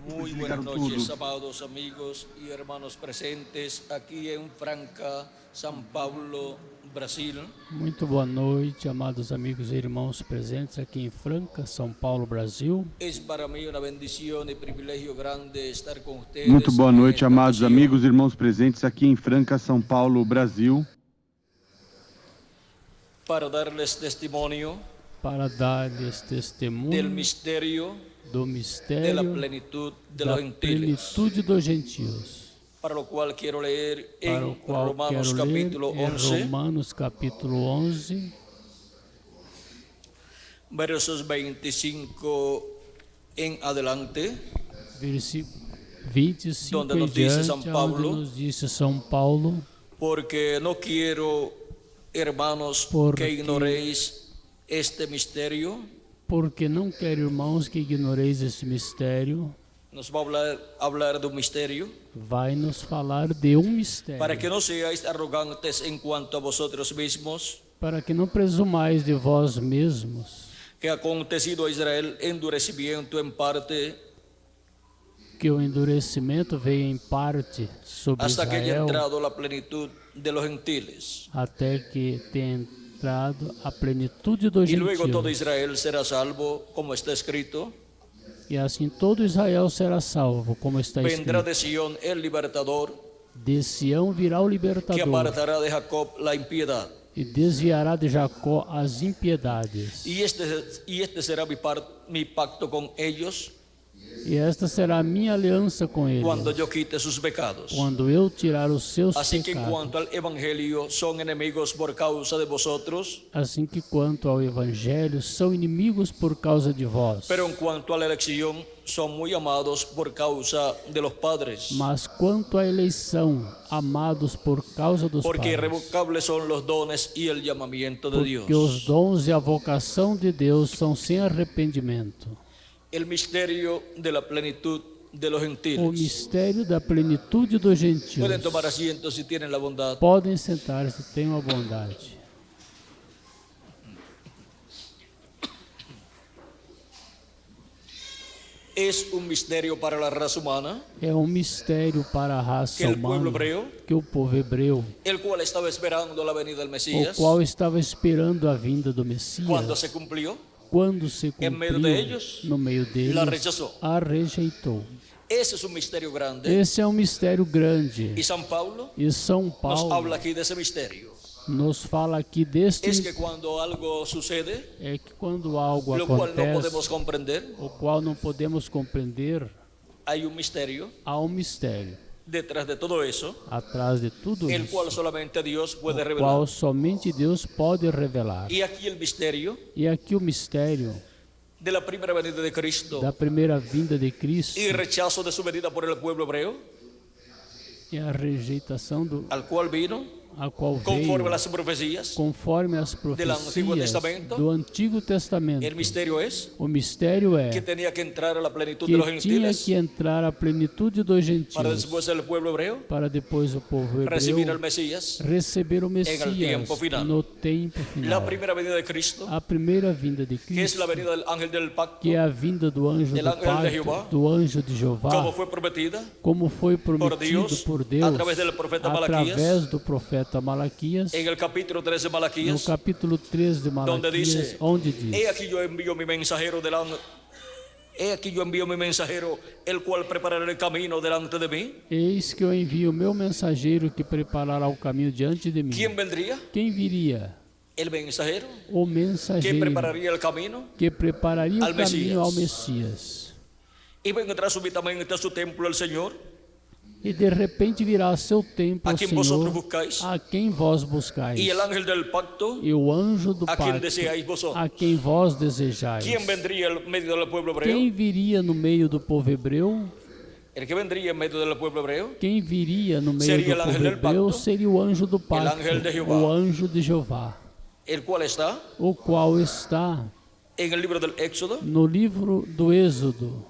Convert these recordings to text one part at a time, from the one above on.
Muy buenas noches, amados amigos y hermanos presentes aqui em Franca, São Paulo, Brasil. Muito boa noite, amados amigos e irmãos presentes aqui em Franca, São Paulo, Brasil. Es para mí una bendición y privilegio grande estar con ustedes. Muito boa noite, amados amigos e irmãos presentes aqui em Franca, São Paulo, Brasil. Para darles testimonio Testemunho del misterio do de mistério la plenitud de da los gentiles. plenitude dos gentios, Para lo cual quiero leer para o en qual Romanos quero ler capítulo em 11, Romanos capítulo 11, versos 25 en adelante, versículo 25 donde em nos dice diante, São onde Paulo, nos disse São Paulo, porque no quiero, hermanos, Porque- que ignoréis este misterio. porque não quero, irmãos, que ignoreis esse mistério. Nos va a hablar de un misterio, Vai nos falar de um mistério, para que no seáis arrogantes en cuanto a vosotros mismos, para que não presumais de vós mesmos, que ha acontecido a Israel endurecimiento en parte, que o endurecimento veio em parte sobre hasta que haya Israel, entrado la plenitud de los gentiles. até que tenha entrado a plenitude dos Y luego todo gentios. Israel será salvo, como está escrito. E assim todo Israel será salvo, como está Vendrá escrito. de Sión el libertador, De Sião virá o que libertador, apartará de Jacob la impiedad. e desviará de Jacó as impiedades. Y este será mi pacto con ellos, E esta será a minha aliança com eles, cuando yo quite sus pecados. quando eu tirar os seus Así que en pecados. cuanto al evangelio, son enemigos por causa de vosotros, Assim que quanto ao Evangelho, são inimigos por causa de vós. pero en cuanto a la elección, son muy amados por causa de los padres. Mas quanto à eleição, amados por causa dos Porque pais. irrevocables son los dones y el llamamiento de Dios. Porque os dons e a vocação de Deus são sem arrependimento. El misterio de la plenitud de los O gentiles. mistério da plenitude dos gentios. Pueden tomar asiento si tienen la bondad. Podem sentar-se, tenham a bondade. Es un misterio para la raza humana, É um mistério para a raça que el pueblo humana, hebreo, que o povo hebreu, el cual estaba esperando la venida del o Mesías, qual estava esperando a vinda do Messias, cuando se cumplió, quando se em meio cumpriu, de ellos, no meio deles, la rechazó. a rejeitou. Ese es un misterio grande. Esse é um mistério grande. Y San Pablo E São nos Paulo habla aquí de ese misterio. nos fala aqui deste Es que cuando algo sucede, é que quando algo lo cual no acontece, podemos comprender, o qual não podemos compreender, hay un misterio há um mistério detrás de todo eso, atrás de tudo el isso, cual solamente Dios puede o revelar. qual somente Deus pode revelar. Y aquí el misterio E aqui o mistério de la primera venida de Cristo da primeira vinda de Cristo y rechazo de su venida por el pueblo hebreo, e a rejeitação al cual vino a qual conforme veio a las profecías. conforme as Antigo profecias Testamento. do Antigo Testamento. El misterio es O mistério é que tenía que entrar a la plenitud de los que tinha gentiles que entrar a plenitude dos para gentios, después el pueblo hebreo para depois o povo recibir al hebreu Mesías. receber o Messias tiempo final. no tempo final. La primera venida de Cristo, A primeira vinda de que es Cristo, la venida del ángel del pacto, que é a vinda do anjo Del do ángel de Jehová, pacto, do anjo de Jeová, como fue prometida como foi prometido Deus, por Deus, a través del profeta Malaquias, através do profeta Malaquias, en el capítulo 13 de no Malaquías, capítulo 3 de donde Malaquias, dice: onde He diz: aquí yo envío mi mensajero delante. He aquí yo envío mi mensajero, el cual preparará el camino delante de mí. Eis que eu envio o meu mensageiro que preparará o caminho diante de mim. ¿Quién vendría? Quem viria? El mensajero O que mensageiro prepararía el camino que prepararia al o caminho Messias. ao Messias. y vendrá súbitamente a su templo el Señor, E de repente virá a seu templo a o quien vosotros Senhor, buscáis, a quem vós buscais, y el ángel del pacto, e o anjo do a quien pacto, deseáis vosotros. a quem vós desejais. ¿Quién vendría en medio del pueblo hebreo? Quem viria no meio do povo hebreu? El que vendría en medio del pueblo hebreo Quem viria no meio Seria do o povo ángel del hebreu pacto, seria o anjo do pacto, ángel de Jeová. o anjo de Jeová, el cual está o qual está en el libro del Éxodo, no livro do Êxodo,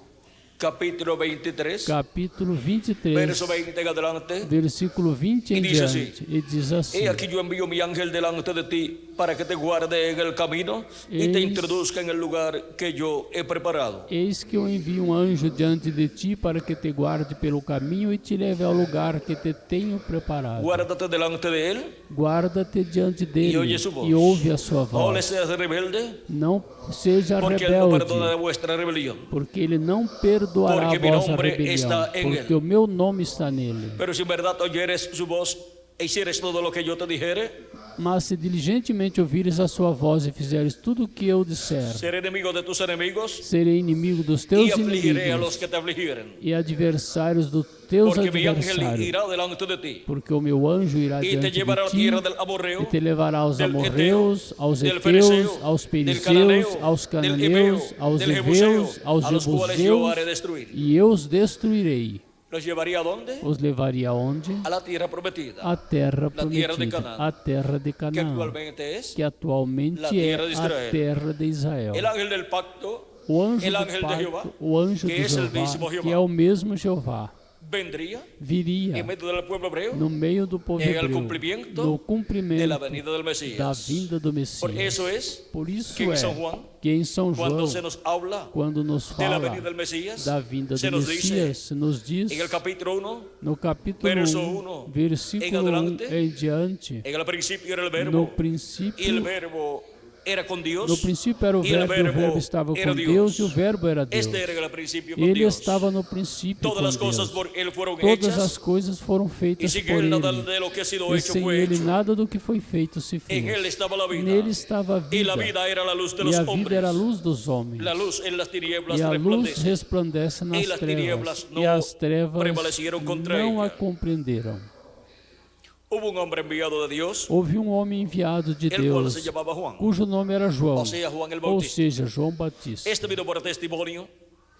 capítulo 23, capítulo 23, verso 20 en adelante. versículo 20 em E diz diante, e diz assim: He aquí yo envío mi ángel delante de ti para que te guarde en el camino y te Eis- introduzca en el lugar que yo he preparado. Eis que eu envio um anjo diante de ti para que te guarde pelo caminho e te leve ao lugar que te tenho preparado. Guárdate delante de él, Guarda-te diante dele oye su voz. e ouve a sua no le voz. seas rebelde, Não seja porque él no perdona de rebelde, vuestra rebelión. porque ele não perdoará Porque a mi vossa nombre rebelião, está en porque él. o meu nome está nele. Pero si en verdad oyeres su voz e hicieres todo lo que yo te dijere, Mas se diligentemente ouvires a sua voz e fizeres tudo o que eu disser, seré enemigo de tus enemigos serei inimigo dos y teus afligiré a inimigos los que te afligieren. e adversários dos teus Porque mi ángel adversários. irá delante de ti Porque o meu anjo irá y te diante llevará a de la ti tierra del amorreo, e te levará aos del amorreus, Eteo, aos del heteus, Fereceo, aos del perizeus, Cananeo, aos del cananeus, Ebeo, aos del heveus, Jebuseo, aos a los cuales yo haré jebuseus, destruir. e eu os destruirei. ¿Los llevaría a dónde? Os levaria aonde? A la tierra prometida, A terra La tierra de prometida, Canaán, a terra de que Canaã, actualmente es que atualmente la é tierra de a Israel. terra de Israel. el ángel del pacto. O anjo el do ángel de Jehová, pacto, o anjo que de es el mismo Jeová, Jehová, que é o mesmo Jeová, vendría viria en medio del pueblo hebreo no meio do povo en el hebreu, cumplimiento no de la cumprimento venida del da Mesías. vinda do Por Messias. eso es Por isso que en é São Juan, que em São cuando João, se nos habla quando nos de la fala venida del Mesías, da vinda se do nos dice Messias, se nos diz en el capítulo 1, no capítulo verso 1, 1 versículo en 1 adelante, em diante, en el principio era el no verbo, y el princípio, verbo era con Dios, no princípio era o y el verbo, e o verbo estava era com Deus e o Dios. verbo era Deus. Este era el principio con Ele Dios. estava no princípio Todas com las cosas Deus. por él fueron Todas hechas, as coisas foram y feitas sin por él nada Ele. de lo que ha sido E hecho sem fue Ele hecho. nada do que foi feito se En él fez. estaba la vida, Nele estava a y la vida. vida era la luz de E los a vida era a hombres. luz dos homens. La luz en las tinieblas E a luz resplandece. resplandece E nas las trevas. tinieblas E as trevas prevalecieron contra não a ella. compreenderam. Hubo un hombre enviado de Dios, Houve um homem enviado de el cual Deus, se llamaba Juan, cujo nome era João, o sea, Juan el ou Bautista. seja, João Batista. Este vino por testimonio,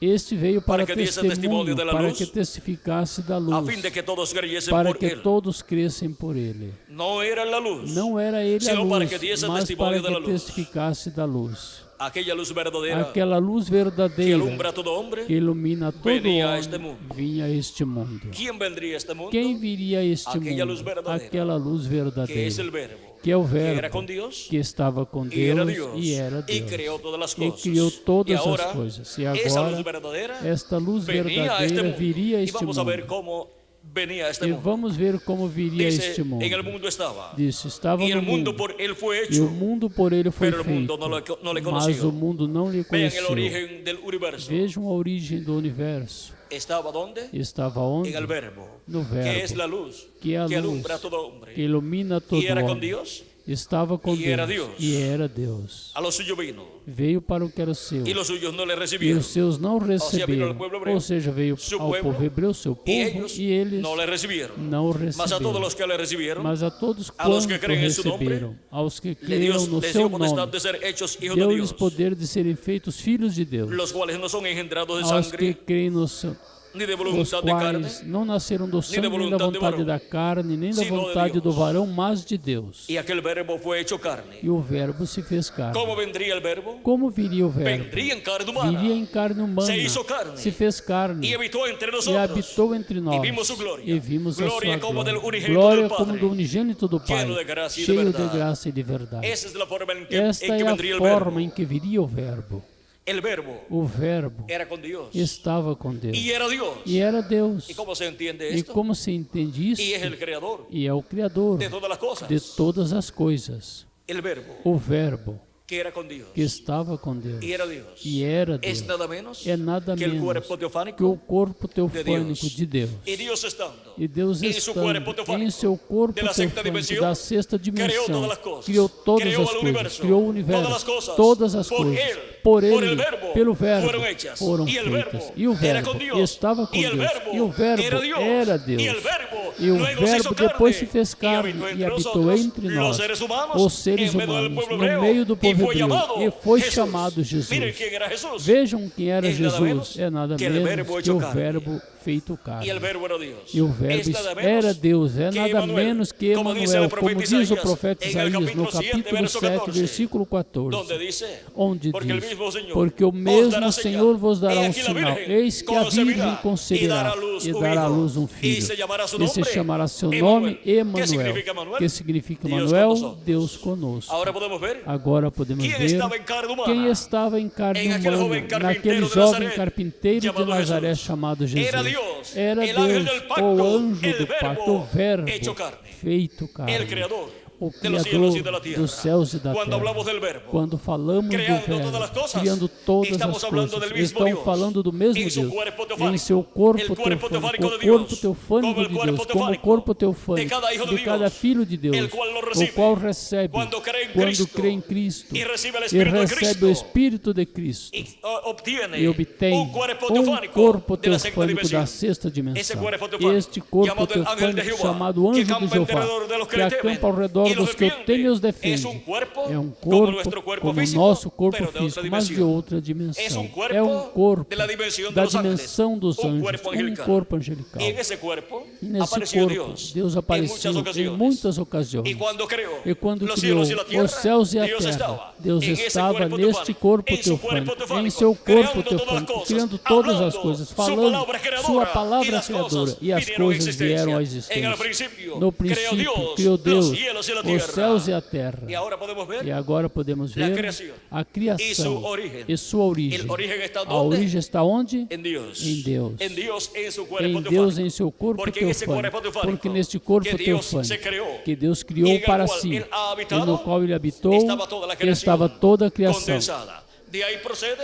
Este veio para para que diese testemunho, testimonio de la para luz, que testificasse da a luz, fin de que todos creyesen para por que él. todos crescem por Ele. No era la luz, Não era Ele a sino luz, para que diese mas testimonio para de la que luz. testificasse da luz. Aquella luz verdadera Aquela luz que verdadeira alumbra a todo hombre. que ilumina todo Venía a homem este mundo. vinha a este mundo. ¿Quién vendría a este mundo? Quem viria a este Aquela mundo? luz verdadeira, Aquela luz Que es verdadeira, el verbo, que é o que era con verbo, Dios, que estava com y era Deus Dios, e era y Deus. creó todas las E cosas. criou Y todas ahora, as coisas. E esa luz agora, verdadera esta luz venía a este verdadeira mundo. viria a Y este vamos a ver mundo. cómo venía a este E mundo. vamos ver como viria a Dice, este mundo. en el mundo estaba, Disse, estava y no el mundo mundo. por él fue E o hecho. mundo por ele foi Pero el mundo feito, no le mas conoció. o mundo não lhe Vean el conheceu. origen del universo. Vejam a origem do universo. ¿Estaba dónde? Estava onde? En el verbo, No que es verbo, la luz, que é a luz, alumbra a todo hombre. que ilumina todo Y era con homem. Dios, Estava com E era Deus. E era Deus. a lo suyo vino, Veio para o que era seu. y los suyos no le E recibieron. os seus não vino receberam. ao povo hebreu, Ou seja, veio seu ao povo, povo hebreu, seu Y povo, ellos e eles no le recibieron. não Mas a todos receberam. los que le recibieron, Mas a todos a los quanto que creen en su nombre, receberam, aos que le creram no les seu dio potestad nome, de ser hechos hijos de deu-lhes Dios, poder de serem feitos filhos de Deus. los cuales no son engendrados de Aos que sangre, creem no seu, ni de os voluntad de carne, quais não nasceram do sangue, nem da voluntad de vontade varão, da carne, nem da sino de vontade do Deus. varão, mas de Deus. y aquel verbo fue hecho carne. E o verbo se fez carne. ¿Cómo vendría el verbo? Como viria o verbo? Vendría en carne humana, Viria em carne humana, Se hizo carne. se fez carne y habitó entre e nosotros. habitou entre nós. Y vimos su gloria. E vimos a Gloria sua como del glória. unigénito Glória del como Padre, do unigênito do Pai, lleno de gracia y de cheio de verdad. graça e de verdade. Esa es la forma en que, Esta é vendría a el verbo. forma em que viria o verbo. El verbo O verbo era con Dios estava com Deus. y era Dios. E era Deus. ¿Y cómo se entiende E esto? como se entende isso? Y es el creador E é o Criador de todas las cosas. de todas as coisas. El verbo O verbo que era con Dios que estava com Deus. y era Dios. E era Deus. Es nada menos É nada que el menos cuerpo que o teofánico corpo teofânico Deus. de Deus. y Dios estando E Deus en su cuerpo estando em teofánico seu corpo de la sexta teofânico dimensión, da sexta creó dimensão, todas las cosas, criou todas creó as al coisas, universo, criou o universo, todas las cosas, todas as por coisas, él, por por ele, el verbo, pelo verbo, fueron hechas, foram y el feitas. verbo E o era verbo con Dios, estava com y el Deus, verbo e o verbo era Dios, era Deus. y el verbo E o luego se hizo verbo depois se carne, fez carne y habitó e entre habitou nosotros, entre los nós, seres humanos, os seres en medio del humanos, pueblo no hebreo, meio do y povo hebreu llamado e foi Jesús. chamado Jesus. Miren quién era Jesús. Vejam quem era Es nada menos Jesus. É nada que el menos verbo que hecho o carne. verbo feito carne. Y el verbo era Dios. E o verbo Es nada era menos Deus, é que nada Emmanuel, menos que como dice Emanuel, el como profeta diz o Isaías profeta en el Isaías no capítulo 7, capítulo verso 7, 14, versículo 14, donde dice, onde porque el diz, mismo Señor porque o os mesmo dará Senhor señal. vos dará He um aquí la sinal, Virgen eis que a Virgem concebirá concebirá e dará à luz um filho, e se chamará seu e se nome chamará seu Emmanuel. nome Que Emanuel, significa Emmanuel? que significa Deus Emanuel, conosco. Deus conosco. Ahora podemos ver Agora podemos quién ver estaba en carne humana. quem estava em carne Em aquele humana, jovem carpinteiro naquele de jovem Nazaré, carpinteiro de chamado Nazaré Jesus. chamado Jesus. Era Dios, Era el ángel Deus, del pacto, o anjo el do pacto, o verbo hecho carne, feito carne, el creador o de los cielos y de la Criador tierra. dos céus e da Cuando terra. hablamos del verbo, Quando falamos creando do todas as verbo, coisas, criando todas estamos as hablando coisas, del mismo estão Dios, falando do mesmo em seu Deus, corpo teofánico, em seu el corpo cuerpo teofânico, teofánico de o corpo Dios, teofânico como el de cuerpo Deus, como o teofánico corpo de teofânico cada hijo de de cada Dios, filho de Deus, el cual lo o recibe qual recebe quando cree en quando Cristo crê em Cristo y recibe el e Espíritu de recebe Cristo o Espírito de Cristo y obtiene e obtém un cuerpo um teofánico corpo de la sexta teofânico dimensión. da sexta Esse dimensão. cuerpo teofánico, Este corpo chamado el ángel de teofânico Jehová, chamado que anjo de campa Jeová, alrededor de los que que le temen acampa ao redor y los dos que o defiende. temem e os Es defende. un cuerpo É um como nuestro corpo cuerpo como o físico, nosso corpo pero de otra físico, mas de dimensión. outra dimensão. Es un cuerpo É um corpo de la dimensión de da los ángeles, dimensão dos un anjos, cuerpo um angelical. corpo angelical. Y en ese cuerpo E nesse apareció corpo, Dios, Deus en apareceu muchas em ocasiones. muitas ocasiões. Y cuando creó E quando los criou cielos y la tierra, os céus e a Dios terra, estaba Deus en ese estava cuerpo neste teofánico, corpo en su cuerpo teofânico, teofánico, em seu corpo creando todas las teofânico, cosas, criando todas as hablando coisas, su falando palabra creadora, sua y palavra las criadora, cosas e as vinieron a coisas vieram à existencia. En el existência. principio, No creó princípio, Dios criou Deus los cielos y la os tierra. céus e a terra. Y ahora podemos ver E agora podemos La ver creación a y criação su origen. e sua origem. El origen está A ¿dónde? origem está onde? En Dios. Em Deus. En Dios en su cuerpo Em teofánico. Deus, em seu corpo Porque en ese cuerpo teofânico. teofánico Porque neste corpo que Dios se teofânico creó, que Deus y criou en el para cual si, Él ha e habitado, no qual Ele habitou, estaba toda la creación estava toda a criação condensada. De ahí procede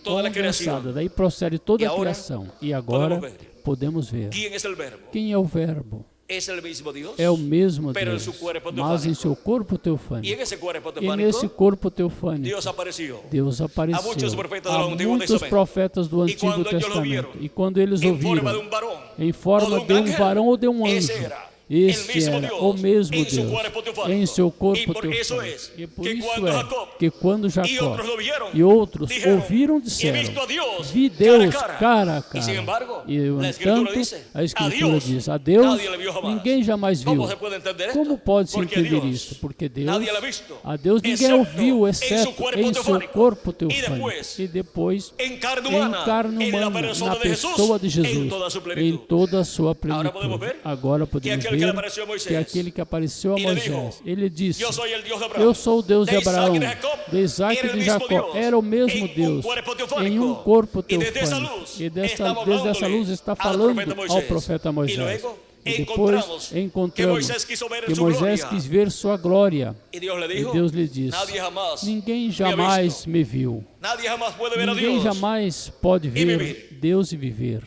toda la condensada. creación. Daí procede toda E a agora, criação. E agora podemos ver ¿Quién es el verbo? quem é o Verbo. Es el mismo Dios. É o mesmo Pero en Deus, su cuerpo mas em teofánico. seu corpo Y teofânico. en ese cuerpo E teofánico, nesse corpo teofânico, Dios apareció. Deus apareceu A muitos profetas a do Antigo muitos Testamento. profetas do E Antigo quando eles Testamento. ouviram, E quando eles en ouviram, forma de un varón, em forma o de um ángel, varão ou de um anjo, esse era esse el mismo era Dios o mesmo en su Deus cuerpo teofánico. em seu corpo Y por eso teofânico. es E por que isso quando é Jacob que quando y Jacó otros lo vieron, e outros dijeron, ouviram, "Y he disseram, visto a Dios vi Deus cara a cara a Y cara. sin embargo, E, la no Escritura entanto, dice, a Escritura a Dios diz, a Deus nadie le vio jamás. ninguém jamais viu. ¿Cómo se puede entender esto? Como pode-se Porque entender Dios isto? Porque Deus, nadie le ha visto, a Deus ninguém excepto ouviu, en su exceto cuerpo em seu teofánico. corpo Y teofânico. después, E depois, en carne em humana, carne en la humana, persona na de Jesús, pessoa de Jesus, en toda su em plenitud. toda a sua Agora podemos plenitude. ver Agora podemos aquele que ver apareceu a Moisés, que aquele que apareceu a e ele Moisés, dijo, ele disse, Eu sou o Deus de Abraão, eu sou o Deus de de Isaac Abraão, e de Jacob, de Isaac era e o de mesmo Jacó, Deus, era o mesmo em Deus, cuerpo teofánico. em um corpo E desde essa teofânico. luz, E desde estava essa luz está falando falando ao profeta ao Moisés. profeta Moisés. E luego E depois que encontramos Moisés quiso ver que sua Moisés glória. quis ver sua glória. E Deus lhe E dijo, Deus lhe disse, nadie jamás ninguém me ha jamais visto. me viu. Nadie jamás puede ver a Ninguém Dios. jamais pode ver viver. Deus e viver.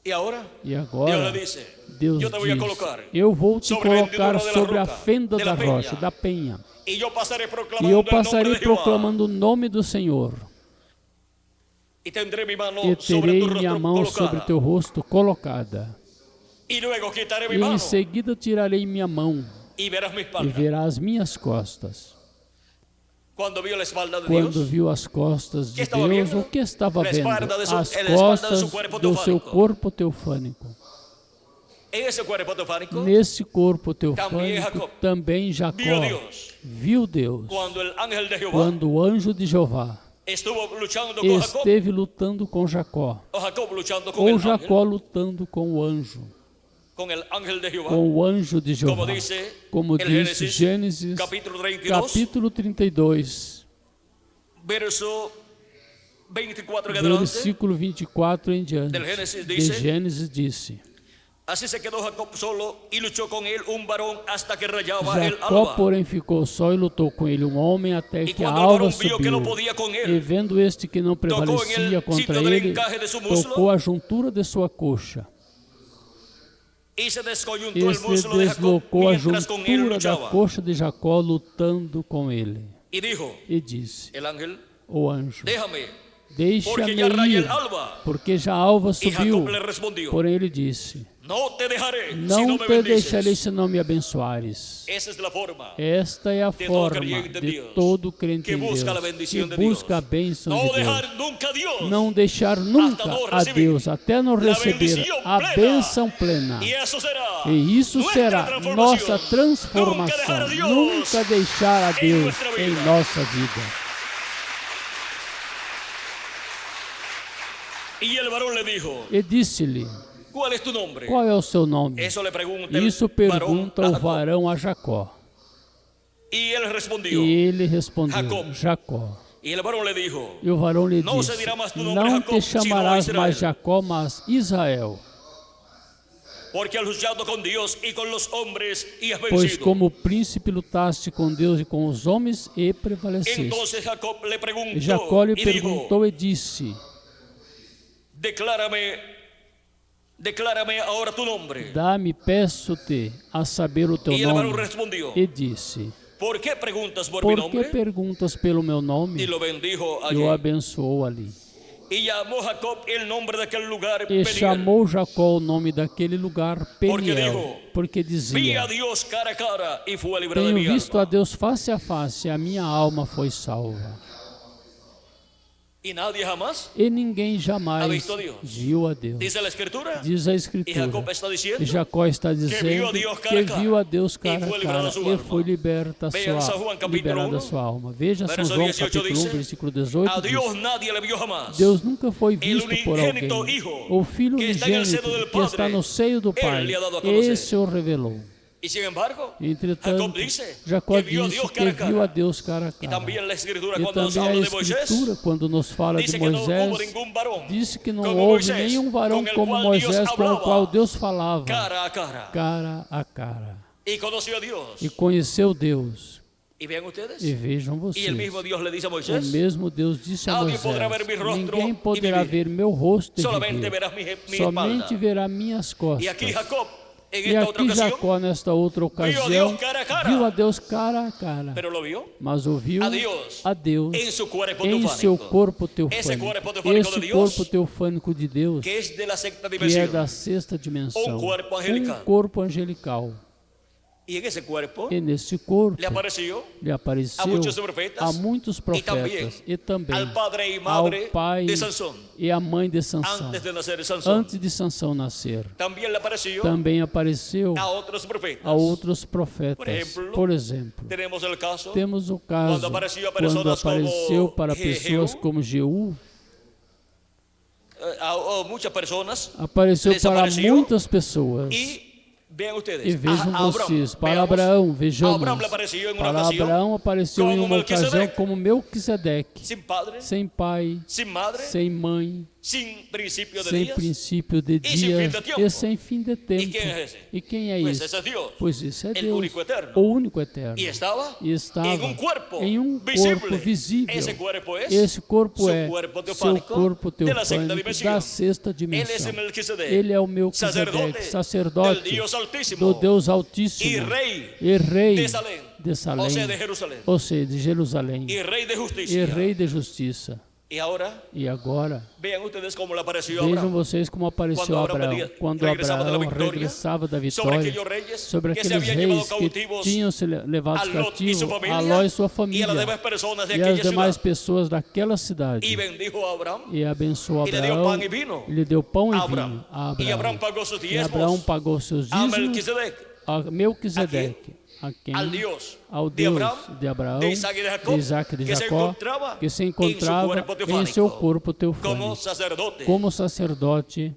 E agora, E agora, Deus lhe disse, Deus eu te vou diz, colocar eu vou te sobre a colocar hendidura de la sobre a roca, fenda de la da peña, rocha, da penha. e eu passarei proclamando E eu o nome passarei de Jeová. proclamando o nome do Senhor. E tendré mi mano E sobre terei tu minha rostro mão colocada. sobre teu rosto colocada. E luego quitaré mi E mano em seguida tirarei minha mão e verás mi e espalda. verás minhas costas. Quando viu a espalda de Quando Deus, viu as costas de que estava Deus, vendo? o que estava A vendo? espalda de su- As a espalda de costas su cuerpo do seu teofánico. corpo teofânico. em esse cuerpo teofánico, Nesse corpo Também teofânico, Jacob também Jacó viu Deus. viu Deus. Quando o ángel de Jeová Quando o anjo de Jeová estuvo lutando com Jacob, esteve lutando com Jacó, ou Jacob lutando com ou o Jacó ángel, lutando com o anjo, com o ángel de Jeová, com o anjo de Jeová. como Como diz diz Gênesis, capítulo 32, capítulo 32, verso 24 em adelante, versículo 24 em diante. Del Gênesis De dice, Gênesis disse: así se quedó Jacob solo y luchó con él un varón hasta que rayaba el Jacó, alba. porém, ficou só e lutou com ele um homem até E que a quando o alva varão viu que subiu. não podia com ele, E vendo este que não tocou em prevalecia ele, contra sítio del ele, encaje de su muslo, tocou a juntura de sua coxa. y se descoyuntó el Este muslo de Jacob deslocou a mientras con él juntura da luchaba. coxa de Jacó lutando com ele. Y dijo E disse el ángel, o anjo: déjame, Deixa-me porque ya raya ir, el alba. porque já a alva Y subiu. Jacob le respondió, Porém ele disse: No te dejaré si Não no me te deixarei bendices. se não me abençoares. Esa es la forma Esta é a de todo forma creyente en de Dios, todo crente que em Deus, busca la que bendición de busca a Dios. bênção No de Deus. dejar nunca a Dios. Não deixar nunca no a recibir Deus até não la receber bendición a plena. bênção plena. Y eso será E isso nuestra será transformación. nossa Nunca transformação. dejar a Dios Nunca deixar a em Deus nossa vida. em nossa vida. Y el varón le dijo, E disse-lhe: ¿cuál es tu nombre? qual é o seu nome? Eso le pregunta el Isso varón pergunta a o Jacob. varão a Jacó. Y él respondió, E ele respondeu: Jacob. Jacó. y el varón le dijo, E o varão lhe Não se disse: dirá mais tu nome não Jacob, te chamarás sino mais Israel. Jacó, mas Israel. porque has luchado con Dios y con los hombres y has Pois vencido. como príncipe lutaste com Deus e com os homens e prevaleceste. Entonces Jacob le preguntó E Jacó lhe y dijo, perguntou e disse: declárame ahora tu nombre. dá-me, peço-te, a saber o teu Y el varón nome. respondió, E disse: ¿por qué preguntas por mi por que nombre? perguntas pelo meu Y nome? lo bendijo E o allí. abençoou ali. Y llamó Jacob el nombre de aquel lugar E Peniel. chamou Jacó o nome daquele lugar Porque Peniel, dijo, porque Vi dizia: a Dios cara a cara y fue librado de tenho mi visto a alma. Deus face a face, a minha alma foi salva. Y nadie jamás, E ninguém jamais Ha visto a Deus. viu a Deus. dice la escritura. Diz a Y Escritura. Jacob está diciendo E Jacó está dizendo viu a Deus cara que a cara viu a Deus e cara foi a liberado cara a sua e alma. foi liberta a Vean São João, sua, capítulo liberada a 1, sua alma. Veja São verso João 18 capítulo 1, dice, versículo 18 a Dios diz: nadie le vio jamás. Deus nunca foi El visto por unigénito alguém. Hijo O Filho que está en el unigênito seno del que está Padre, no seio do Él Pai, le ha dado a conocer. esse o revelou. Y sin embargo, Entretanto, Jacob dice Jacó que vio a disse Dios que cara a cara. viu a Deus cara a Y cara. también la escritura E cuando nos também habla a de Moisés, Escritura, quando nos fala de dice que no Moisés, hubo ningún varón disse que não como houve Moisés, nenhum varão com el como qual Moisés Deus com o hablava qual Deus falava cara a cara. cara a cara. Y conoció a Dios. E conheceu Deus. Y vean ustedes. E vejam Y vocês, el mismo Dios le dice a o Moisés, mesmo Deus disse a Nadie Moisés: poderá ver mi rostro ninguém e poderá viver. ver meu rosto e solamente viver. verás mi Somente espalda. verá minhas costas. Y aquí Jacob, en E esta otra aqui ocasión, Jacó, nesta outra ocasião, Deus cara a cara. viu a Deus cara a cara, pero lo vio mas ouviu a a Deus en su cuerpo em seu teofánico, corpo Esse teofânico. corpo teofânico de Esse Deus, corpo teofânico de Deus, que es de la sexta que é dimensión. da sexta dimensão, corpo angelical. corpo angelical. Y en ese cuerpo E nesse corpo le apareció lhe apareceu a muitos profetas a muitos profetas e também al padre y ao madre pai de Sansón, e à mãe de Sansão, antes de nacer Sansón. antes de Sansão nascer. También le apareció Também apareceu a otros profetas. a outros profetas. ejemplo, Por exemplo, Tenemos el caso temos o caso quando apareceu a quando pessoas apareceu como para pessoas Jeú, como Jeú, a muchas personas. apareceu Les para apareceu muitas pessoas. Y vean ustedes, E vejam a vocês, para veamos, Abraão, a vejamos, Abraão le apareció en una para ocasión Abraão apareceu em como uma ocasião Melquisedeque. como Melquisedeque, sin padre, sem pai, sin madre, sem mãe, sin principio de sem días. princípio de sem fim dias de tempo. e sem fim de tempo. quem é esse? E quem é Pues esse? ese es Dios. Pois esse é El Deus, único eterno. o único eterno. Y estaba em en un cuerpo em um visible. corpo visível. Ese cuerpo es Esse corpo su é cuerpo seu teofánico corpo de la sexta teofânico dimensión. da sexta Él es dimensão. el Melquisedec, Ele é o Melquisedeque, sacerdote del Dios Altísimo, do Deus y Altíssimo rey e rei de Salem, de Salém, o sea, de Jerusalén, ou seja, de Jerusalém, y rey de e justicia. rei de justiça. Y ahora, E agora, vean ustedes cómo le apareció a vejam Abraham vocês como apareceu Quando Abraão Abraão. Quando regressava da Abraão vitória, regressava da sobre vitória, aquellos reyes sobre que se aqueles habían llevado reis que cautivos tinham se levado a Lot y su cativos, familia, a Ló e sua y a família, las demás personas de e as aquella demais ciudad. pessoas daquela cidade. Y bendijo a Abraham E abençoou y le dio Abraão, pan y vino e lhe deu pão e a vinho Abraham. a Y Abraham Abraão. pagó sus E Abraão diezmos pagou seus a dízimos Melquisedec, a Melquisedeque, a quem? al Dios Ao de Deus Abraham, de Abraão, de Isaac y de Jacob, de Isaac e de que se Jacó, encontraba que se en su encontrava cuerpo em teofánico, seu corpo como teofânico, sacerdote, como sacerdote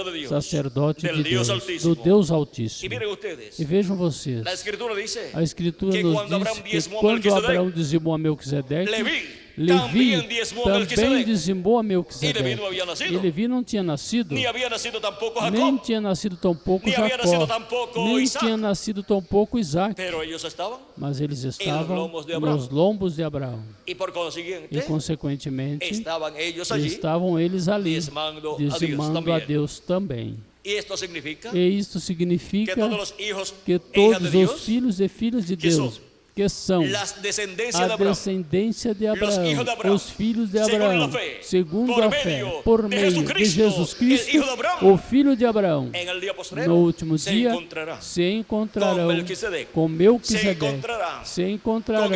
de Dios, sacerdote del de Dios Deus, Altísimo. do Deus Y Altíssimo. miren ustedes, E vejam vocês, la escritura dice a Escritura que nos quando Abraão diz que diezmou a quando Melquisedeque, Abraão dizimou a Melquisedeque, Levi Levi também diezmou a também Melquisedeque. dizimou a Y Melquisedeque. Levi no había nacido. E Levi não tinha nascido, Ni había nacido tampoco nem Jacob, tinha nascido tampouco Ni había nacido Jacó, tampoco nem Isaac. tinha nascido tampouco Isaac, pero ellos estaban, mas eles estavam lomos de Abraão. nos lombos de Abraão. y por consiguiente, E, consequentemente, estaban ellos allí, estavam eles ali, diezmando dizimando a también. Deus também. Y esto significa E isto significa que todos los hijos que e hijas de todos Dios os filhos e filhas de que Deus, son que são las descendencias de a Abraham, descendência de Los hijos de Abraão, Abraão, os filhos de segundo Abraão, la fe, segundo por a medio fé, por de meio de Jesucristo, Jesus Cristo, el hijo de Abraham, o filho de Abraão. en el día postrero No último se dia encontrará se encontrarão com Melquisedeque, com Melquisedeque, encontrará se encontrarão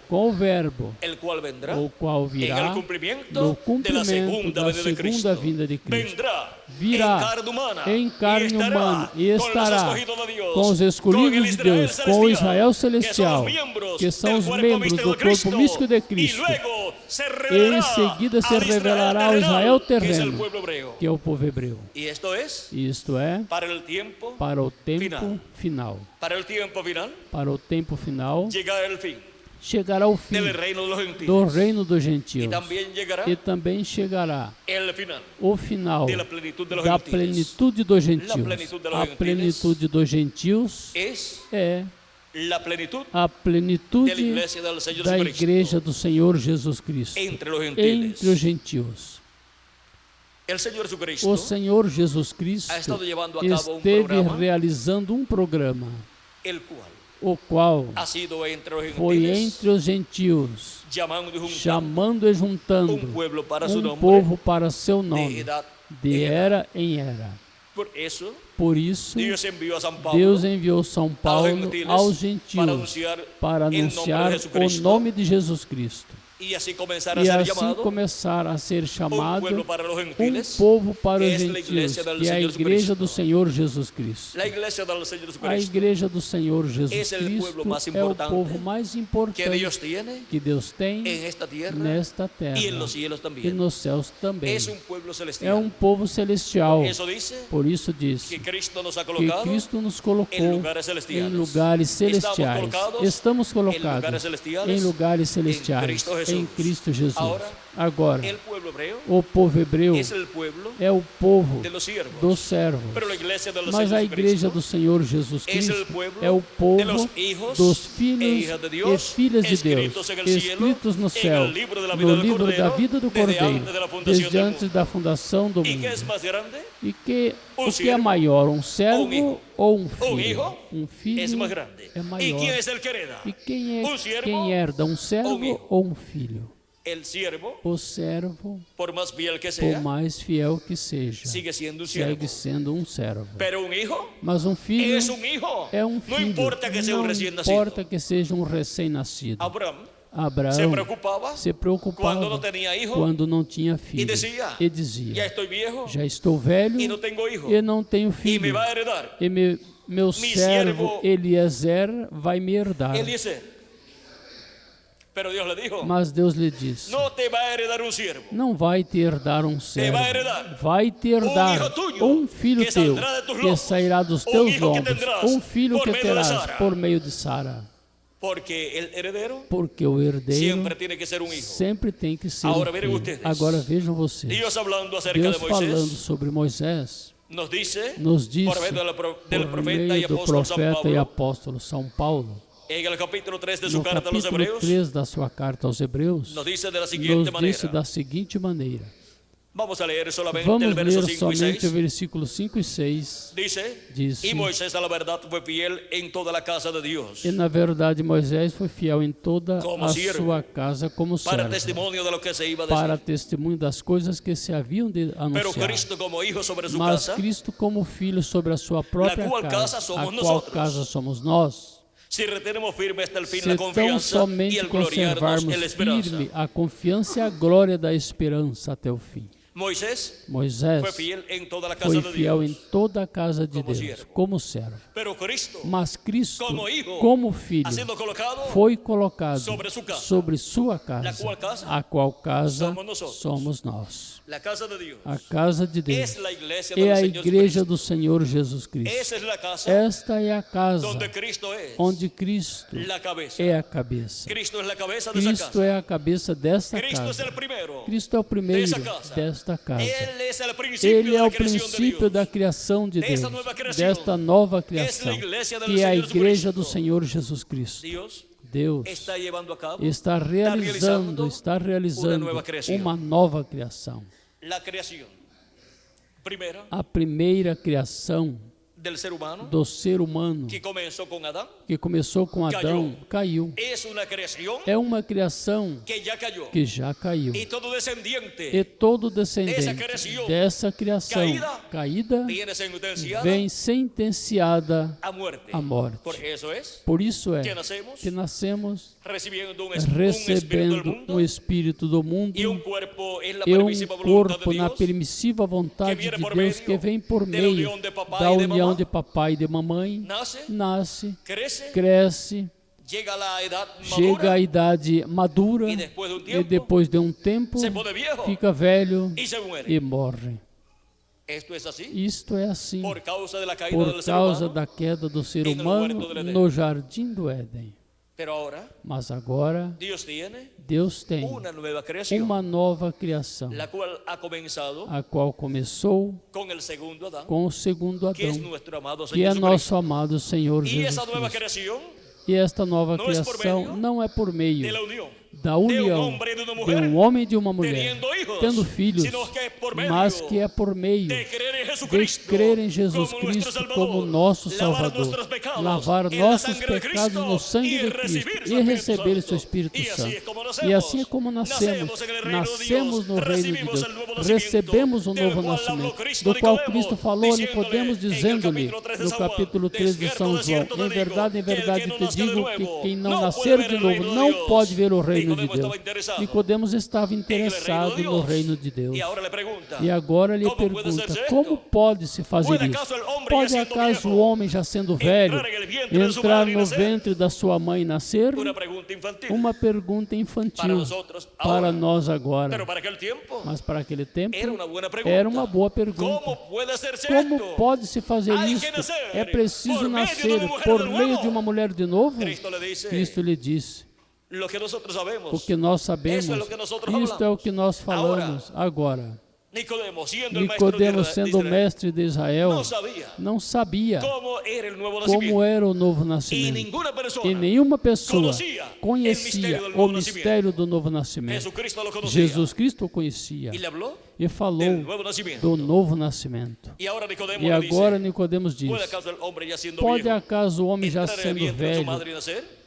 com o Verbo, el cual vendrá o qual en virá el no cumplimiento de la cumprimento segunda da venida de segunda Cristo. vinda de Cristo. Vendrá Virá em carne humana e estará com los escolhidos de Deus, com os escolhidos de Deus, com o Israel celestial, que são os membros do corpo místico de Cristo. E em seguida se revelará ao Israel terreno, terreno, que é o povo hebreu. e Isto é para o tempo para o tempo final. para o tempo final Para o tempo final chegar ao fim chegará o fim do reino dos gentiles, do reino dos e gentios. também E também chegará el final o final de la plenitud de los da gentiles. plenitude dos gentios. plenitude dos A gentiles plenitude dos gentios Es é la plenitud a de la plenitude iglesia del Señor da Jesucristo igreja do Senhor Jesus Cristo entre los gentiles. entre os gentios. El Señor Jesucristo O Senhor Jesus Cristo ha estado llevando a cabo un esteve programa, realizando um programa, el cual o qual ha sido entre los foi gentiles, entre os gentios, llamando y juntando chamando e juntando un pueblo para su um nombre, povo para seu de nome, edad de en edad. era em era. Por eso, Por isso, Dios envió a San Pablo Deus enviou São Paulo aos gentios para anunciar o nome de Jesus Cristo. y así comenzar a E ser assim llamado começar a ser chamado pueblo para los um gentiles, povo para os que es la gentios, iglesia del que é a Señor igreja Jesucristo. do Senhor Jesus Cristo. la iglesia del Señor A Jesucristo igreja do Senhor Jesus Es el Cristo pueblo más é o importante povo mais que importante Dios tiene que Deus tem en esta tierra nesta terra y en los cielos e también. nos céus também. Es un pueblo É celestial. um povo celestial. Eso dice Por isso diz que Cristo nos ha que colocado Cristo nos en colocou lugares celestiales. em lugares celestiais. Estamos lugares colocados celestiales em lugares celestiais Cristo Jesús. em Cristo Jesus. Agora, Agora, el pueblo hebreo o povo hebreu es el pueblo é o povo de los siervos. dos servos. Pero la iglesia del Mas Señor a igreja Jesucristo do Senhor Jesus es el Cristo pueblo é o de povo los hijos dos e filhos hijas de e Dios, filhas de Deus, escritos en el cielo, escritos no en céu, el libro de la vida no del livro da Cordero, vida do desde Cordeiro, antes de la fundación desde del antes da fundação do ¿Y qué es mundo. más grande? E que Um o que é servo maior, um servo hijo? ou um Un filho? hijo Um filho es más grande. é ¿Y maior. quién es el que hereda? E quem Um servo quem herda, um servo hijo? ou um filho? El siervo, O servo, por más fiel que por sea, mais fiel que seja, sigue siendo un siervo. segue sendo um servo. Pero un hijo Mas um filho es un hijo. é um No filho. importa que sea un Não recién nacido. importa que seja um recém-nascido. Abraham Abraão se preocupaba se preocupava cuando no tenía hijo quando não tinha y filho. decía, E ya dizia, estoy viejo já estou velho y no tengo hijo. e não tenho Y filho. me va a heredar E meu servo siervo Eliezer vai me herdar. Eliezer. Pero Dios le dijo, Mas Deus lhe disse, no te va a heredar un siervo. não vai te herdar um servo, vai herdar vai te herdar hijo tuyo, um filho que teu, saldrá de tus que lombos, sairá dos um teus hijo que lombos, tendrás um filho por que meio de terás Sara. por meio de Sara. Porque el heredero Porque o herdeiro siempre tiene que ser un hijo. sempre tem que ser Agora um verem filho. ustedes. Agora vejam vocês. Dios hablando acerca Deus de falando Moisés sobre Moisés nos dice por medio del por profeta y meio do apóstol San profeta e Pablo apóstolo São Paulo, en el capítulo 3 de su no carta a los capítulo hebreos, 3 da sua carta aos Hebreus, nos dice de la siguiente nos disse manera. da seguinte maneira. Vamos a leer solamente Vamos el verso ler 5 y somente o 6. versículo 5 e 6. Dice, y Moisés a la verdad fue fiel en toda la casa de Dios, E na verdade Moisés foi fiel em toda Como a siervo, sua casa como para servo, testimonio de lo que se iba a para decir. testemunho das coisas que se haviam de Pero anunciar. Cristo como hijo sobre su Mas casa, Cristo como filho sobre a sua própria La qual casa casa, somos a qual nosotros. casa somos nós. si retenemos firme hasta el fin Se la tão confianza y somente el gloriarnos conservarmos en la esperanza. firme a confiança e a glória da esperança até o fim. Moisés Moisés fue fiel en toda la casa foi de fiel em Dios, toda a casa de Como Deus, siervo. como servo. pero Cristo, Mas Cristo, como hijo, como filho, ha sido colocado foi colocado sobre su casa. sobre sua casa, La qual casa a qual casa somos nosotros. somos nós. la casa de Dios. A casa de Deus Es la iglesia é del a Señor igreja Jesucristo. do Senhor Jesus Cristo. Esa es la casa Esta é a casa donde Cristo es onde Cristo la cabeza. é a cabeça. Cristo es la cabeza de esa Cristo casa. é a cabeça desta Cristo es casa. el primero. Cristo é o primeiro dessa casa. desta casa. Él es el principio Ele de é la o creación de princípio Dios. da criação de Deus, Dessa nova criação, desta nova que é a criação, igreja do que é a Senhor igreja Jesus do Cristo. Senhor Jesus Cristo. Deus Deus está llevando a cabo está realizando uma nova criação. uma nova criação. la creación primera A primeira criação del ser humano do ser humano, que comenzó con Adán que começou com Adão, caiu. es una creación É uma criação que ya cayó. que já caiu. Y todo descendiente E todo descendente dessa criação caída viene sentenciado vem sentenciada a muerte. à morte. Por eso es Por isso é que que nascemos recibiendo un espíritu del recebendo mundo um espírito do mundo y un cuerpo en la e um permisiva voluntad de corpo na Dios permissiva vontade que viene de por Deus medio que vem por de la meio unión de papá da y de união mamá. de papai e de mamãe, nace, nasce, crece, cresce, llega a la edad chega madura à idade madura y después de un e tiempo depois de um tempo se pone viejo fica velho y se muere. e morre. Esto es así Isto é assim por causa de la caída por del ser causa humano. da queda do ser no humano huerto del Edén. no jardim do Éden. Pero ahora Mas agora Dios tiene Deus tem una nueva creación, uma nova criação, la cual ha comenzado a qual começou con el segundo Adán, com o segundo que es Adão, nuestro amado que é Señor nosso amado Senhor Jesucristo. Y Jesus esa nueva Cristo. creación E esta nova não é por criação meio não é por meio de la unión da união hombre e de uma de mulher, um homem e de uma mulher, teniendo hijos, tendo filhos, sino que é por meio mas que é por meio de crer en de Jesucristo, crer em Jesus como nuestro Cristo Salvador, como nosso lavar Salvador, nuestros pecados lavar en la nossos sangre de pecados Cristo no sangue y de recibir Cristo su e receber Espíritu seu Espírito Santo. Santo. E assim é como nascemos, nascemos no reino de Deus, recebemos o novo nascimento, do qual Cristo falou a Nicodemos, dizendo-lhe, no capítulo 3 de São João, em verdade te digo que quem não nascer de novo não pode ver o reino de Deus. Nicodemos estava interessado no reino de Deus. E agora lhe pergunta, como pode se fazer isso? Pode acaso o homem, já sendo velho, entrar no ventre da sua mãe e nascer? Uma pergunta infantil para nós agora. Mas para aquele tempo era uma boa pergunta. Como pode se fazer isso? É preciso nascer por meio de uma mulher de novo? Cristo lhe disse. O que nós sabemos, isto é o que nós falamos agora. Nicodemos, sendo o mestre de Israel, não sabia como era o novo nascimento. E nenhuma pessoa conhecia o mistério do novo nascimento. Jesus Cristo o conhecia e falou do novo nascimento. E agora Nicodemos diz, pode acaso o homem, já sendo velho,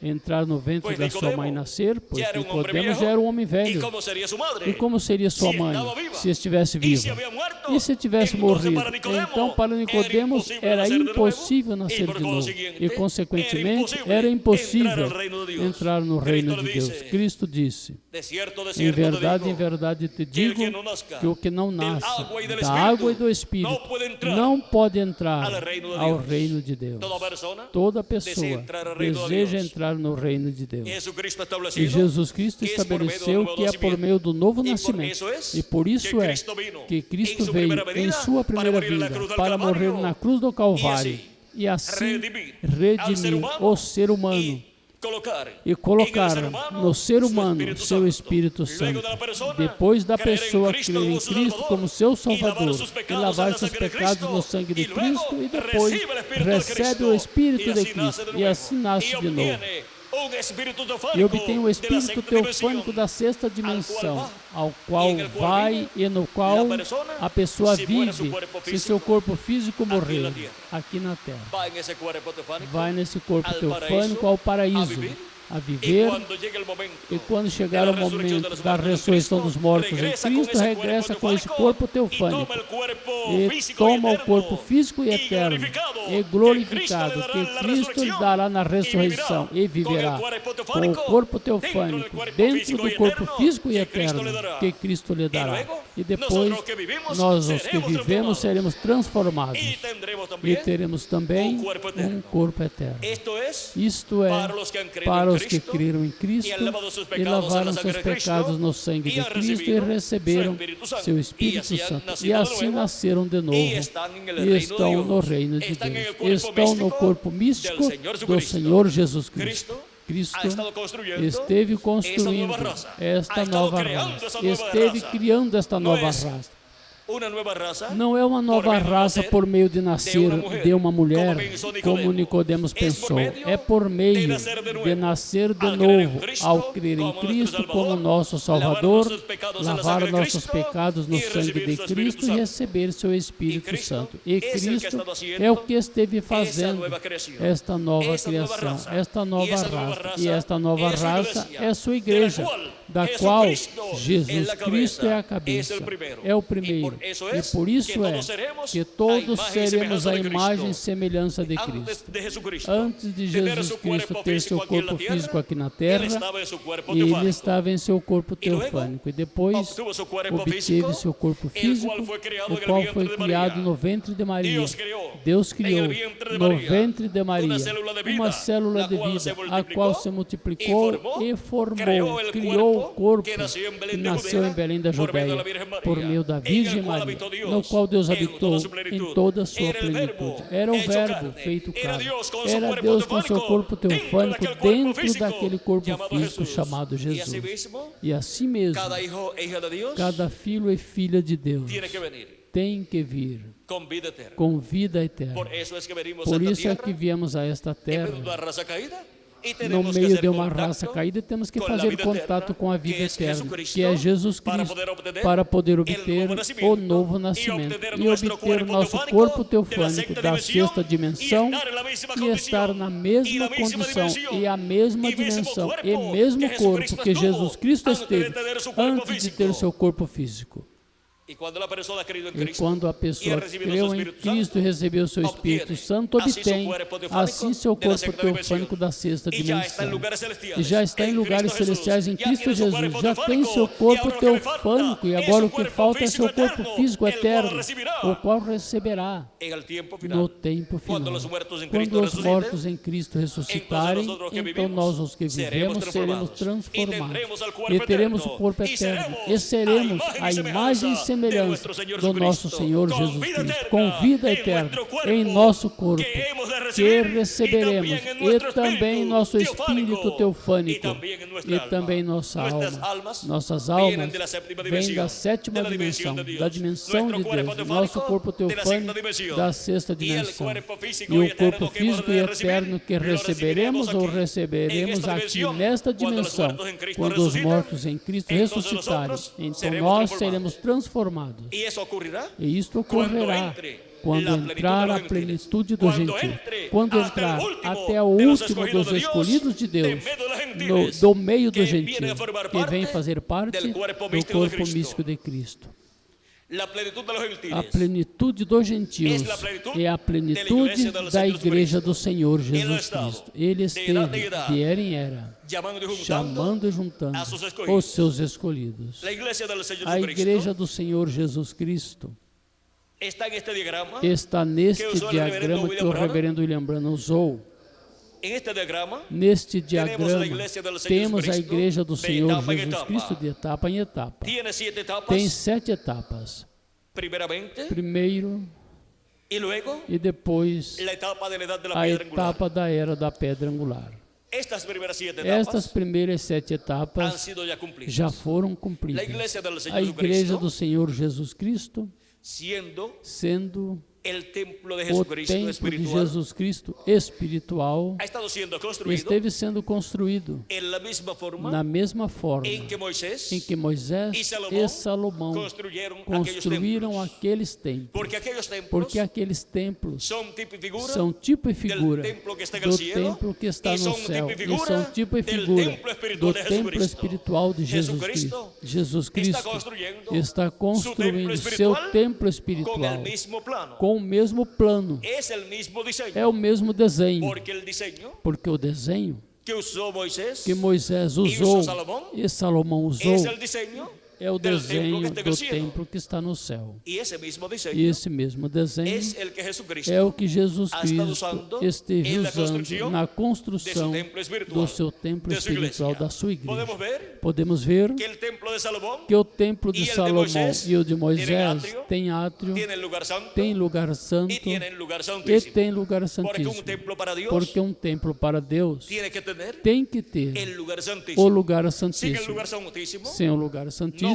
entrar no ventre da sua mãe e nascer? Pois Nicodemos já era um homem velho. E como seria sua mãe se estivesse viva? E se tivesse morrido? Então para Nicodemos era impossível nascer de novo. E consequentemente era impossível entrar no reino de Deus. Cristo disse, em verdade te digo que o que não nasce da água e do Espírito não pode entrar ao reino de Deus. Toda pessoa deseja entrar no reino de Deus. E Jesus Cristo estabeleceu que é por meio do novo nascimento. E por isso é que Cristo veio em sua primeira vida para morrer na cruz do Calvário e assim redimir o ser humano e colocar no ser humano seu Espírito Santo. Depois da pessoa crer em Cristo como seu Salvador e lavar seus pecados no sangue de Cristo, e depois recebe o Espírito de Cristo e assim nasce de novo. E obtém o espírito teofânico da sexta dimensão, ao qual vai e no qual a pessoa vive se seu corpo físico morrer aqui na terra. Vai nesse corpo teofânico ao paraíso, a viver, e quando chegar o momento da ressurreição dos mortos em Cristo, regressa com esse corpo teofânico e toma o corpo físico e eterno e glorificado que Cristo lhe dará na ressurreição e viverá com o corpo teofânico dentro do corpo físico e eterno que Cristo lhe dará. E depois nós, os que vivemos, seremos transformados e teremos também um corpo eterno. Isto é para os que creram em Cristo e lavaram seus pecados no sangue de Cristo e receberam seu Espírito Santo. E assim nasceram de novo e estão no reino de Deus. Estão no corpo místico do Senhor Jesus Cristo. Cristo esteve construindo esta nova raça, esteve criando esta nova raça. una nueva raza, não é uma nova raça por meio de nascer de uma mulher, como Nicodemos pensou. É por meio de nascer de novo, ao crer em Cristo como nosso Salvador, lavar nossos pecados no sangue de Cristo e receber seu Espírito Santo. E Cristo é o que esteve fazendo esta nova criação, esta nova raça. E esta nova raça é a sua igreja, da qual Jesus Cristo é a cabeça, é o primeiro. E por isso é que todos seremos a imagem e semelhança de Cristo. Antes de Jesus Cristo ter seu corpo físico aqui na terra, ele estava em seu corpo teofânico. E depois obteve seu corpo físico, o qual foi criado no ventre de Maria. Deus criou no ventre de Maria uma célula de vida, a qual se multiplicou e formou, criou o corpo que nasceu em Belém da Judeia, por meio da Virgem Maria, no qual Deus habitou em toda a sua plenitude. Era o Verbo feito carne. Era Deus com seu corpo teofânico dentro daquele corpo físico chamado Jesus. E assim mesmo, cada filho e filha de Deus tem que vir com vida eterna. Por isso é que viemos a esta terra. No meio de uma raça caída, temos que fazer contato com a vida eterna, que é Jesus Cristo, para poder obter o novo nascimento e obter o nosso corpo teofânico da sexta dimensão e estar na mesma condição e a mesma dimensão e mesmo corpo que Jesus Cristo esteve antes de ter seu corpo físico. E quando a pessoa creu em Cristo e recebeu seu Espírito Santo, obtém assim seu corpo teofânico da sexta dimensão. E já está em lugares celestiais em Cristo Jesus. Já tem seu corpo teofânico e agora o que falta é seu corpo físico eterno, o qual receberá no tempo final. Quando os mortos em Cristo ressuscitarem, então nós, os que vivemos, seremos transformados e teremos o corpo eterno e seremos a imagem e semelhança do nosso Senhor Jesus Cristo, com vida eterna em nosso corpo, que receberemos, e também nosso espírito teofânico, e também nossa alma. Nossas almas vêm da sétima dimensão, da dimensão de Deus, nosso corpo teofânico da sexta dimensão, e o corpo físico e eterno que receberemos aqui nesta dimensão, quando os mortos em Cristo ressuscitarem. Então nós seremos transformados. E isto ocorrerá quando entrar a plenitude do gentil, quando entrar até o último dos escolhidos de Deus, do meio do gentil, que vem fazer parte do corpo místico de Cristo. A plenitude dos gentios é a plenitude da igreja do Senhor Jesus Cristo. Ele esteve de era em era, chamando e juntando os seus escolhidos. A igreja do Senhor Jesus Cristo está neste diagrama que o reverendo William Branham usou. Neste diagrama, temos a igreja do Senhor Jesus Cristo de etapa em etapa. Tem 7 etapas. Primeiro, e depois, a etapa da era da pedra angular. Estas primeiras 7 etapas já foram cumpridas. A igreja do Senhor Jesus Cristo, sendo o templo de Jesus Cristo espiritual, esteve sendo construído na mesma forma em que Moisés e Salomão construíram aqueles templos, porque aqueles templos são tipo e figura do templo que está no céu, e são tipo e figura do templo espiritual de Jesus Cristo. Jesus Cristo está construindo seu templo espiritual com o mesmo plano, é o mesmo desenho, porque o desenho que Moisés usou e Salomão usou é o desenho do templo que está no céu. E esse mesmo desenho é o que Jesus Cristo esteve usando na construção do seu templo espiritual, da sua igreja. Podemos ver que o templo de Salomão e o de Moisés tem átrio, tem lugar santo e tem lugar santíssimo, porque um templo para Deus tem que ter o lugar santíssimo. Sem o lugar santíssimo,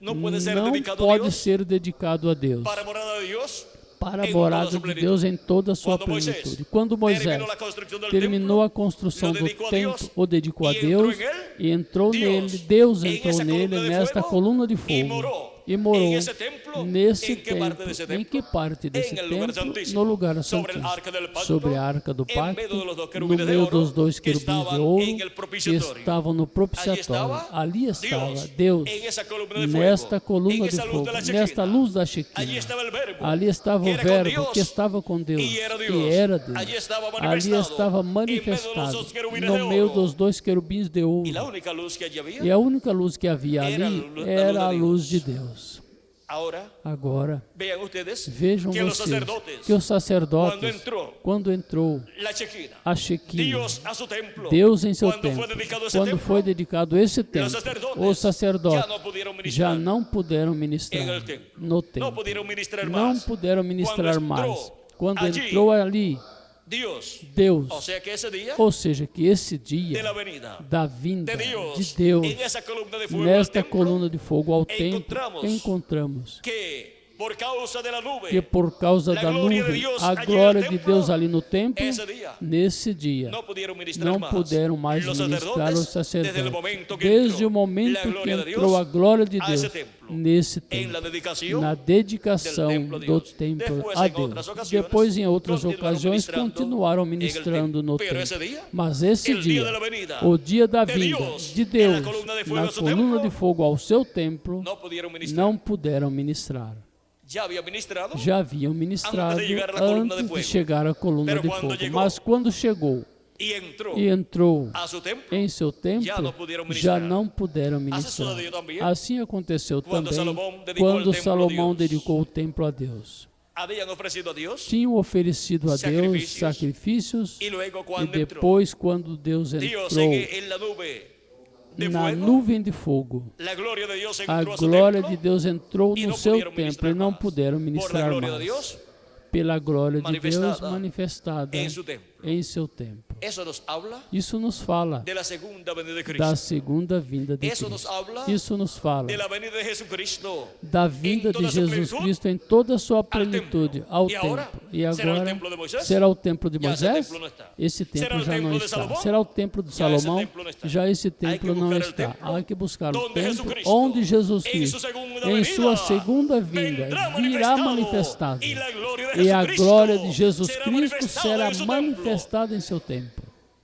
não pode ser não dedicado a pode Deus, ser dedicado a Deus, para a morada de Deus, para a em toda morada sua de plenitude. Deus em toda a sua Quando Moisés plenitude. Quando Moisés terminou a construção do terminou a templo, construção lo do dedicou a templo, Deus, o dedicou a e Deus entrou em ele, e entrou Deus, nele, Deus em entrou essa nele coluna de nesta fuego, coluna de e fogo morou. e morou Em esse templo, nesse em que parte desse templo. Em templo? que parte desse En el lugar templo? santíssimo, No lugar sobre el santíssimo, arca del pacto, sobre a arca do en medio pacto, de los dos no querubines de meio oro, dos dois que querubins de estavam ouro en el que propiciatorio. estavam no propiciatório. Ali estava Deus, en esa columna de fuego, nesta en coluna de esa luz fogo, de la nesta Shekinah. luz da Allí Shekinah. estava el verbo, Ali estava que o era con verbo Dios, que estava com Deus e era Deus. e era Deus. Allí estava Ali manifestado, estava en medio de los manifestado dos querubines no de meio oro. dos dois querubins de ouro. Y la única luz que allí había, E a única luz que havia Era ali a luz era a de luz de Deus. Deus. ahora Agora, vean ustedes vejam que los vocês sacerdotes, que os sacerdotes, quando entrou quando entrou la Shekinah, a Shekinah, Dios a su templo, Deus em seu quando templo, foi dedicado esse quando templo, foi dedicado esse os templo, sacerdotes os sacerdotes já não puderam já ministrar não puderam ministrar en el templo. no Não templo. puderam ministrar Não mais. puderam ministrar Quando mais. entrou Quando allí, entrou ali, Deus, Deus, o sea que ese día ou seja, que esse de dia la venida da vinda de Deus, de Deus, en esa columna de fuego nesta al templo, coluna de fogo ao templo, encontramos encontramos que por causa de la nube, que por causa la da glória de nuvem, Deus a allí glória no de templo, Deus ali no templo, esse dia nesse dia, não puderam ministrar não mais. puderam mais Los ministrar os sacerdotes, desde el sacerdotes. momento que Desde entrou o momento la que glória de entrou a Deus glória de a Deus esse templo, nesse en la templo, dedicación na dedicação del templo de do Deus. templo Depois, a em Deus. outras ocasiões, Depois, em outras continuaram ocasiões, ministrando continuaram en el ministrando no templo. Pero esse templo. dia, Mas esse el dia dia, de la venida o dia da de vinda Deus, de en Deus, la columna de fuego na a su coluna templo, de fogo ao seu templo, não puderam ministrar. não puderam ministrar. Já havia ministrado, Já haviam ministrado Antes de llegar a la columna de antes de fuego. chegar à coluna Pero de quando fogo. chegou Mas quando chegou e entrou e entrou a su templo, em seu templo, já não puderam já ministrar. não puderam Assim ministrar. sucedeu também Assim aconteceu quando também Salomão dedicou quando o templo a Salomão Deus. dedicou o templo a Deus. habían ofrecido a Deus, Tinham oferecido a Deus Sacrifícios. sacrifícios y luego e cuando entró, depois, quando Deus Dios entrou en la nube de na fuego, nuvem de fogo, la gloria de Dios a entró a su glória templo de Deus entrou y no no seu pudieron templo ministrar e não más. puderam Por la ministrar gloria de mais. Dios Pela glória de manifestada Deus manifestada en su templo. em seu templo. Eso nos habla Isso nos fala de la segunda venida de da Cristo. segunda vinda de Eso nos Cristo. habla Isso nos fala de la venida de Jesucristo. da vinda de toda su Jesus plenitud Cristo em toda a sua templo. plenitude ao E agora? templo. E Será o agora templo de Moisés? será o templo de Já esse Moisés? templo não está. Esse Será templo o já templo não de está. Salomão? Será o templo de Já esse Salomão? templo não está. Já esse Hay que templo não buscar el está. templo Há que buscar o donde templo Jesucristo, onde Jesus em Cristo, sua segunda em venida, sua segunda vinda, vendrá virá manifestado, manifestado. e a glória de E a Jesucristo glória de Jesus será Cristo manifestada será em seu manifestada em seu templo.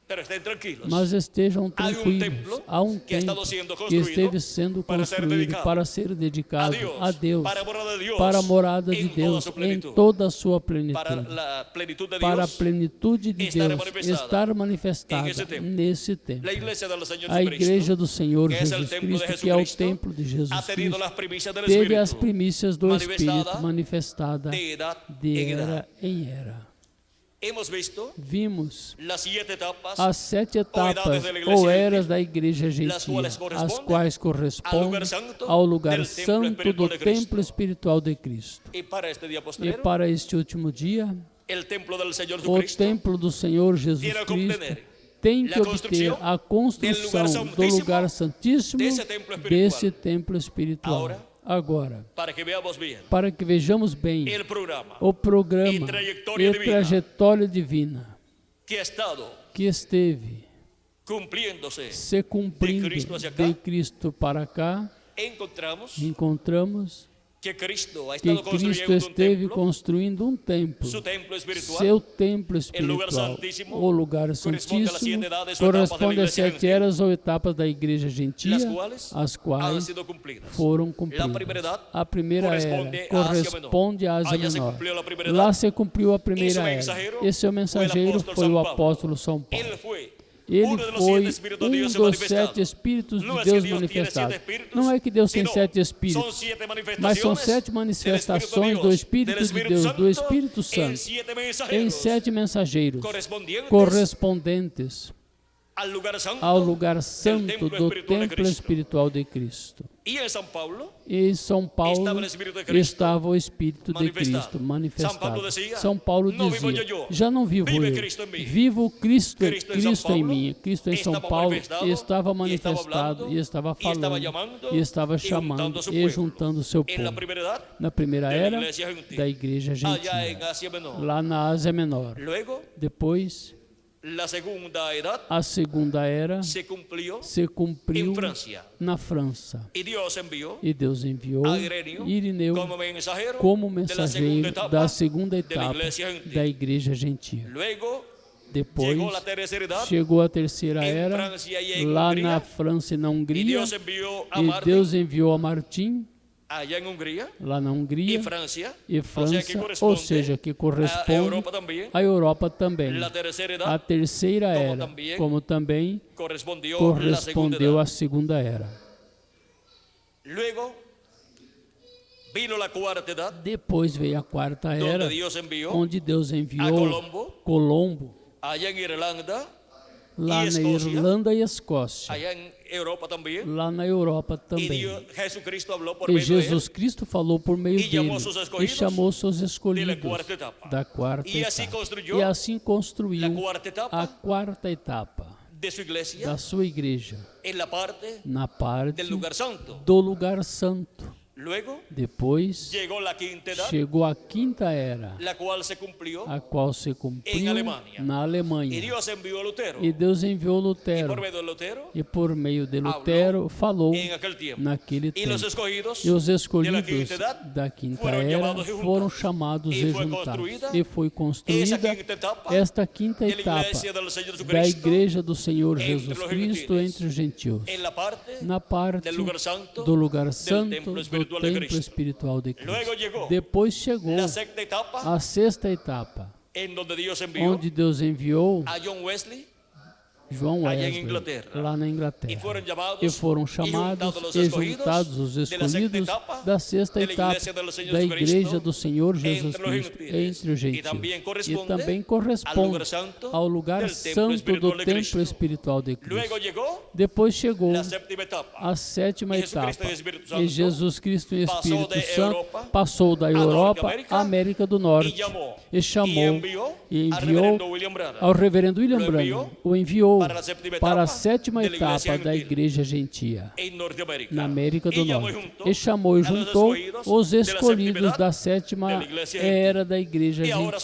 Pero estén tranquilos. Mas estejam Há um tranquilos. templo Há um que ha estado templo sendo que construído esteve sendo para ser construído dedicado para ser dedicado a Deus, para a morada de Deus, para a morada de em toda Deus sua em plenitude. toda a sua para plenitude, a plenitude de para a Deus. plenitude de estar Deus manifestada estar manifestada em esse templo. nesse templo. La iglesia del Señor A Jesucristo, igreja do Senhor que es el Jesus templo de Cristo, que é o Jesucristo, templo de Jesus ha tenido Cristo, las primicias del teve as Espíritu primícias do Espírito manifestada de edad de en edad. era em era. Hemos visto Vimos las 7 etapas as 7 edades etapas da igreja ou eras gentil, da igreja las gentil, quais as correspondem quais ao correspondem lugar santo ao lugar del templo santo espiritual do de Cristo. templo espiritual de Cristo. y para este día E postrero, para este último dia, el templo del Señor o Jesucristo templo do Senhor Jesus tiene que Cristo obtener tem que la obter construcción a construção do lugar santíssimo desse templo espiritual. desse templo espiritual. Agora, para que veamos bien para que vejamos bem el programa o programa e trajetória e divina trajetória divina que ha estado que esteve cumpliéndose. se cumprindo Cristo hacia acá. de Cristo para cá, Encontramos encontramos que Cristo ha que estado Cristo construyendo un esteve templo, construindo um templo, su templo espiritual, seu templo lugar espiritual, santíssimo, o lugar corresponde santíssimo, às 7 edades ou etapas da corresponde às igreja 7 gentil, eras ou etapas da igreja gentia, las cuales as han quais sido cumplidas. foram La cumpridas. primera edad A primeira corresponde era à Ásia corresponde à Ásia Allá se Menor. cumpriu a primeira Lá edad. se cumpriu a Esse primeira era. mensageiro Esse é o mensageiro apóstolo foi São o Paulo. apóstolo São Paulo. Ele foi Ele uno de los foi siete espíritus de um Dios dos manifestados. 7 Espíritos Não é de que Deus Deus tiene manifestados. 7 espíritus, Não é que Deus tem sino 7 são Espíritos, 7 mas são manifestações 7 manifestações do Espírito de Deus, do Espírito Santo, em 7 mensageiros correspondientes correspondentes ao lugar santo do templo espiritual de Cristo. E em São Paulo estava o Espírito de Cristo manifestado. São Paulo dizia, já não vivo eu, vivo Cristo em mim. Cristo em São Paulo estava manifestado e estava falando, e estava chamando e juntando o seu povo. Na primeira era da igreja gentil, lá na Ásia Menor. Depois, a segunda era se cumpriu na França. E Deus enviou Irineu como mensageiro da segunda etapa da igreja gentil. Depois chegou a terceira era, lá na França e na Hungria, e Deus enviou a Martim, lá na Hungria e França, ou seja, que corresponde à Europa também. A terceira era, como também correspondeu à segunda era. Depois veio a quarta era, onde Deus enviou Colombo, lá na Irlanda e Escócia, lá na Europa também. E Jesus Cristo falou por meio dele e chamou seus escolhidos da quarta etapa. E assim construiu a quarta etapa da sua igreja, na parte do lugar santo. Depois chegou a quinta era, a qual se cumpriu na Alemanha. E Deus enviou Lutero, e por meio de Lutero falou naquele tempo. E os escolhidos da quinta era foram chamados e juntados. E foi construída esta quinta etapa da igreja do Senhor Jesus Cristo entre os gentios, na parte do lugar santo do templo espiritual de Cristo. Depois chegou a sexta etapa, onde Deus enviou João Wesley, lá na Inglaterra, e foram chamados e juntados os escolhidos da sexta etapa da igreja do Senhor Jesus Cristo entre os gentios, e também corresponde ao lugar santo do templo espiritual de Cristo. Depois chegou a sétima etapa, e Jesus Cristo em Espírito Santo passou da Europa à América do Norte, e chamou e enviou ao reverendo William Branham, o enviou para a sétima etapa da igreja gentia na América do Norte, e chamou e juntou os escolhidos da sétima era da igreja gentia.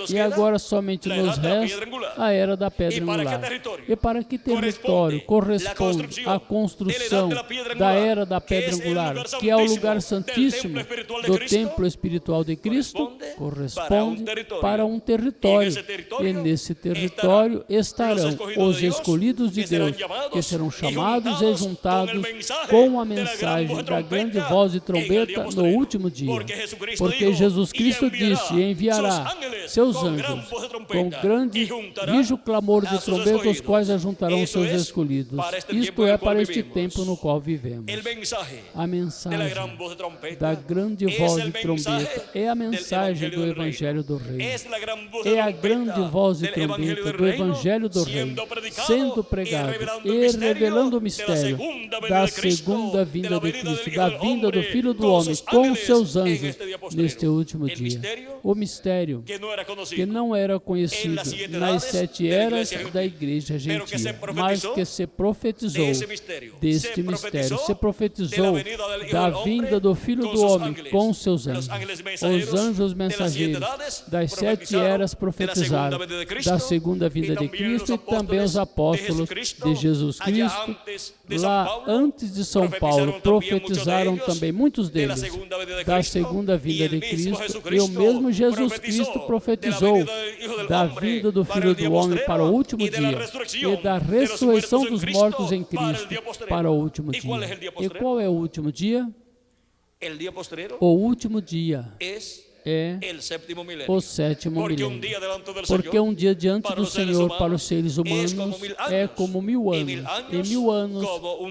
E agora somente nos resta a era da pedra angular. E para que território corresponde a construção da era da pedra angular, que é o lugar santíssimo do templo espiritual de Cristo? Corresponde para um território, e nesse território estarão os escolhidos de Deus, que serão chamados e juntados com a mensagem da grande voz de trombeta no último dia. Porque Jesus Cristo disse, enviará seus anjos com grande rijo clamor de trombeta, os quais ajuntarão seus escolhidos. Isto é para este tempo no qual vivemos. A mensagem da grande voz de trombeta é a mensagem do Evangelho do Reino. É a grande voz de trombeta do Evangelho do Reino, sendo pregado e revelando o mistério da segunda vinda de Cristo, da vinda do Filho do Homem com seus anjos neste último dia. O mistério que não era conhecido nas 7 eras da igreja gentil, mas que se profetizou deste mistério, se profetizou da vinda do Filho do Homem com seus anjos. Os anjos mensageiros das 7 eras profetizaram da segunda vinda de Cristo, e também os apóstolos de Jesus Cristo, lá antes de São Paulo, profetizaram também, muitos deles, da segunda vinda de Cristo, e o mesmo Jesus Cristo profetizou da vinda do Filho do Homem para o último dia, e da ressurreição dos mortos em Cristo para o último dia. E qual é o último dia? O último dia é el séptimo milenio. o sétimo Porque milênio. Porque Porque dia diante para do os seres Senhor humanos, para os seres humanos é como 1000 é anos, como 1000 anos, como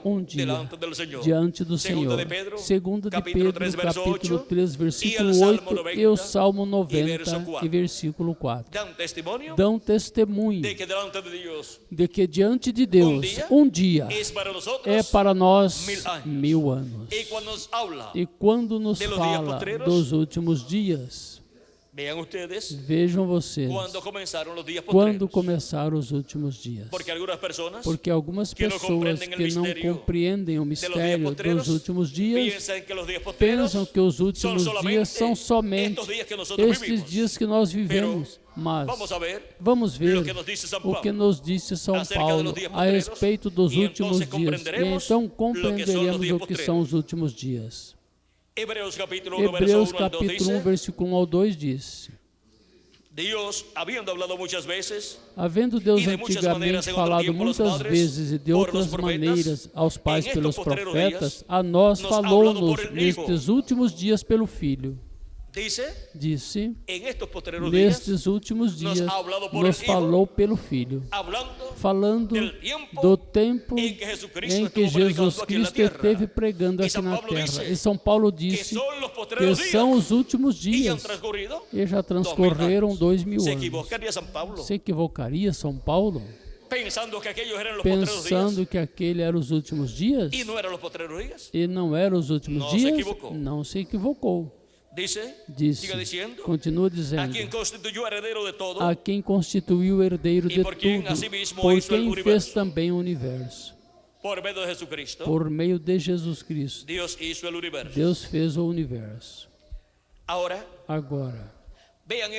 um dia dia delante do Senhor. diante do Segunda Senhor. de Pedro, Segunda de capítulo Pedro, 3, verso capítulo 8, 3, e versículo o Salmo 8 e o 90, Salmo e 90 verso 4. e versículo 4. Dão testemunho Dão testemunho de que delante de Deus de que diante de Deus um dia é para nós 1000 anos. e quando nos habla, E quando nos de los días fala postreros, dos últimos dias, vean ustedes, vejam vocês quando começaram os dias quando postreros. começaram os últimos dias. Porque algumas pessoas Porque algumas que não pessoas compreendem o que não mistério compreendem o de los días mistério postreros dos últimos dias pensam que os dias postreros pensam que os últimos dias são somente estes dias que nosotros estes vivimos. dias que nós vivemos. Mas Vamos a ver vamos ver o que nos disse São o que Paulo nos disse São acerca Paulo dos dias a postreros, respeito dos e últimos então dias. E compreenderemos então lo que compreenderemos são o que são os últimos dias. Hebreus capítulo 1, verso Hebreus 1 al 2 capítulo 1, dice: versículo 1 ao 2 diz: Dios, habiendo hablado muchas veces, Havendo Deus e de muitas antigamente maneiras em outro falado tempo aos muitas padres, vezes e de por outras los profetas, maneiras aos pais en pelos estos postreros profetas, días, a nós nos ha falou-nos hablado por el Hijo. nestes últimos dias pelo Filho. Disse, en estos postreros días, nestes últimos nos dias ha hablado por nos el Hijo, falou pelo Filho, hablando falando del tiempo do tempo em que Jesucristo em que estuvo predicando Jesus aqui na Cristo terra. esteve pregando E aqui São na Paulo terra. disse E São Paulo que disse son los que postreros são días os últimos y han dias transcurrido e já 2000 transcorreram anos. 2000 Se anos. equivocaría São Paulo Se equivocaria São Paulo pensando que aquellos eran los postreros días pensando que aquele era os últimos dias y no eran los postreros días? e não eram os últimos Não se dias? equivocou. Não se equivocou. Dice, Disse, siga diciendo, continua a dizendo, quien constituyó heredero de todo, a quem constituiu o herdeiro E de por quem tudo, asimismo por hizo el quem universo. fez também o universo. por medio de Jesucristo, Por meio de Jesus Cristo, Dios hizo el universo. Deus fez o universo. Ahora, Agora, vean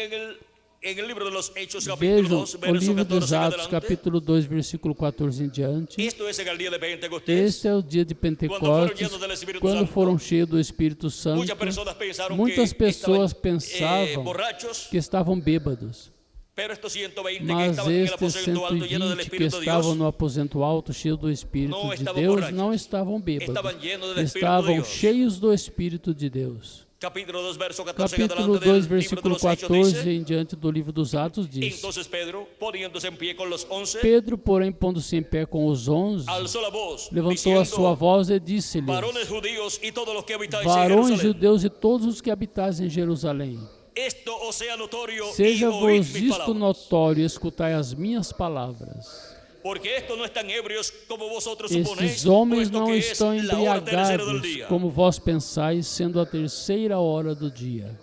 en el libro de los Hechos, capítulo vejam 2, o verso livro 14 dos en Atos, adelante. capítulo 2, versículo 14 em diante. Esto es en el día de Pentecostés. Este é o dia de Pentecostes, quando foram cheios do Espírito Santo. Muchas personas pensaron Muitas que pessoas estaban, pensavam borrachos, que estavam bêbados, pero estos 120 que mas estaban en el estes aposento alto llenos del 120 que Espíritu de estavam Dios no aposento alto, cheio do Espírito Não de estavam Deus, borrachos. não estavam bêbados, estaban llenos del Espíritu de estavam Dios. cheios do Espírito de Deus. Capítulo 2, verso 14 en Capítulo adelante 2, del libro de versículo los Hechos 14 dice: em diante do livro dos Atos diz: Entonces Pedro, poniéndose en pie con los 11, Pedro, porém, pondo-se em pé com os 11, alzó la voz, levantou a sua diciendo: voz e disse-lhes: varones judíos y todos los que habitáis en Varões Jerusalén, judeus e todos os que habitais em Jerusalém, esto os sea notorio y seja-vos oíd mis isto palabras, notório, escutai as minhas palavras. porque estos no están ebrios como vosotros suponéis, Estes homens puesto não que es estão la hora tercera del embriagados, día. como vós pensais, sendo a terceira hora do dia.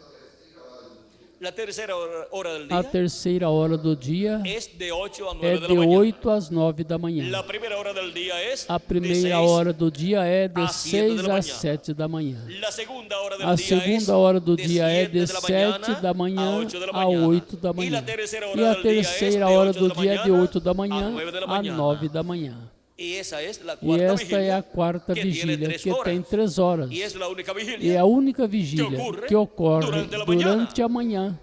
La tercera hora del A día terceira hora do dia es de 8 a 9 é de la de mañana. 8 às 9 da manhã. La primera hora del día es A de primeira 6 hora do dia é de às 7 6 da às manhã. 7 da manhã. La segunda hora del A día es segunda hora do de dia é de 7 7 da a manhã 8 de la a mañana. 8 da Y manhã. la tercera hora E a del día es terceira de hora 8 do de la dia é de mañana 8 da a manhã 9 de la a mañana. 9 da manhã. Y esa es la E cuarta esta é vigilia, a quarta que tiene vigília, 3 que horas. tem 3 horas. Y es la única E vigilia. é a única vigília que ocorre durante a durante a manhã.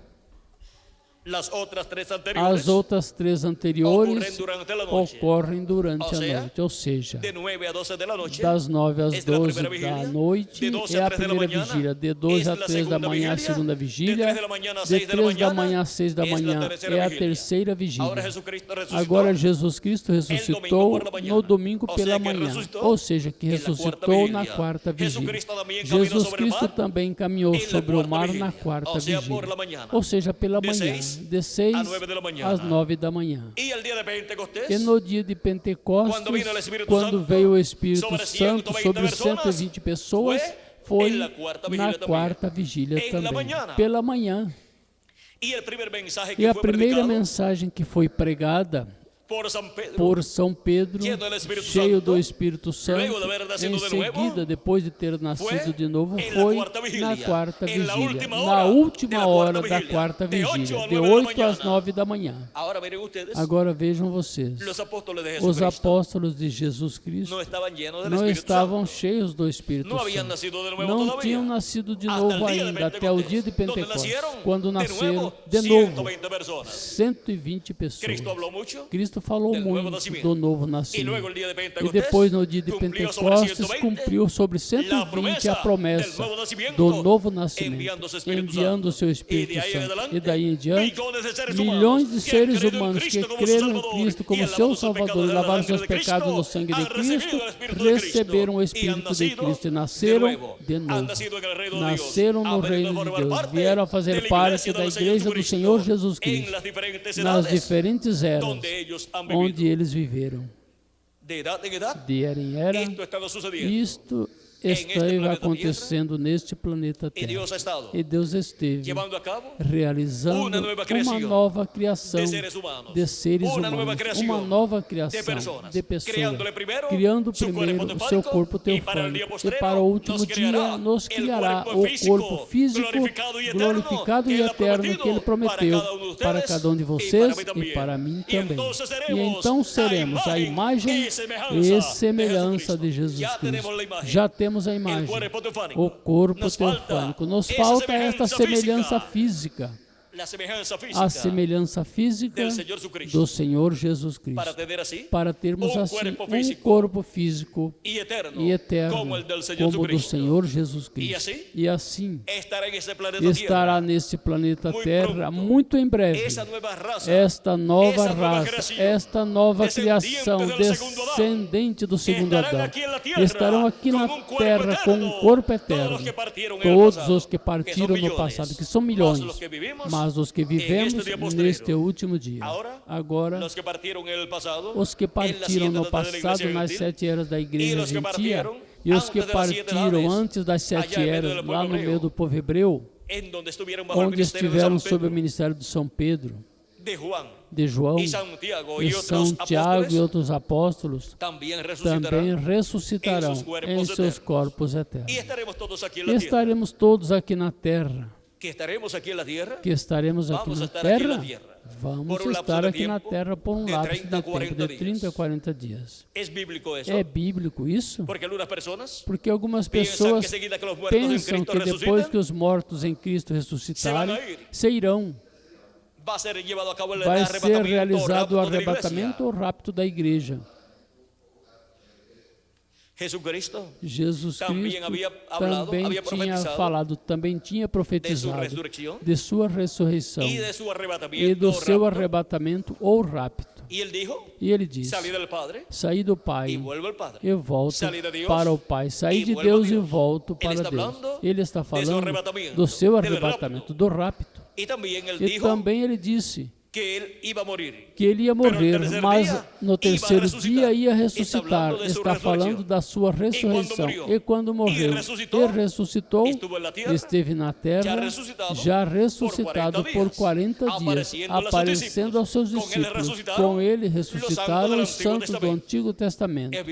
Las otras 3 anteriores As outras 3 anteriores ocurren durante la noche. ocorrem durante Ou a seja, noite, ou seja, de 9 a 12 de la noche. das 9 às Esta é a 12 primeira da vigília. noite De 12 é a a 3 da primeira manhã, vigília, de 2 es a la 3 da segunda manhã a vigília, segunda de vigília, 3 da manhã a de 6 da 3 da manhã, manhã a 6 da es la manhã terceira é a vigília. terceira Ahora vigília. Jesucristo resucitó. Agora Jesus Cristo ressuscitou por la mañana. no domingo Ou pela seja, que manhã, ressuscitou ou seja, que en la quarta ressuscitou na vigília. quarta vigília. Jesucristo também caminhou Jesus sobre o Cristo mar também caminhou en la sobre o quarta mar vigília. na quarta Ou seja, por vigília, la mañana. ou seja, pela De manhã, 6 de 6 a 9 da manhã. às 9 da manhã. Y el día de Pentecostés, E no dia de Pentecostes, Quando vino o Espírito quando Santo veio o Espírito sobre Santo 120 sobre pessoas, 120 pessoas, foi en la quarta vigília na também. quarta vigília En la também, mañana. pela manhã. y el primer mensaje que E a fue primeira predicado mensagem que foi pregada por San Pedro, por São Pedro, Lleno del Espírito cheio Santo, do Espírito Santo, luego de haber nacido em de nuevo, seguida, depois de ter nascido de novo, en la foi quarta na vigília, quarta en la vigília, última na hora última de la hora quarta da vigília, quarta de vigília, 8 a de 9 da 8 às manhã. 9 da manhã. Ahora miren ustedes, Agora vejam vocês, los apóstoles de os Jesucristo apóstolos de Jesus Cristo no estaban llenos del não Espíritu estavam Santo, cheios do Espírito no habían Santo. nacido de nuevo Não todavía. tinham nascido de Hasta novo el día de ainda, até o dia de Pentecostés, donde Pentecostes, nacieron quando de nasceram nuevo de novo 120 personas. 120 pessoas. Cristo habló mucho, Cristo falou del nuevo muito nacimiento. do novo Y luego nascimento. el día de E Pentecostés depois, no dia de cumplió sobre Pentecostes, 120 cumpriu sobre 120 a promessa del nuevo nacimiento, do novo nascimento, enviando su Espíritu enviando o seu Santo. Espírito Y de ahí en Santo. adelante, E daí em diante, millones de seres milhões de humanos seres que han creído en humanos que Cristo como su creram em Salvador Cristo y como han seu lavado sus Salvador e pecados lavaram en la seus sangre de pecados no Cristo, sangue de han Cristo, recibido el Espíritu de Cristo receberam o y han Espírito de nacido Cristo e de nasceram nuevo. de Han novo. nacido en el reino de Dios. Nasceram no Han venido reino a de formar Deus, parte vieram a de fazer la parte iglesia da del Señor igreja do Jesucristo Senhor Jesus en Cristo, las diferentes nas edades diferentes eras donde ellos han onde vivido. eles viveram. De edad en edad, De era em era, esto ha estado sucediendo. isto esteve planeta acontecendo neste planeta Y Terra. Dios ha estado E Deus esteve llevando a cabo realizando uma nova uma criação nova criação de seres humanos, de seres uma nova humanos, criação uma nova de criação pessoas, de pessoas, criando-lhe primeiro criando seu primeiro corpo o seu corpo teofânico, e para o dia teofânico, e posterior para o último nos criará dia nos el criará corpo o físico, corpo físico glorificado e eterno que Ele prometeu para cada um de vocês e para mim também. E então seremos a imagem e semelhança de Jesus Cristo. Já temos a imagem, o corpo teofânico. Nos falta esta semelhança física, a semelhança física do Senhor Jesus Cristo, para termos assim um corpo físico e eterno como o do Senhor Jesus Cristo. E assim estará nesse planeta Terra muito em breve esta nova raça, esta nova criação descendente do segundo Adão. Estarão aqui na Terra com um corpo eterno. Todos os que partiram no passado, que são milhões, mas os que vivemos neste último dia. Agora, os que partiram no passado nas 7 eras da igreja gentia e os que partiram antes das 7 eras lá no meio do povo hebreu, onde estiveram sob o ministério de São Pedro, de João e São Tiago e outros apóstolos, também ressuscitarão em seus corpos eternos. E estaremos todos aqui na terra. Que estaremos aqui na Terra, vamos estar aqui na Terra por um lapso de tempo de 30 a 40 dias. É bíblico isso? Porque algumas pessoas pensam que depois que os mortos em Cristo ressuscitarem, se irão. Vai ser realizado o arrebatamento ou rapto da igreja. Jesus Cristo também tinha falado, também tinha profetizado de sua ressurreição e do seu arrebatamento ou rapto. E ele disse: saí do Pai e volto para o Pai. Saí de Deus e volto para Deus. Ele está falando do seu arrebatamento, do rapto. E também ele disse que ele ia morrer, mas no terceiro dia ia ressuscitar. Está falando da sua ressurreição. E quando morreu e ressuscitou, esteve na terra, já ressuscitado por 40 dias, aparecendo aos seus discípulos. Com ele ressuscitaram os santos do Antigo Testamento. É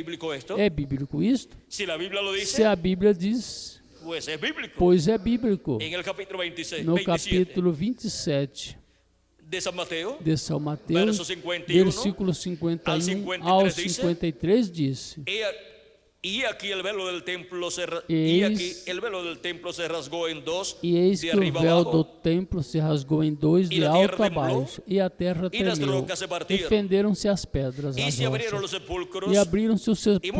bíblico isto? Se a Bíblia diz, pois é bíblico. No capítulo 27 de São Mateus, versículo 51 ao 53 disse: Eis que o véu do templo se rasgou em dois, de alto a baixo, e a terra tremeu, e fenderam-se as pedras, as rochas, e abriram-se os sepulcros, e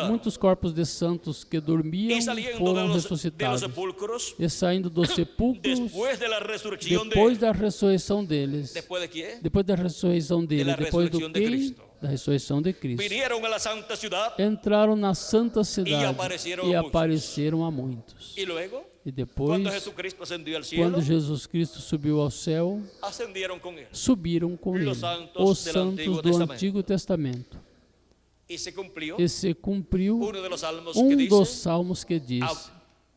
muitos corpos de santos que dormiam foram ressuscitados. E saindo dos sepulcros, depois da ressurreição deles, depois da ressurreição dele, depois do quê? Da ressurreição de Cristo, entraram na santa cidade e apareceram a muitos. E depois, quando Jesus Cristo subiu ao céu, subiram com ele os santos do Antigo Testamento. E se cumpriu um dos salmos que diz: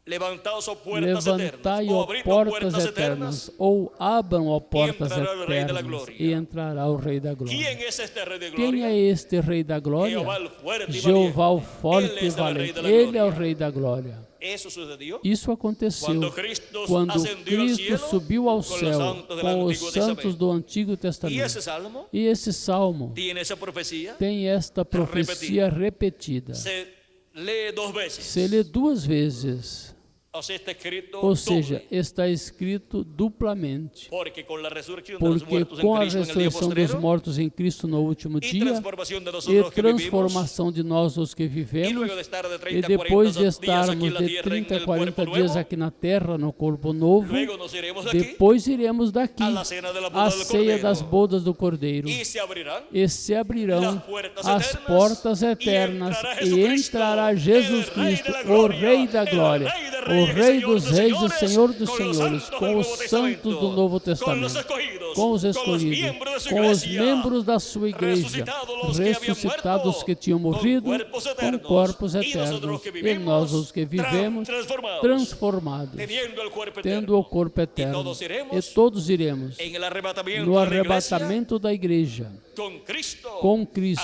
levantai, ó portas eternas, ou abram, ó portas eternas, e entrará o Rei da Glória. Quem é este Rei da Glória? Jeová, o forte e valente. Ele é o Rei da Glória. Isso aconteceu quando Cristo subiu ao céu com os santos do Antigo Testamento. E esse salmo tem esta profecia repetida. Se lê 2 vezes. Ou seja, está escrito duplamente. Porque com a ressurreição dos mortos em Cristo no último dia e transformação de nós os que vivemos, e depois de estarmos de 30 a 40 dias aqui na terra, no corpo novo, depois iremos daqui à ceia das bodas do Cordeiro, e se abrirão as portas eternas, e entrará Jesus Cristo, o Rei da Glória, o Rei dos Reis, o Senhor dos Senhores, com os santos do Novo Testamento, com os escolhidos, com os membros da sua igreja, ressuscitados que tinham morrido, com corpos eternos, e nós os que vivemos, transformados, tendo o corpo eterno, e todos iremos no arrebatamento da igreja, com Cristo,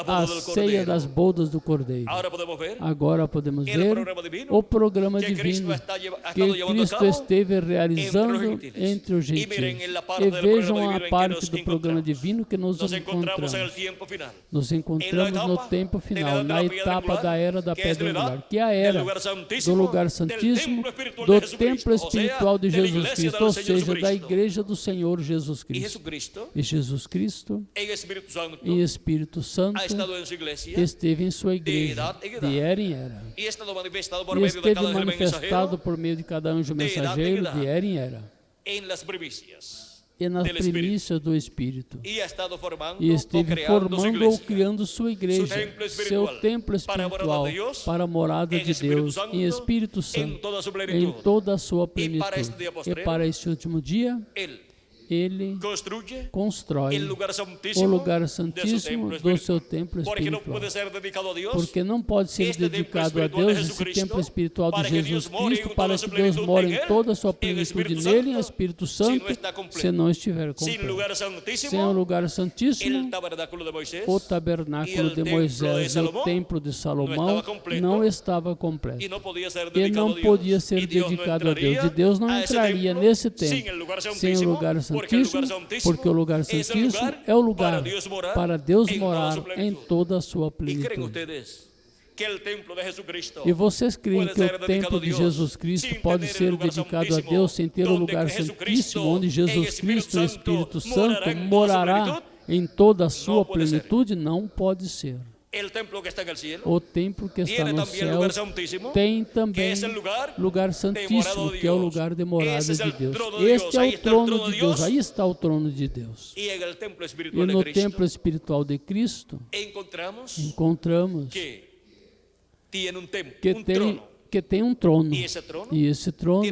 a ceia das bodas do Cordeiro. Agora podemos ver o programa divino que Cristo esteve realizando entre os gentios. E vejam a parte do programa divino que nos encontramos. Nos encontramos no tempo final, na etapa da era da pedra angular, que é a era do lugar santíssimo, do templo espiritual de Jesus Cristo, ou seja, da igreja do Senhor Jesus Cristo. E Jesus Cristo, em Espírito Santo, esteve em sua igreja, de era em era. E esteve manifestado por meio de cada anjo mensageiro, de era em era. E nas primícias do Espírito. E esteve formando ou criando sua igreja, seu templo espiritual, para a morada de Deus, em Espírito Santo, em toda a sua plenitude. E para este último dia, Ele constrói o lugar santíssimo do seu templo espiritual. Porque não pode ser dedicado a Deus esse templo espiritual de Jesus Cristo, para que Deus more em toda a sua plenitude nele, em Espírito Santo, se não estiver completo. Sem o lugar santíssimo, o tabernáculo de Moisés e o templo de Salomão não estava completo. E não podia ser dedicado a Deus. E Deus não entraria nesse templo sem o lugar santíssimo, porque o lugar santíssimo é o lugar para Deus morar em toda a sua plenitude. E vocês creem que o templo de Jesus Cristo pode ser dedicado a Deus sem ter o lugar santíssimo, onde Jesus Cristo, o Espírito Santo, morará em toda a sua plenitude? Não pode ser. O templo que está no céu tem também lugar santíssimo, que é o lugar de morada de Deus. Este é o trono de Deus, aí está o trono de Deus. E no templo espiritual de Cristo, encontramos que tem um trono, e esse trono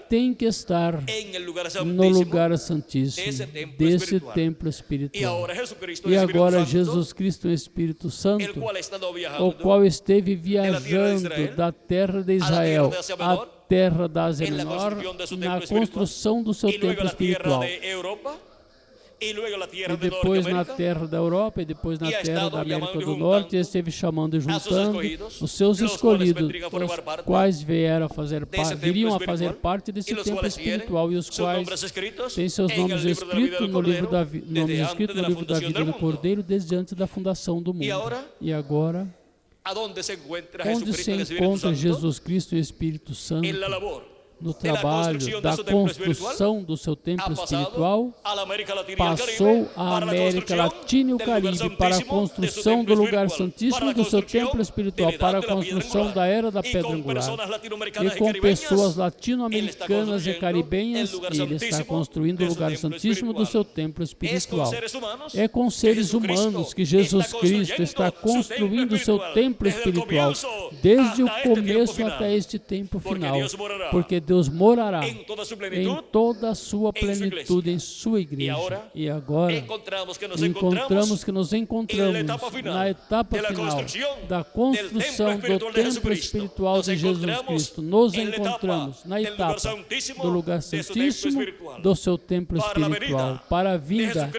tem que estar no lugar santíssimo desse templo espiritual. E agora Jesus Cristo, o Espírito Santo, o qual esteve viajando da terra de Israel à terra da Ásia Menor, na construção do seu templo espiritual. E depois na terra da Europa, e depois na terra da América do Norte, ele esteve chamando e juntando os seus escolhidos, os quais viriam a fazer parte desse templo espiritual, e os quais têm seus nomes escritos no livro da vida do Cordeiro desde antes da fundação do mundo. E agora, onde se encontra Jesus Cristo e o Espírito Santo? No trabalho da construção do seu templo espiritual, passou a América Latina e o Caribe para a construção do lugar santíssimo do seu templo espiritual, para a construção da era da pedra angular. E com pessoas latino-americanas e caribenhas, ele está construindo o lugar santíssimo do seu templo espiritual. É com seres humanos que Jesus Cristo está construindo o seu templo espiritual, desde o começo até este tempo final, porque Deus morará em toda a sua plenitude em sua igreja. E agora encontramos que nos encontramos na etapa final da construção do templo espiritual de Jesus Cristo. Nos encontramos na etapa do lugar santíssimo do seu templo espiritual, para a vinda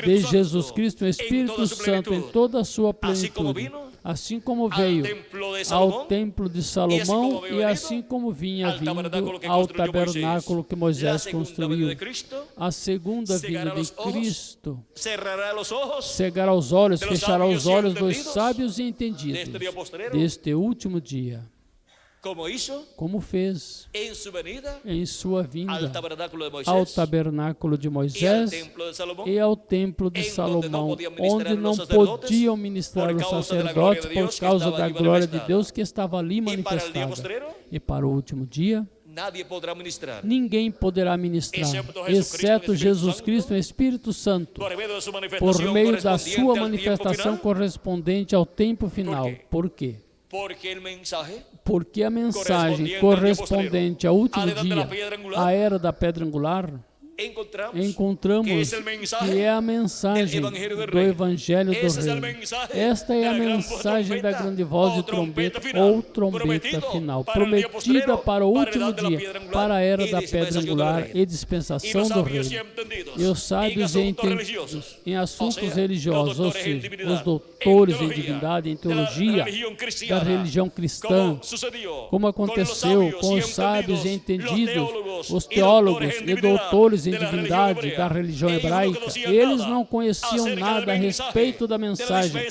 de Jesus Cristo, o Espírito Santo, em toda a sua plenitude. Assim como veio ao templo de Salomão, e assim como vinha vindo ao tabernáculo que Moisés construiu. A segunda vinda de Cristo cegará os olhos, fechará os olhos dos sábios e entendidos deste último dia. como fez en su venida em sua al vinda tabernáculo de ao Moisés tabernáculo de y al Moisés templo de Salomón, e ao templo de onde não Salomão, podiam ministrar onde não os sacerdotes podiam ministrar por os causa da glória sacerdotes de Deus por que causa estava da ali glória de manifestada. Deus que estava ali E para o dia manifestada. postrero, E para o último dia, nadie podrá ministrar ninguém poderá ministrar, Excepto Jesus exceto Cristo, Jesus Espírito Cristo, o Espírito Santo, por meio de sua por manifestação meio da correspondiente sua al tiempo manifestação final, correspondente ao tempo final. quê? Por quê? porque el mensaje Porque a mensagem Correspondente correspondente ao último à edade da dia, pedra angular, à era da pedra angular, encontramos que é a mensagem do Evangelho do Reino. Esta é a mensagem da grande voz de trombeta ou trombeta final, prometida para o último dia, para a era da pedra angular e dispensação do Reino. E os sábios e entendidos em assuntos religiosos, ou seja, os doutores em divindade, em teologia da religião cristã, como aconteceu com os sábios e entendidos, os teólogos e doutores em divindade da religião hebraica, eles não conheciam nada a respeito da mensagem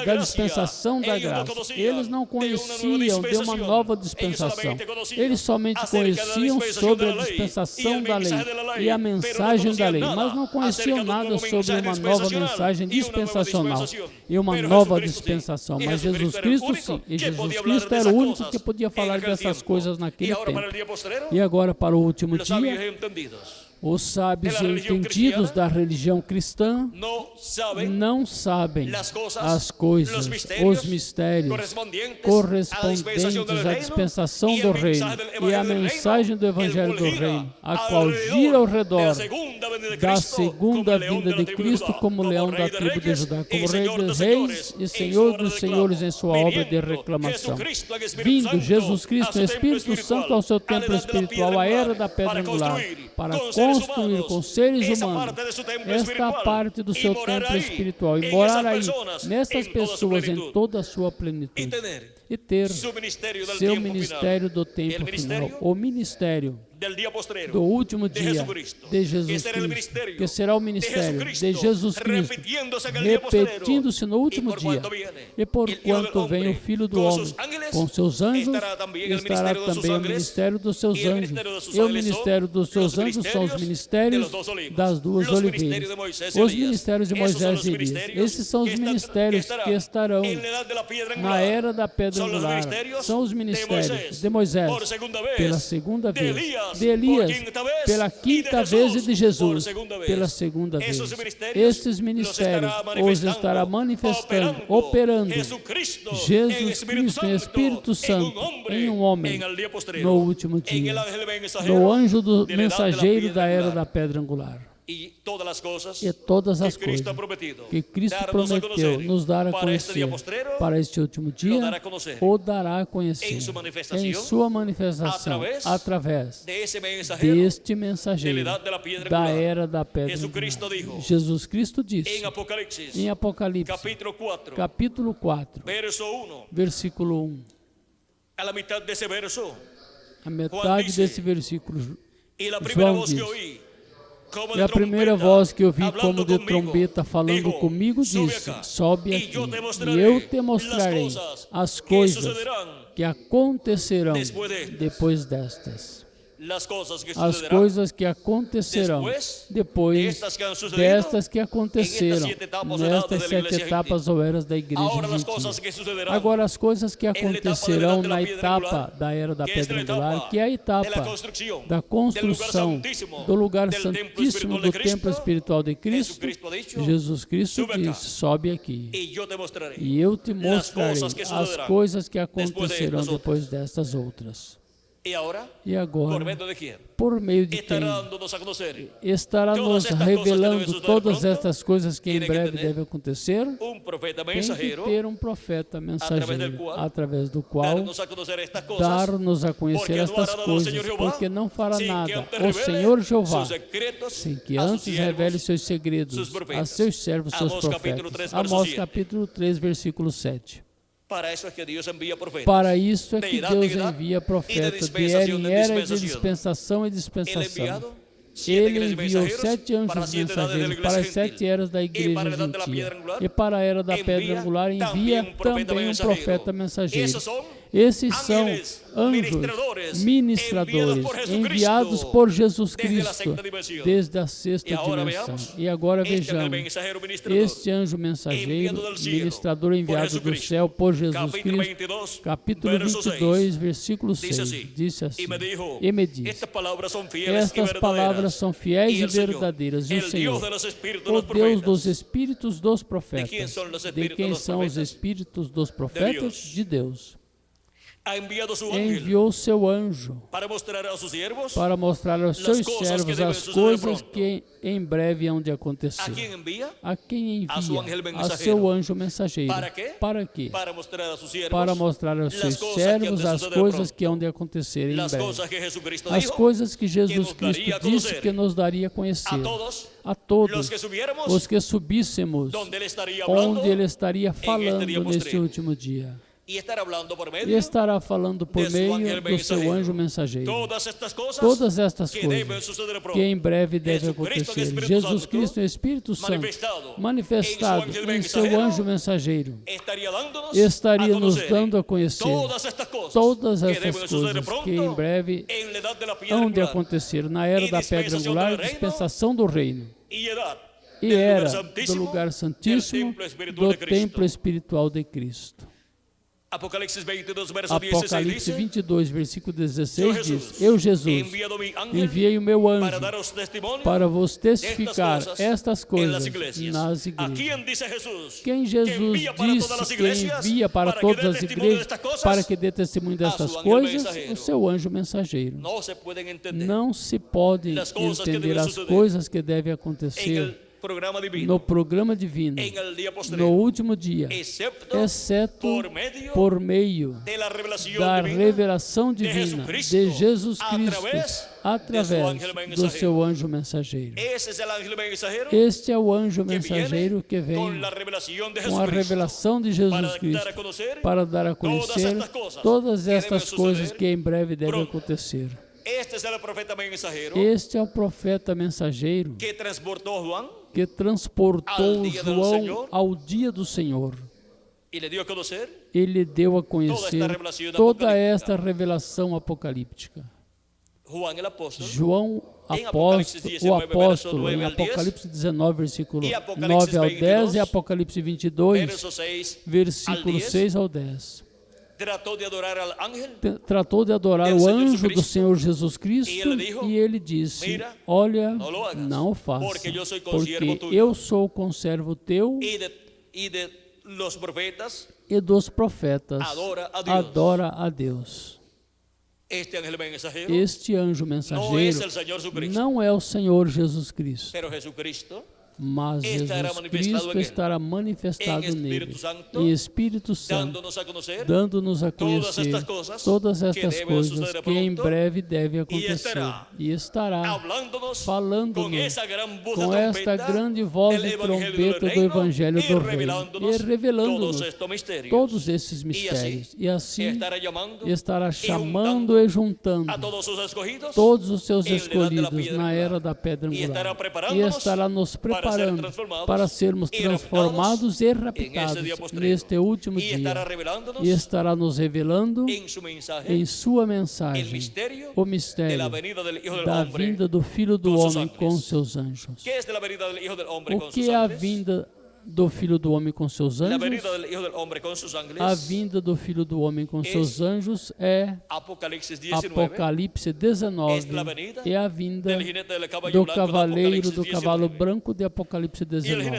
da dispensação da graça. Eles não conheciam de uma nova dispensação. Eles somente conheciam sobre a dispensação da lei e a mensagem da lei, mas não conheciam nada sobre uma nova mensagem dispensacional e uma nova dispensação. Mas Jesus Cristo sim, e Jesus Cristo era o único que podia falar dessas coisas naquele tempo. E agora, para o último dia, os sábios e entendidos da religião cristã não sabem as coisas, os mistérios correspondentes à dispensação do reino e à mensagem do Evangelho do Reino, a qual gira ao redor da segunda vinda de Cristo como leão da tribo de Judá, como Rei dos reis e Senhor dos senhores em sua obra de reclamação. Vindo Jesus Cristo, o Espírito Santo, ao seu templo espiritual, a era da pedra angular, para construir com seres humanos esta parte do seu templo espiritual e morar aí, nessas pessoas, em toda a sua plenitude, e ter seu ministério do tempo final, o ministério do último dia de Jesus Cristo, que será o ministério de Jesus Cristo, repetindo-se no último dia. E porquanto vem o Filho do Homem com seus anjos, estará também o ministério dos seus anjos. E o ministério dos seus anjos são os ministérios das duas oliveiras, os ministérios de Moisés e Elias. Esses são os ministérios que estarão na era da pedra angular. São os ministérios de Moisés pela segunda vez, de Elias pela quinta vez e de Jesus pela segunda vez. Estes ministérios os estará manifestando, operando Jesus Cristo em Espírito Santo em um homem no último dia, no anjo do mensageiro da era da pedra angular. E todas as coisas que Cristo prometeu nos dar a conhecer para este último dia, o dará a conhecer em sua manifestação através deste mensageiro da era da pedra angular. Jesus Cristo disse em Apocalipse, capítulo 4, versículo 1, a metade desse versículo, João diz: e a primeira voz que eu vi como de trombeta falando comigo disse: sobe aqui, e eu te mostrarei as coisas que acontecerão depois destas. As coisas que acontecerão depois destas que aconteceram nestas 7 etapas ou eras da igreja gentil. Agora, as coisas que acontecerão na etapa da era da pedra angular, que é a etapa da construção do lugar santíssimo do templo espiritual de Cristo, Jesus Cristo disse: sobe aqui, e eu te mostrarei as coisas que acontecerão depois destas outras. E agora, por meio de quem estará nos revelando todas estas coisas que em breve devem acontecer? Tem que ter um profeta mensageiro, através do qual dar-nos a conhecer estas coisas, porque não fará nada o Senhor Jeová sem que antes revele seus segredos a seus servos, seus profetas. Amós capítulo 3, versículo 7. Para isso é que Deus envia profetas de era em era e de dispensação em dispensação. Ele enviou 7 anjos mensageiros para as 7 eras da igreja gentil. E para a era da pedra angular envia também um profeta mensageiro. Esses são anjos ministradores enviados por Jesus Cristo desde a sexta dimensão. E agora vejamos, este anjo mensageiro, ministrador enviado do céu por Jesus Cristo, capítulo 22, versículo 6, disse assim, e me disse, estas palavras são fiéis e verdadeiras, e o Senhor, o Deus dos espíritos dos profetas. De quem são os espíritos dos profetas? De Deus. Enviou seu anjo para mostrar aos seus servos as coisas que em breve hão de acontecer. A quem envia? A seu anjo mensageiro. Para quê? Para mostrar aos seus servos as coisas que hão de acontecer em breve. As coisas que Jesus Cristo disse que nos daria a conhecer. A todos os que subíssemos, onde Ele estaria falando neste último dia. E estará falando por meio do seu anjo mensageiro. Todas estas coisas que em breve devem acontecer. Jesus Cristo, o Espírito Santo, manifestado em seu anjo mensageiro, estaria nos dando a conhecer todas estas coisas que em breve hão de acontecer na era da pedra angular, dispensação do reino. E era do lugar santíssimo, do templo espiritual de Cristo. Apocalipse 22, versículo 16 diz, eu, Jesus, enviei o meu anjo para vos testificar estas coisas nas igrejas. Quem Jesus disse que envia para todas as igrejas para que dê testemunho destas coisas? O seu anjo mensageiro. Não se pode entender as coisas que devem acontecer no programa divino, no último dia, exceto por meio da revelação divina de Jesus Cristo, através do seu anjo mensageiro. Este é o anjo mensageiro que vem com a revelação de Jesus Cristo para dar a conhecer todas estas coisas que em breve devem acontecer. Este é o profeta mensageiro que transportou João ao dia do Senhor. Ele deu a conhecer toda esta revelação apocalíptica. João, o apóstolo, em Apocalipse 19, versículo 9 ao 10, e Apocalipse 22, versículo 6 ao 10. Tratou de adorar o anjo do Senhor Jesus Cristo e ele disse, olha, não o faça, porque eu sou conservo teu e dos profetas, adora a Deus. Este anjo mensageiro não é o Senhor Jesus Cristo, mas Jesus Cristo estará manifestado nele, em Espírito Santo, dando-nos a conhecer todas estas coisas que em breve devem acontecer. E estará falando-nos com esta grande voz de trombeta do Evangelho do Reino e revelando-nos todos esses mistérios. E assim estará chamando e juntando todos os seus escolhidos na era da pedra angular. E estará nos preparando para sermos transformados e raptados neste último dia, e estará nos revelando em sua mensagem o mistério da vinda do Filho do Homem com seus anjos. O que é a vinda do Filho do Homem com seus anjos? A vinda do Filho do Homem com seus anjos é Apocalipse 19, é a vinda do cavaleiro do cavalo branco de Apocalipse 19.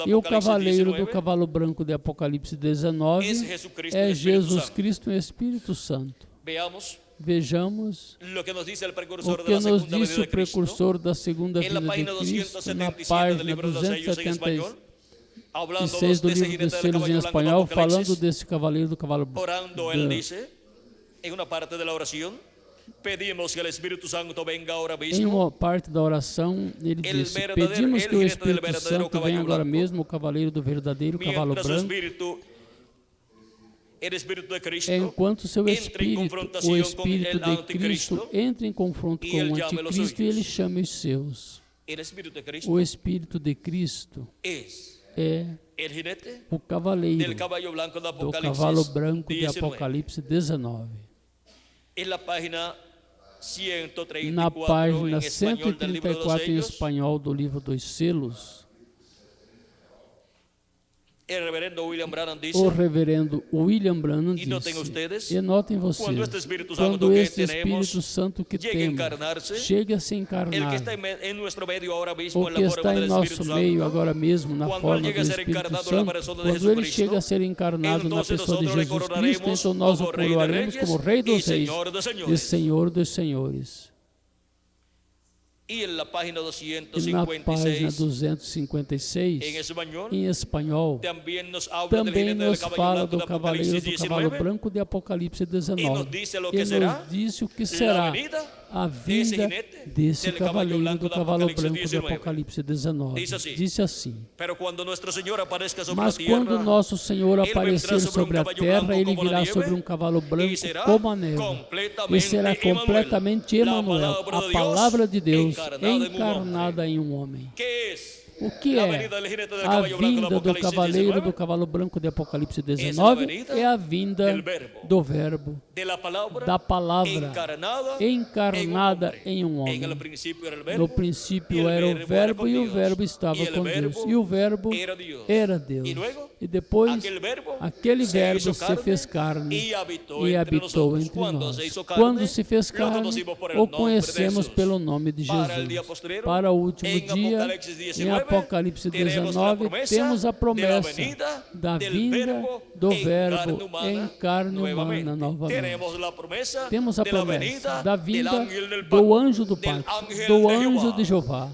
E o cavaleiro do cavalo branco de Apocalipse 19 é Jesus Cristo e Espírito Santo. Vejamos o que nos disse o precursor da segunda vinda de Cristo na página 276 do livro de Selos em espanhol, falando desse cavaleiro do cavalo branco. Em uma parte da oração, ele disse, pedimos que o Espírito Santo venha agora mesmo, o cavaleiro do verdadeiro cavalo branco, enquanto seu espírito, o Espírito de Cristo, entra em confronto com o Anticristo e ele chama os seus. O Espírito de Cristo é el jinete o cavaleiro del caballo blanco de do cavalo Apocalipsis branco de 19. Apocalipse 19. En la página Na 134 página en español del libro de los 134 em sellos, espanhol do livro dos selos, el reverendo William Branham dice, o reverendo William Branham E notem disse, ustedes, e notem vocês, quando este Espírito Santo quando que este tenemos Espírito Santo que llegue a temos encarnar-se, chega a se el encarnar, que está en nuestro medio ahora mismo o en que la está forma em del nosso Espíritu meio Santo, agora mesmo na quando forma ele do chega a ser Espírito encarnado na Santo, pessoa de quando ele Jesucristo, chega a ser encarnado na entonces pessoa de nosotros le Jesus Cristo, coronaremos então nós o como Rei de coroaremos Reyes como Rei y dos Reis Señor de e Señores. Senhor dos Senhores. Y en la página E na página 256 256, en español em espanhol, también nos habla del também jinete del nos caballo fala blanco do de cavaleiro Apocalipsis do cavalo 19 branco de Apocalipse y 19. nos dice lo E que será nos disse o que la será venida a de ese vinda jinete desse del caballo cavaleiro blanco do de cavalo Apocalipsis branco de 19. Apocalipse 19. Diz assim, Disse assim: Pero cuando nuestro Señor aparezca sobre Mas la tierra, quando nosso Senhor Ele aparecer vendrá sobre sobre a caballo terra, branco ele como virá la nieve, sobre um cavalo branco será como a neve. E será completamente Emanuel, a palavra de Deus encarnada em um homem. ¿Qué es O que la é venida del jinete del a caballo blanco de vinda do Apocalipsis cavaleiro 19? do cavalo branco de Apocalipse Essa 19? venida É a vinda del verbo. do verbo, De la palabra, da palavra encarnada em um homem. En el principio era el verbo, No princípio e el era o verbo verbo com e o Deus, verbo estava e el com Deus. verbo E o verbo era Deus. era Deus. E luego, E depois se aquele verbo hizo se fez carne e habitou e entre habitou nosotros. entre Quando nós. se hizo carne, Quando se fez lo carne, conocimos por el o nombre de conhecemos Jesús. pelo nome de Para el día Jesus. postrero, Para o último em dia, Apocalipse 19, em Apocalipse teremos la 19, promessa temos a promessa da da del vinda verbo do em verbo carne humana em carne nuevamente. humana novamente. Teremos la promessa Temos a de la promessa venida da del vinda ángel del pacto, do anjo do del pacto, ángel do de anjo Jehová, de Jeová,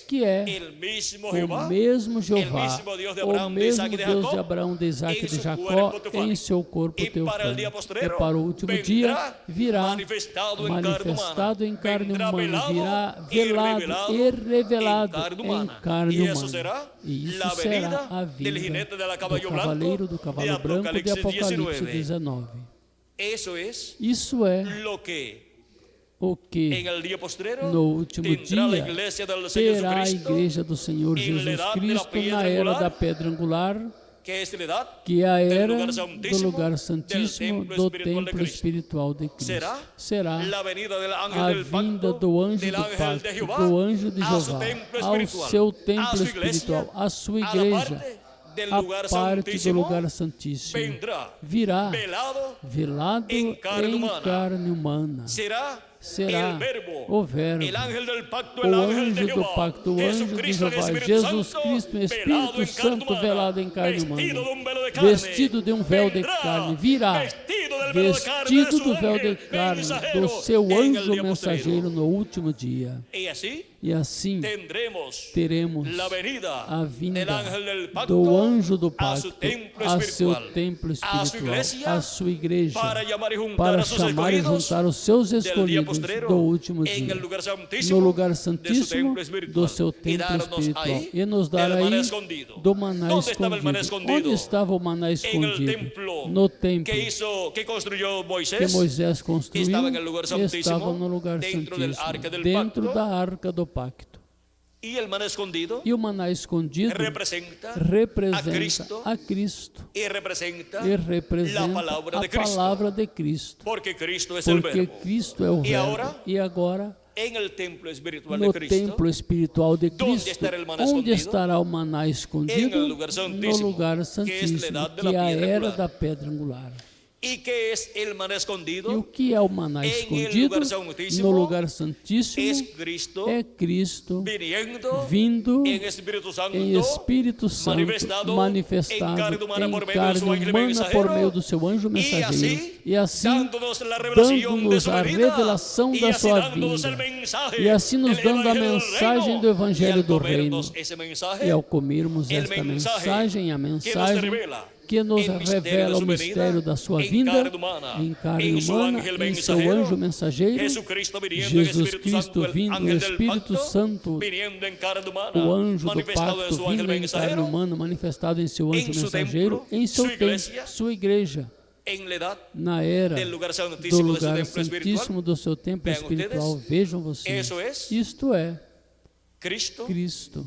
que é el mesmo o Jeová, mesmo Jeová, mesmo Deus de o Abraão, de mesmo Isaac e de Deus Jacó, de Abraão, de Isaac e em de seu Jacó, corpo teofânico. em seu corpo E para o dia teofânico. postrero, E para o último vendrá dia virá manifestado em carne manifestado humana, em carne vendrá humana, virá velado velado e e revelado em em carne carne humana. E isso humana. será E isso la será venida a del jinete vinda del do caballo cavaleiro blanco do cavalo de branco de Apocalipse Apocalipse 19. 19. Eso es Isso é lo que o que en el día postrero no último tendrá la dia iglesia del Señor terá a Jesucristo, igreja do Senhor em la Jesus edad de la Cristo piedra na era angular, da pedra angular, que es la edad que é a del era lugar do santíssimo, lugar del santíssimo templo do espiritual de templo Cristo. espiritual de Cristo. Será la venida del ángel A del vinda pacto, do anjo del do ángel pacto, de Jehová, do anjo de a su Jeová, templo ao espiritual, seu a templo su iglesia, espiritual, à sua a la igreja, parte del a lugar parte do santíssimo, lugar santíssimo. vendrá Virá velado em em carne humana. carne humana. será Será el verbo, o verbo, el ángel del pacto, o el ángel de anjo do Jehová, pacto, o anjo de Jesucristo en Jeová, Espíritu Jesus Santo, Cristo em velado Espírito en carne Santo humana, velado em carne vestido de humana, un velo de carne, vestido de um véu de vendrá, carne, virá, vestido del velo de carne de vestido su do véu de ángel carne mensajero do seu en el anjo día mensageiro postrero. no último dia. Y así E assim tendremos teremos la venida a vinda del ángel del pacto do anjo do a su pacto templo a seu espiritual, templo a su espiritual, iglesia, a sua igreja, para llamar y juntar para a sus chamar e escogidos juntar os seus del día escolhidos postrero do último en dia, el lugar no santísimo lugar de su santíssimo templo espiritual, do seu y templo darnos espiritual, ahí e nos dar el maná aí escondido. do maná ¿Dónde estaba el maná escondido? escondido? Onde estava o maná En el escondido? templo No templo que construyó que Moisés, Moisés construiu, estava en el lugar santíssimo, estava no lugar dentro del santíssimo, arca del dentro pacto. da arca do pacto. y el maná escondido E o maná escondido representa representa a Cristo y representa e la representa palabra a de Cristo, palavra de Cristo, porque Cristo es el porque verbo. Cristo é o E verbo. agora? E agora, En el templo espiritual no de Cristo, templo espiritual de ¿Dónde Cristo, estará el maná onde escondido? estará o maná escondido? En el lugar No santíssimo, lugar que es la santíssimo, edad de que é la a piedra era angular. da pedra angular. ¿Y qué es el maná E o escondido? que é o maná el escondido? lugar santíssimo, No lugar santíssimo Es Cristo é Cristo viniendo vindo en Espíritu Santo, em Espírito Santo, manifestado em carne humana em por meio carne do seu anjo humana mensageiro, por meio do seu anjo mensageiro, e assim dándonos la revelación de dando-nos su a venida, revelação y da así sua dándonos el vinda, mensaje, e assim nos el dando a evangelio del mensagem reino, do Evangelho y al do Reino. comernos ese mensaje, E ao comermos el esta mensaje mensagem, a que nos mensagem revela que nos el misterio revela de o su mistério venida, da sua em vinda carne humana, em carne em su humana, ángel em seu mensageiro, anjo mensageiro, Jesucristo viniendo en Jesus Espíritu Santo, Cristo el vindo, o ángel del Espírito pacto, Santo, viniendo en carne humana, o anjo do manifestado en pacto su ángel vindo em carne mensajero, humana, manifestado em seu anjo em seu mensageiro, templo, em seu sua templo, igreja, sua igreja, en la edad na era del lugar do santísimo de su lugar templo espiritual. santíssimo do seu templo Vean espiritual. ustedes, Vejam vocês, eso es isto é Cristo Cristo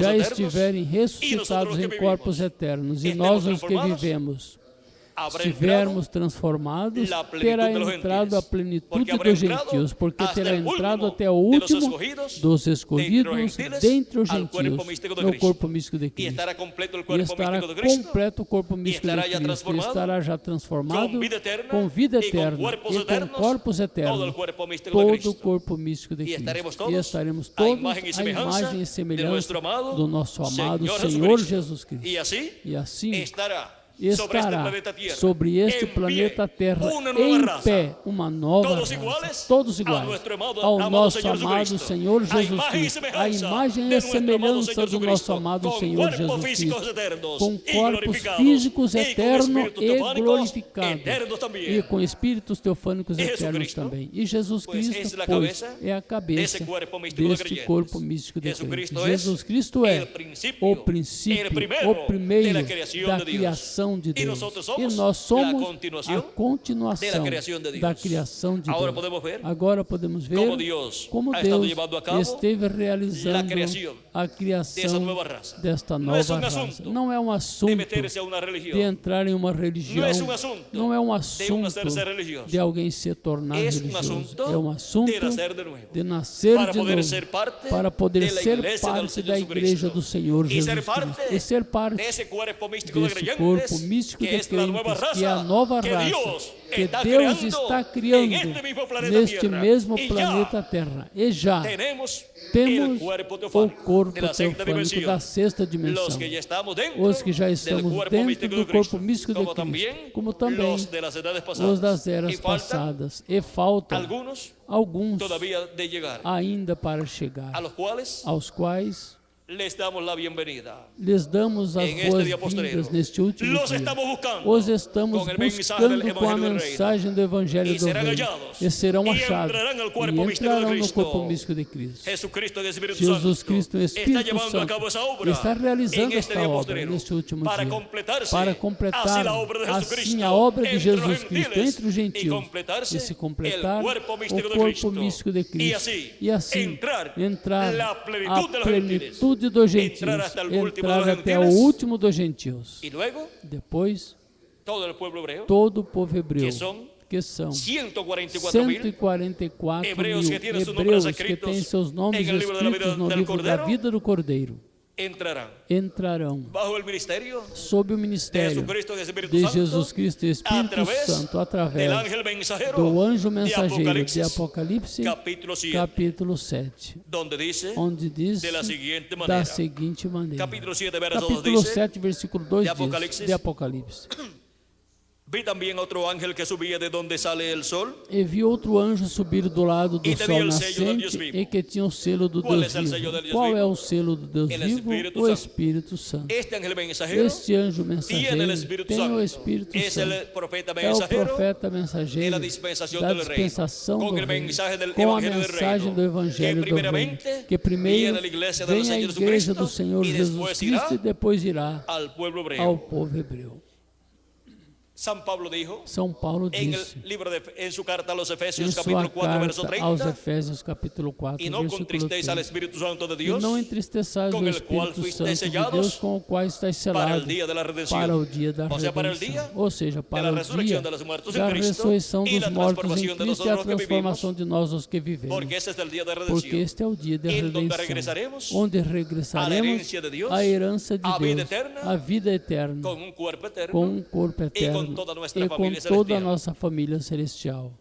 já estiverem ressuscitados em corpos eternos, e nós os que vivemos estivermos transformados, terá entrado a plenitude dos gentios, porque terá entrado até o último dos escolhidos dentre os gentios, no corpo místico de Cristo. E estará completo o corpo místico de Cristo, e estará já transformado com vida eterna e com corpos eternos, todo o corpo místico de Cristo. E estaremos todos à imagem e semelhança do nosso amado Senhor Jesus Cristo. E assim estará sobre este planeta Terra em pé uma nova raça, todos iguais ao nosso amado Senhor Jesus Cristo, a imagem e semelhança do nosso amado Senhor Jesus Cristo, com corpos físicos eternos e glorificados, e com espíritos teofânicos eternos também. E Jesus Cristo, pois, é a cabeça deste corpo místico de Cristo. Jesus Cristo é o princípio, o primeiro da criação de Deus. E nós somos a continuação da criação de Deus. Agora podemos ver como Deus esteve realizando a criação desta nova raça. Não é um assunto de entrar em uma religião, não é um assunto de alguém se tornar religioso. É um assunto de nascer de novo, para poder ser parte da igreja do Senhor Jesus Cristo e ser parte desse corpo místico de crentes, que é a nova raça que Deus está criando neste mesmo planeta Terra. E já temos o corpo teofânico da sexta dimensão. Os que já estamos dentro do corpo místico de Cristo, como também os das eras passadas. E faltam alguns ainda para chegar, aos quais lhes damos as boas-vindas neste último dia. Os estamos buscando com a mensagem do Evangelho do Reino, e serão achados, e entrarão no corpo místico de Cristo. Jesus Cristo, o Espírito Santo, está realizando esta obra neste último dia, para completar assim a obra de Jesus Cristo entre os gentios, e se completar o corpo místico de Cristo, e assim entrar a plenitude dos gentios, entrar até o último dos gentios. Depois, todo o povo hebreu, que são 144 mil hebreus que têm seus nomes escritos no livro da vida do Cordeiro, entrarão sob o ministério de Jesus Cristo e Espírito Santo, através do anjo mensageiro de Apocalipse, capítulo 7, onde diz da seguinte maneira, capítulo 7, versículo 2 diz, de Apocalipse: Vi también otro ángel que subía de donde sale el sol. E vi outro anjo subir do lado do sol nascente e que tinha o selo do Deus vivo. Qual é o selo do Deus vivo? O Espírito Santo. Este anjo mensageiro tem o Espírito Santo. É o profeta mensageiro da dispensação do reino, com a mensagem do Evangelho do reino, que primeiro vem à igreja do Senhor Jesus Cristo e depois irá ao povo hebreu. São Paulo disse en su carta a los Efesios, em sua capítulo 4, verso carta aos 30, Efésios, capítulo 4, y no versículo contristeis al 30. Espíritu Santo de E Dios, não entristeçais con o el cual Espírito fuisteis Santo de sellados Deus, com o qual estáis para el selados día de la redención. para o dia da O sea, para el redenção. día Ou seja, para la o resurrección dia de los muertos en da Cristo ressurreição y dos la mortos em transformación de Cristo e a nosotros que transformação vivimos, de nós os que vivemos. porque ese es el día de Porque redención, este é o dia da en donde redenção, regresaremos onde a la regressaremos herencia de Dios, à herança de a vida Deus, eterna, a vida eterna, con un cuerpo eterno, com um corpo eterno toda nuestra e com familia toda a celestial. nossa família celestial,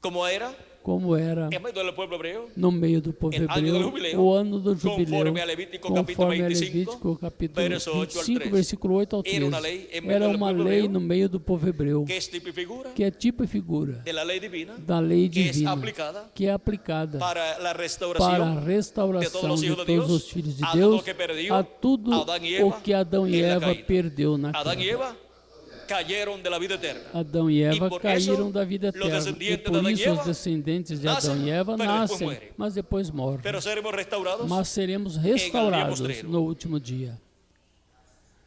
como era como era en medio del pueblo hebreo, no meio do povo el año del hebreu, jubileo, o ano do jubileu, conforme a Levítico capítulo conforme a 25, Levítico capítulo verso 8 al 25, 13. versículo 8 ao Era 13. uma lei em meio Era do uma povo lei hebreu, no meio do povo hebreu, que es tipo y figura que é tipo e figura de la ley divina, da lei que es divina, aplicada que é aplicada para la para a restauración restauração de de todos os todos os filhos filhos de de Deus, Deus, a tudo que perdió a tudo Adão e Eva o que Adão e en la Eva caída. perdeu na Adán y queda. Eva cayeron de la vida eterna. Adão e Eva por caíram eso, da vida los eterna, e descendientes por de Adán y isso os Eva descendentes de nacen, Adão e Eva pero después nascem, mueren. mas depois morrem. Pero seremos restaurados, Mas seremos día restaurados postrero. no último dia.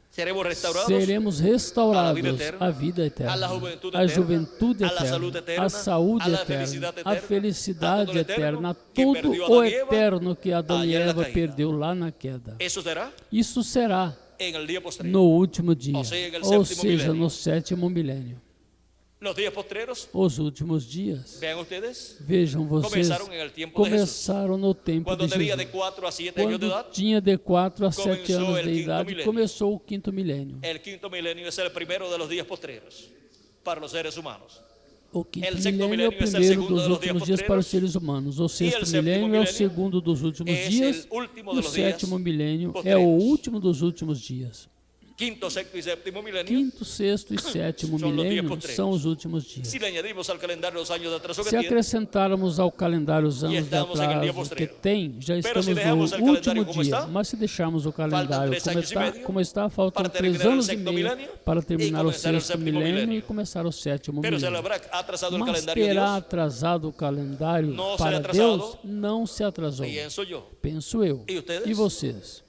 seremos restaurados Seremos a la restaurados vida eterna, à vida a eterna, la juventud à eterna, juventude a la salud eterna, eterna, à saúde a la eterna, felicidad à eterna, felicidade a todo lo eterno eterna, a que tudo perdió o Adão e Eva eterno que Adão e allá en la Eva caída. perdeu lá na queda. Eso será Isso será en el día postrero. no último dia, Ou seja, no ou sétimo seja, milênio. no sétimo milênio. Los días postreros, Os últimos dias, vean ustedes, vejam vocês, começaram em el tiempo de Jesús. começaram no tempo Cuando de tenía de Jesus. 4 a 7 años de Quando edad, tinha de 4 a 7 começou anos el de quinto idade, milênio. começou o quinto milênio. el quinto milenio es el primero de los días postreros para los seres humanos. O quinto El sexto milênio é o milênio é o primeiro segundo dos de los días últimos dias para os postreros. seres humanos. O el sexto séptimo milênio é o milênio segundo dos últimos es dias. el último E de o los días sétimo milênio é o postreros. último dos últimos dias. Quinto, sexto y séptimo milenio. Quinto, sexto e sétimo São os dias milênio postreros. são os últimos dias. Si le añadimos al calendario los años de atraso que Se tiene, acrescentarmos ao calendário os anos de estamos en el día atraso que postreiro. tem, já Pero estamos se dejamos no el último calendário como dia. está, Mas se deixarmos o calendário 3 años y medio como está, faltam para 3 terminar el anos e sexto meio milênio para y terminar o comenzar el sexto séptimo milênio e milênio. começar o sétimo pero se le milênio. habrá atrasado el Mas calendario de terá Dios, atrasado o calendário Não será para atrasado? Deus? Não se atrasou. pienso yo. Penso eu. E ustedes? E vocês?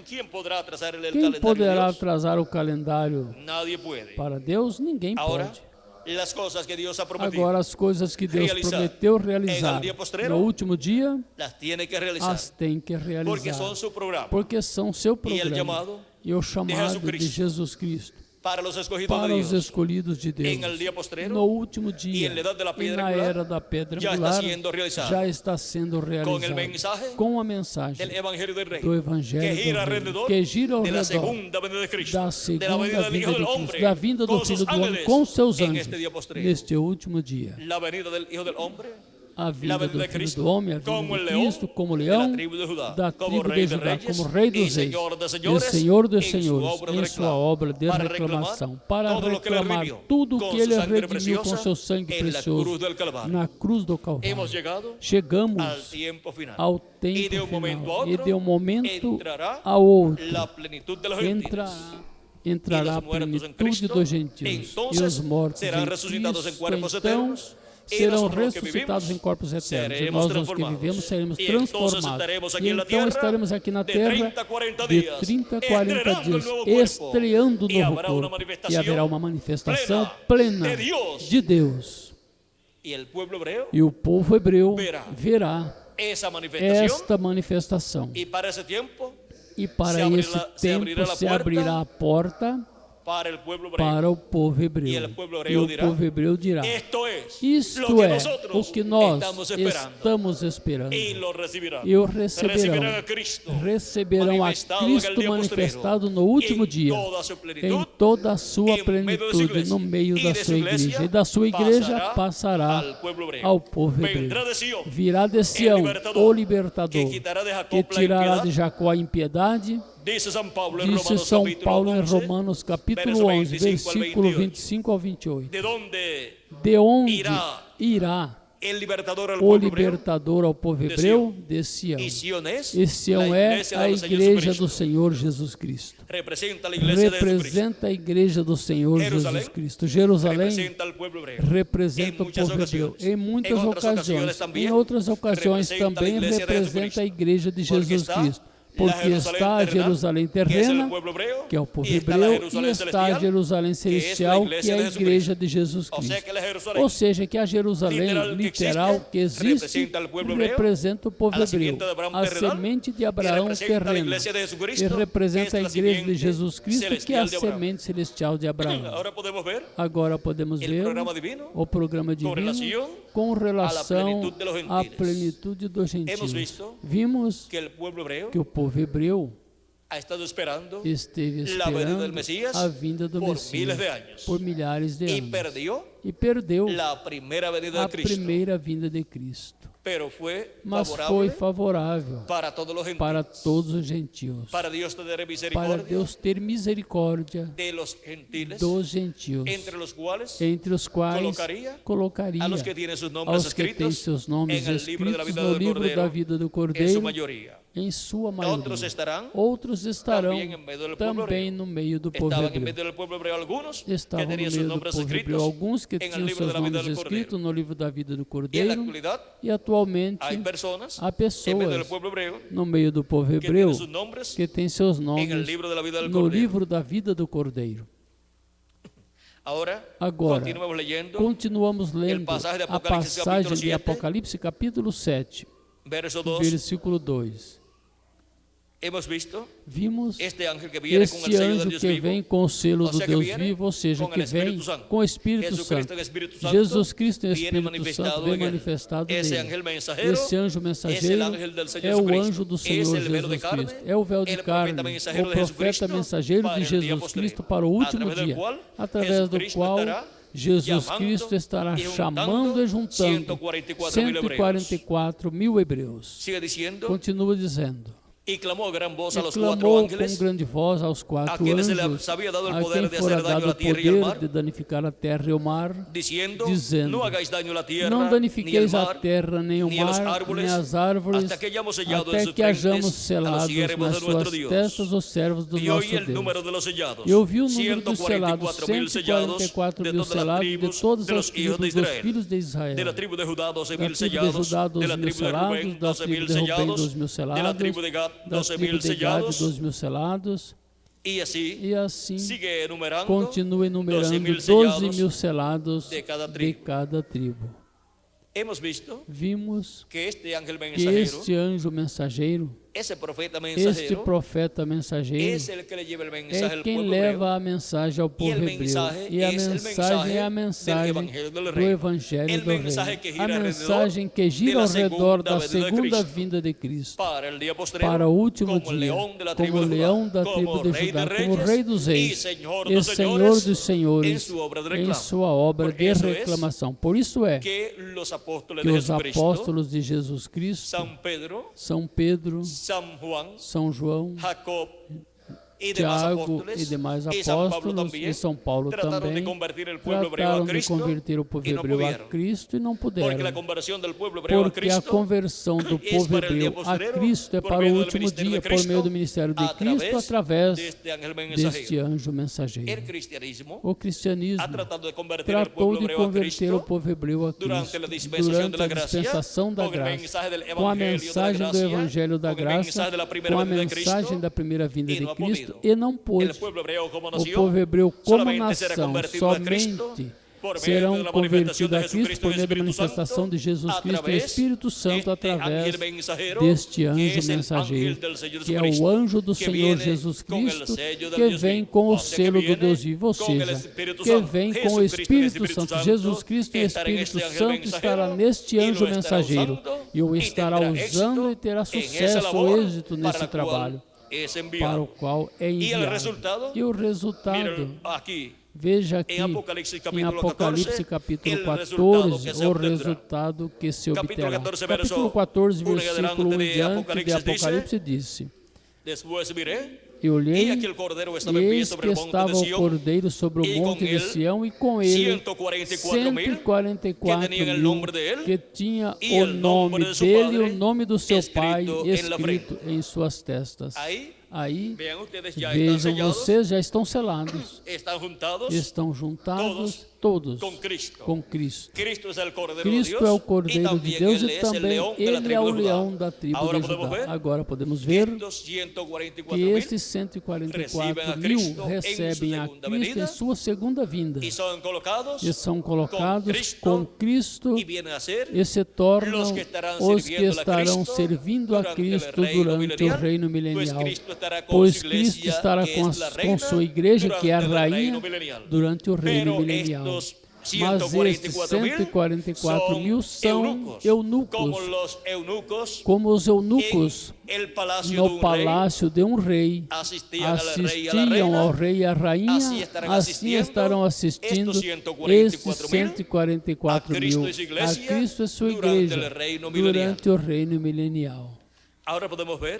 ¿Quién podrá atrasar el Quem calendario de poderá Dios? atrasar o calendário Nadie puede. para Deus? Ninguém Ahora, pode. las cosas que Dios ha prometido, Agora, as coisas que Deus realizar prometeu en realizar el día postrero, no último dia, las tiene que realizar, as tem que porque realizar. son su programa Porque são seu el programa llamado e o chamado de Jesucristo Jesus Cristo para los escogidos para de os Dios. escolhidos de Deus. En el día postrero, No último dia, y en la edad de la e piedra na angular, era da pedra já está angular, sendo realizado. já está sendo realizado mensaje com a mensagem del Evangelio del Rey, do Evangelho que gira do Reino, alrededor que gira ao de la redor segunda venida de Cristo, da de la segunda venida del Hijo vinda del de Hombre, Cristo, da vinda do con sus Filho do Homem ángeles, com seus en anjos, este día postrero. neste último dia. La venida del Hijo del Hombre, A vinda venida do de Filho Cristo, do Homem, a vinda como de el león Cristo como de la leão tribu de Judá, da como tribo rey de de Judá, reyes como Rei y dos Reis Señor de e señores, Senhor dos en su Senhores, obra de em sua reclamo, obra de para reclamação, reclamar para todo lo que ele reclamar redimiu tudo com que su Ele sangre redimiu com preciosa seu sangue en la precioso cruz del Calvario. na cruz do Calvário. Hemos llegado al Chegamos tiempo final. ao Y de tempo un momento a final e otro de um momento entrará a outro la plenitud de los gentiles. entrará Y a los muertos en plenitude Cristo, dos gentios e entonces os mortos serão em ressuscitados em Cristo, corpos então eternos, e serão nosotros que ressuscitados vivimos em corpos eternos e seremos nós os que transformados. vivemos seremos Y entonces transformados estaremos aquí e en la então tierra estaremos aqui na de terra 30 a 40 de dias, 30 a 40 estreando el dias nuevo cuerpo, estreando o y novo habrá una corpo e manifestación haverá uma manifestação plena plena de Dios. de Deus Y el pueblo hebreo e o povo hebreu Verá. verá esa manifestación, esta manifestação y para ese tiempo e para se abrirá- esse se tempo abrirá la se abrirá a porta para el pueblo hebreo. para o povo hebreu. E el pueblo E hebreu o dirá, povo hebreu dirá: Esto es isto lo que é nosotros o que nós estamos esperando. estamos esperando. Y lo recibirán. E o receberão. Recibirán a Cristo, Receberão a manifestado en el Cristo día manifestado postrero, no último en dia, toda su plenitud, em toda a sua en medio de su plenitude, iglesia. no meio Y da de su sua iglesia igreja. E da sua igreja passará al pueblo hebreo. ao povo hebreu. Vendrá de Sion, Virá de Sião, libertador, o libertador, que quitará de Jacob que la tirará impiedad. de Jacó a impiedade. Dice San Pablo en Disse Romanos São capítulo Paulo em 11, Romanos capítulo verso 11, 25 al versículo 28. 25 ao 28. de donde De onde irá irá el libertador al o pueblo hebreo. libertador ao povo de hebreu? De Sião. Y Sion es E Sião la é iglesia a de nuestro igreja Jesucristo. do Senhor Jesus Cristo. Representa la iglesia de Jesucristo. Representa a igreja do Senhor Jerusalém Jesus Cristo. Jerusalém Representa al pueblo hebreo. representa Em o muitas povo hebreu. ocasiões. Em muitas Em outras ocasiões. ocasiões também Em outras ocasiões representa a também igreja de representa Jesucristo. a igreja de Porque Jesus está Cristo. la Porque Jerusalém está a terrena, Jerusalém que es el terrena, pueblo hebreo, que é o povo y está la hebreu, e Jerusalém está a celestial, Jerusalém celestial, que igreja é a de igreja de Jesus O sea Cristo. que la Jerusalém Ou seja, que a Jerusalém literal que existe representa al pueblo hebreo, representa o povo a la hebreu, simiente de Abraão a terrenal, semente de y Abraão representa a la terrena, iglesia de Jesucristo, e representa que a es la igreja de simiente Jesus Cristo, que é a celestial de Abraão. semente celestial de Abraão. Ahora podemos ver Agora podemos el ver programa divino o programa divino relação com relação plenitude de los à gentiles. plenitude dos Hemos gentios. visto Vimos que el pueblo hebreo que o povo hebreu ha estado esperando esteve la venida esperando del Mesías a vinda do por Messias miles de años por milhares de y anos perdió e perdeu la primera venida a de Cristo, primeira vinda de Cristo. pero fue Mas favorable foi favorável para todos los gentiles, para todos os gentios, para Dios tener para misericordia Deus ter misericórdia de los gentiles, dos gentios, entre los cuales entre os quais colocaria a los que tienen sus nombres aos que têm escritos seus nomes en el libro de la escritos vida no del livro da Cordero, vida do en su Cordeiro, mayoría. em sua Otros maioria. estarán, Outros estarão também em meio do povo também hebreu. no meio do povo estaban en hebreu. medio del pueblo hebreo algunos que Estavam no tenían sus meio do nombres povo hebreu escritos alguns que en el tinham libro seus de la vida nomes del escritos Cordero. no livro da vida do Y en la Cordeiro, actualidad e atualmente hay personas há en medio del pessoas pueblo hebreo no meio do povo que hebreu tienen sus nombres que têm seus en el nomes libro de la vida del no Cordero. livro da vida do Cordeiro. Ahora, Agora, continuemos leyendo continuamos lendo pasaje de a Apocalipse, passagem capítulo de 7, Apocalipse capítulo 7, verso 2. versículo 2. Hemos visto Vimos este ángel que viene con el este sello anjo del Dios que vivo, vem com o selo o do sea, que Deus viene vivo, ou seja, com que el Espírito vem Santo. com o Espírito Jesucristo Santo. en Espírito Santo Jesus Cristo em viene Espírito Santo vem en él. manifestado Ese nele. ángel mensajero Esse anjo es el mensageiro ángel del Señor é o Jesucristo. anjo do Es Senhor el velo de Jesus carne, Cristo. É o véu de el profeta carne, mensajero o de profeta Jesucristo mensageiro para de el día Jesus postrero, Cristo para o último a través del dia, cual através do Jesucristo qual estará Jesus llamando Cristo estará e juntando chamando e juntando 144 144.000 hebreus. Sigue diciendo, Continua dizendo. y clamó a gran voz E a los cuatro clamou com ángeles grande voz aos a quatro quienes se les anjos, había dado el a poder quem de fora hacer daño a dado o la tierra y al poder mar, de danificar a terra e o mar, diciendo, dizendo, no hagáis daño a la tierra, não ni al danifiqueis a mar, terra, nem o ni a los mar, árboles, nem as árvores, hasta que hayamos sellado en até sus que hajamos frentes a los selados siervos nas de nuestro suas Dios. testas os servos do Y nosso hoy el Deus. número de los sellados, Eu vi o número dos selados, 144.000 sellados 144 de mil todas las selados de tribus todas de as los hijos de tribos dos Israel. filhos de Israel. De la tribu de Judá, Da 12.000 tribo de sellados. Judá, De la 12.000 tribu de Rubén, selados. Da tribo 12.000 de Rubem, sellados. 12.000 De selados. la tribu de Gad, Da tribo 12.000 de Gad, sellados. 12.000 selados. Y así E assim sigue enumerando continua enumerando 12.000 12.000 selados de cada de tribo. cada tribo. Hemos visto Vimos que este ángel que mensajero, este anjo mensageiro, ese profeta este mensajero, profeta mensageiro, es el que le lleva el mensaje é al quem pueblo leva hebreo. a mensagem ao povo el hebreu. mensaje E a es el mensagem é a mensaje del mensagem Evangelio del do Reino. Evangelho El do Reino. mensaje que gira A mensagem que gira de la ao redor da segunda venida de segunda Cristo. vinda de Cristo. Para el día postrero, Para o último como el dia, león de la como tribu o de leão Judá, da tribo como de rey Judá, de como reyes rei dos y reis señor e dos Senhor señores, dos senhores en su obra de em reclamo. sua obra Por de eso es reclamação. Por isso é que los apóstoles que de os Jesucristo, apóstolos de Jesus Cristo, San Pedro, São Pedro, San Juan, São João, Jacob y demás Tiago apóstoles, e demais y San Pablo apóstolos también, e São Paulo trataron também de convertir el pueblo hebreo trataram a de Cristo converter o povo y no hebreu a pudieron. Cristo e não Porque la puderam. conversión del pueblo hebreo a Porque a Cristo conversão do es povo para el día hebreu a postrero, Cristo é por para o medio del último ministerio dia, de por meio Cristo, do ministério de a Cristo, través através de este ángel deste mensajero. anjo mensageiro. El cristianismo O cristianismo ha tratado de convertir el tratou pueblo de hebreo a converter o Cristo povo hebreu a durante Cristo la dispensación de durante la a gracia, dispensação da con el graça, mensaje del com a evangelio de la mensagem do gracia, Evangelho da con el mensaje graça, de la primera com a venida de Cristo, mensagem da primeira vinda y de no ha Cristo, podido. e não pôde. El pueblo hebreo como O nación povo hebreu como solamente será nação convertido a Cristo somente por medio serão de la manifestación convertidos de a Cristo Jesucristo por y meio da Espíritu manifestação Santo, de Jesus a Cristo e través Espírito Santo este através ángel mensajero, deste que anjo es el mensageiro, ángel del Señor que é Jesucristo, o anjo do que Senhor viene Jesus con el Cristo, sello del que Dios vem vivo. com o O sea, que selo do viene Deus vivo, ou con el seja, Espíritu que Santo. vem com o Jesucristo y Espírito Espíritu Santo. Santo Jesus Cristo e estará en Espírito este ángel Santo estará mensajero neste y lo anjo estará mensageiro usando e o y estará tendrá usando éxito e terá en esa sucesso, labor êxito para nesse la cual trabalho es para enviado. o qual é Y el enviado. resultado, E o resultado, miren aquí, veja aqui em Apocalipse em capítulo Apocalipse 14, capítulo el resultado 14, que se o obtendrá. resultado que se Capítulo obterá. 14, Capítulo 14, verso 1 em versículo 1 em diante de diante de Apocalipse Apocalipse disse: después miré, E olhei, y aquí el cordero estaba en e pie eis sobre que el monte estava de o Sión, cordeiro sobre o e monte com de ele Sião, e com ele 144.000 que tenían el nombre de él, que tinha y o el nome nombre de su dele e padre o nome do seu pai escrito en la escrito em suas testas. Aí, Aí, vean ustedes, ya están vejam, sellados, vocês já estão selados, están juntados estão juntados todos con Cristo. com Cristo. Cristo es el cordero Cristo de é o Dios, y Cordeiro de también Deus él e es el também león de la Ele é tribu o de Judá. leão da tribo Ahora de podemos Judá. ver Agora podemos que ver estos que 144.000 estes 144.000 recebem a Cristo em sua segunda vinda y son colocados e são colocados con com Cristo y vienen a ser e se tornam los que estarão os que sirviendo a estarão Cristo servindo a durante Cristo el reino durante o milenial, reino pues milenial. Cristo estará con Pois su Cristo iglesia, estará que com, es la com reina, sua igreja, que é a durante el rainha, reino milenial. durante o reino Pero milenial. estos Mas estes 144.000 são eunucos, como los eunucos como os eunucos en el palacio de no un palácio de um rei. assistiam Assistiam ao rei e à rainha, assim estarão assistindo esses 144.000 a Cristo e sua igreja durante o reino milenial.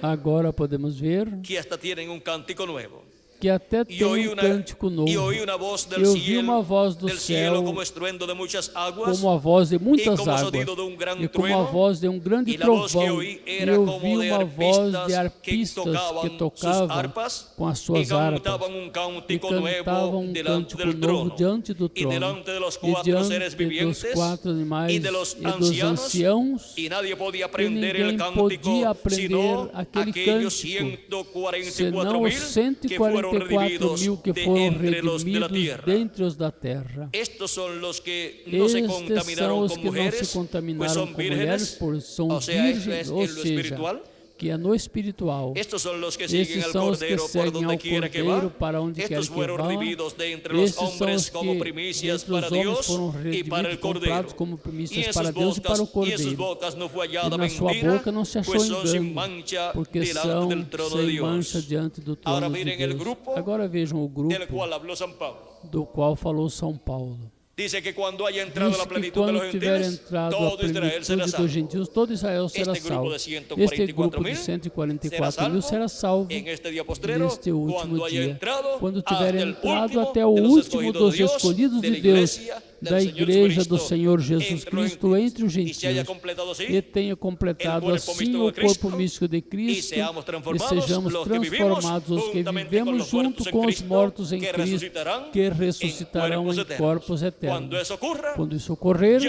Agora podemos ver que hasta tienen un cántico nuevo. que até tem cântico novo. E ouvi uma voz do Eu vi uma voz do céu como estruendo de muitas águas, como a voz de muitas como águas, sonido de um grande e como a trueno, voz de um grande e a voz que trovão. ouvi E era eu como vi de uma voz de arpistas arpistas que sus tocavam arpas com as suas e harpas cantavam um e cântico cantavam novo um delante cântico del novo trono. diante do E trono delante de los e quatro seres diante dos vivientes quatro animais e de los e dos anciãos, e nadie podia e aprender ninguém el cântico podia aprender sino aquele aquellos cântico, 144.000 senão os que foram 144.000 que de foram entre los de la redimidos tierra. dentre os da terra. Estos son los que no se Estes contaminaron são os con que não se mujeres, pues contaminaram son com mulheres, vírgenes, por são o sea, esto virgens, es ou en lo seja, espiritual. que é no espiritual. Estos son los que siguen Esses al são os que Cordero por seguem donde ao quiera que Cordeiro va. para onde quer Estos que fueron vá. recibidos de entre los Esses são os hombres como que primicias entre os para homens Dios foram y para el redimidos, comprados Cordero. como Y primícias en para sus Deus e para o Cordeiro. bocas no fue E hallada na sua mentira, boca não se achou pues son sin engano, mancha porque delante são del trono de sem mancha Dios. diante do Ahora trono de miren el Deus. grupo Agora vejam o Del grupo cual habló San Pablo. do qual falou São Paulo. Dice que cuando haya entrado Diz la que plenitud de los quando tiver gentiles, entrado a todo Israel será plenitude salvo. dos gentios, todo Israel será Este grupo salvo. de Este grupo de 144.000 144.000 será salvo en este día postrero, neste último cuando haya dia, entrado quando hasta tiver el entrado último até o de los último escogidos dos de Dios, escolhidos de de la Deus, iglesia da del Señor igreja do Jesucristo, Senhor Jesus entre los Cristo gentiles. entre os Y se haya gentios, completado así e tenha completado el cuerpo assim místico o de Cristo, corpo místico de Cristo, seamos e transformados, sejamos los que vivimos transformados, os que juntamente vivemos con los muertos junto en com os Cristo, mortos em que Cristo, resucitarão que em ressuscitarão cuerpos em eternos. corpos Quando eternos. eso ocurra, Quando isso ocorrer,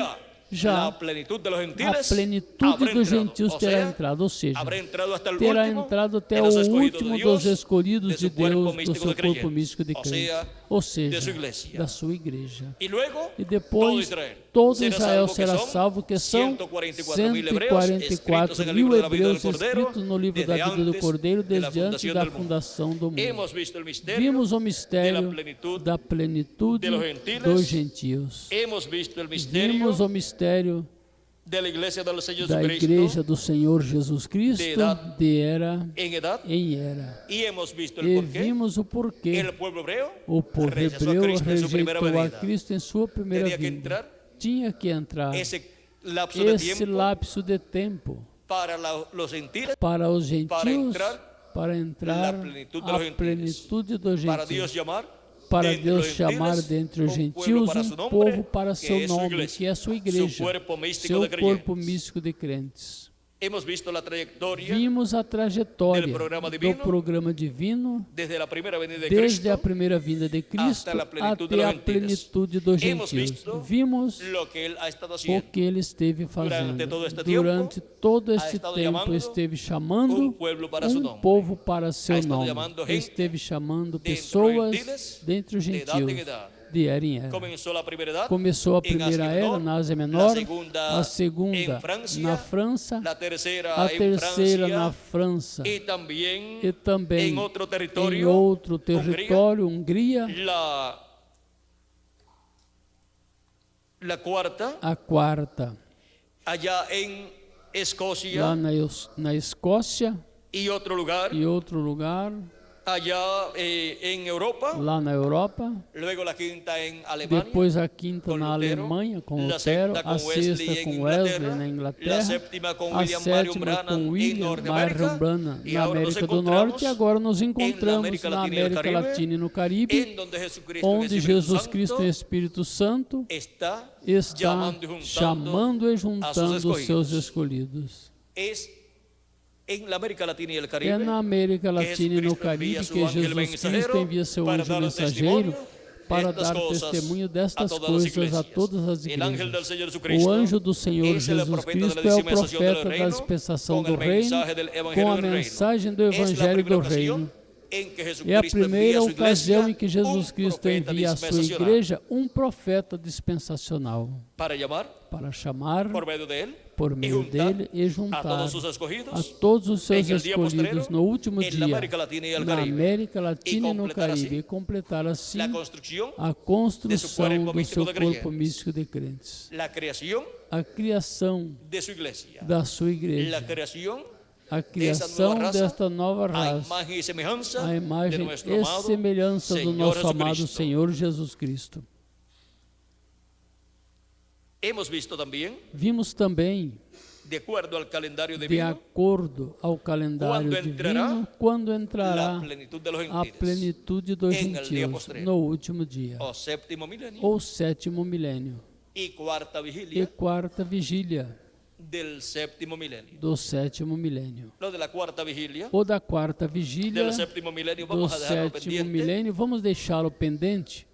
já la plenitud de los a gentiles plenitude habrá dos entrado. gentios O terá sea, entrado, ou seja, habrá entrado hasta el terá último entrado até de o los escogidos último de dos Dios, escolhidos de de su cuerpo Deus, do místico seu de corpo creyentes. místico de O crentes, sea, ou de seja, su iglesia. da sua igreja. Y luego, E todo depois, Israel. todo Será Israel salvo, que será son salvo, que são 144.000 hebreos, escritos en el 144.000 libro de la vida del hebreus Cordero, escritos no livro da desde vida do antes Cordeiro de la desde antes fundación da del mundo. fundação do mundo. Hemos visto el misterio Vimos o de mistério la plenitud da plenitude de los gentiles. dos gentios. Hemos visto el misterio Vimos o mistério de la iglesia del Señor da Jesucristo igreja do Senhor Jesus Cristo de era en edad, em era. y hemos visto el E porqué. vimos o porquê El pueblo hebreo o povo rechazó a hebreu Cristo en su primera rejeitou a venida. Cristo em sua primeira Tenía que vinda. entrar Tinha que entrar ese lapso de esse tiempo lapso de tempo para los gentiles, para os gentios, para la entrar plenitud de a los gentiles. plenitude dos para Dios gentios, llamar para de entre Deus los chamar gentiles dentre os un pueblo gentios para su um nombre, povo para que seu es su nome, iglesia, que é a sua su igreja, cuerpo místico seu de creyentes. corpo místico de crentes. Hemos visto la trayectoria Vimos a trajetória del programa do divino, programa divino desde la primera venida de desde Cristo a primeira vinda de Cristo hasta la plenitud de até los a gentiles. plenitude dos Hemos gentios. visto Vimos lo que Él ha estado o haciendo. que ele esteve fazendo. todo este Durante tiempo, todo ha este estado tempo, llamando esteve chamando pueblo para su nombre. povo para seu Ha estado nome. llamando gente Esteve chamando de entre pessoas los gentiles, dentre os de edad en gentios, edad. de era em era. Comenzó la primera edad Começou a en primeira Asia era Menor, na Ásia la Menor, segunda a segunda en Francia, na França, la tercera a en terceira Francia na França y también e também en otro em territorio, outro território, Hungria, la cuarta, a quarta allá en Escocia lá na Escócia y otro lugar, e outro lugar allá en Europa, lá na Europa. luego la quinta en Alemania, Depois a quinta com na Lutero, Alemanha com la Lutero, sexta a com sexta Wesley com en Wesley Inglaterra, na la Inglaterra, séptima con a William Marion sétima Branham com en William Marion Norteamérica, Branham y na ahora nos América do encontramos Norte, e agora nos en la encontramos América na Latina y el América Caribe, Latina e no Caribe, en donde Jesucristo, onde en el Espíritu Jesus Santo, Cristo em Espírito Santo está está llamando y juntando chamando e a sus juntando os escolhidos. seus escolhidos. Es en la América Latina y el É Caribe na América que Latina e no Jesucristo Caribe envía su que ángel Jesus Cristo mensajero envia seu para anjo dar mensageiro testimonio para estas dar cosas testemunho a destas todas las coisas a iglesias. todas as El ángel del igrejas. Señor Jesucristo O anjo do Senhor es el Jesus profeta de la Cristo é o dispensación del profeta da reino, dispensação con do el reino, mensaje del com evangelio a del reino. mensagem do Es la Evangelho primera do ocasión reino. en que É a Jesucristo primeira envía a su ocasião iglesia em que Jesus un Cristo profeta envia à sua dispensacional igreja profeta dispensacional para llamar para chamar por medio de él por y meio juntar dele e a juntar todos sus a escogidos todos os seus en el día escolhidos postrero, no último en dia la América Latina y el na Caribe, América Latina e no completar Caribe assim e completar assim la construcción, a construção cuerpo do místico seu de corpo creyentes. místico de crentes, la creación a criação de su iglesia, da sua la igreja, creación a criação raça, desta nova a raça, imagen y semejanza a de imagem nuestro e amado semelhança do Señor nosso amado Jesucristo. Senhor Jesus Cristo. Hemos visto también, Vimos também, de acuerdo al calendario de divino, acordo ao calendário Quando entrará divino, quando entrará la plenitud de los a gentiles, plenitude dos en el día gentios postrero, no último dia, o séptimo milenio, ou sétimo milênio, y cuarta e vigilia quarta vigília del séptimo milenio. do sétimo milênio. Lo de la cuarta vigilia Ou da quarta vigília del séptimo milenio do vamos a dejarlo sétimo pendiente, milênio, vamos deixá-lo pendente,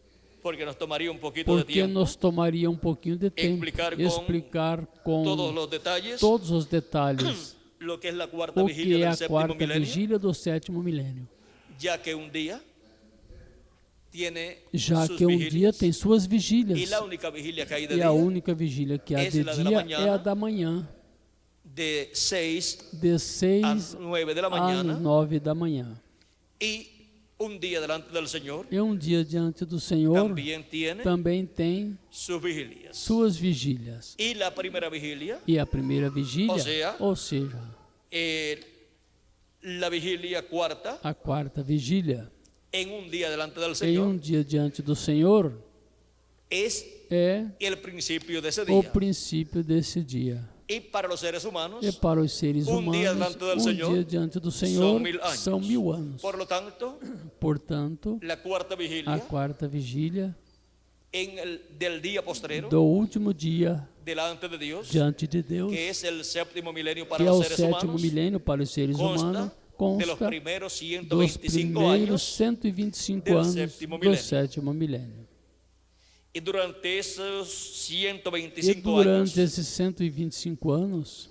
porque nos tomaría un poquito de porque tiempo nos tomaria um pouquinho de tempo explicar com todos los detalles todos os detalhes lo que es la cuarta o vigilia que é del a séptimo quarta milenio, vigília do sétimo milênio, ya que un día tiene já sus que um vigilias, dia tem suas y vigílias la única vigilia que hay de e a día única vigília que há es de la de la dia mañana é a da manhã de 6 de a 6 9 de la às mañana 9 da manhã. y un día delante del Señor E um dia diante do Senhor también tiene também tem sus vigilias. suas vigílias. Y la primera vigilia, E a primeira vigília, ou seja, la vigilia cuarta, a quarta vigília, en un día delante del em Señor, um dia diante do Senhor, es é el principio de ese o día. princípio desse dia. Y para los seres humanos, E para os seres um dia humanos, diante do um Senhor dia diante do Senhor anos. são 1000 anos. Por lo tanto, Portanto, la cuarta a vigilia quarta vigília del día postrero do último dia delante de Dios, diante de Deus, que es el séptimo milenio para que é los o seres sétimo humanos, milênio para os seres humanos, consta de los consta primeros dos 125 primeiros años 125 del anos sétimo do milênio. sétimo milênio. y durante esos E 125 durante años esses 125 anos,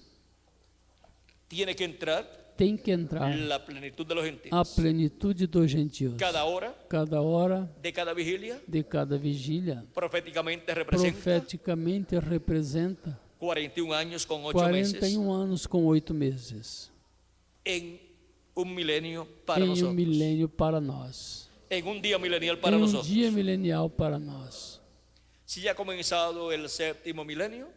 tiene que entrar tem que entrar la plenitud de los a gentiles. plenitude dos gentios. Cada hora Cada hora de cada vigilia de cada vigília proféticamente representa profeticamente representa 41 años con 8 meses 41 anos com 8 meses en un milenio para em um nosotros, milênio para nós, en un día milenial para em um nosotros. dia milenial para nós. Si ya ha comenzado el séptimo milenio,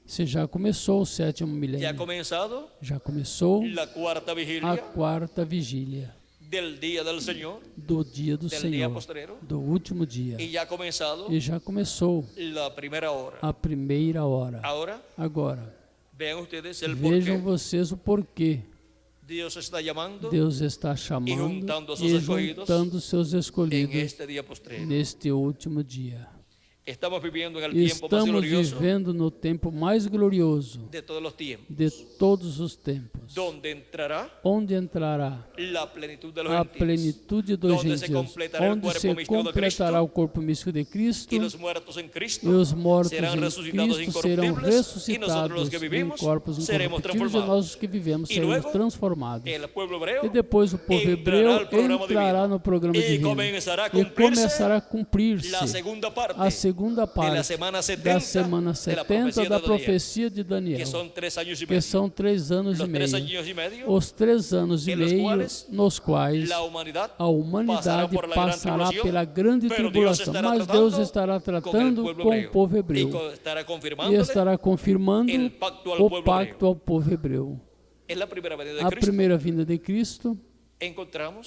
Se já começou o sétimo ya ha milênio, comenzado já começou la cuarta a vigilia quarta vigília del día del Señor, do dia do del día Senhor, postrero, do último dia, y ya ha comenzado e já começou la primera hora. a primeira hora. Ahora, Agora, vean ustedes el vejam porquê. vocês o porquê Dios está llamando Deus está chamando juntando a seus e escolhidos juntando seus en escolhidos este día postrero. neste último dia. Estamos viviendo en el tiempo más Estamos glorioso vivendo no tempo mais glorioso de todos los tiempos, de todos os tempos, donde entrará onde entrará la plenitud de los a gentiles, plenitude dos donde se gentios, completará el onde cuerpo se místico de completará Cristo, o corpo místico de Cristo, y los muertos en Cristo e os mortos serán em resucitados Cristo serão incorruptibles, y nosotros los ressuscitados que em vivimos corpos seremos incorruptíveis, e transformados. nós os que vivemos Y seremos luego, transformados. El pueblo hebreo E depois o povo hebreu entrará al programa entrará divino no programa y divino comenzará a e cumplirse começará a cumprir-se la segunda parte a segunda de la parte semana da 70 semana de la 70 da profecía profecia de que Daniel, son 3 años y que medio. são 3 anos e Los 3 meio. años y medio, Os 3 anos e em los meio quais nos quais la humanidad a humanidade por la gran passará tribulación, pela grande pero Dios tribulação, estará mas tratando Deus estará con el tratando pueblo com o hebreo povo y hebreu estará e confirmándole estará confirmando el pacto al o pueblo pacto ao povo hebreu. en la primera venida de A Cristo. primeira vinda de Cristo,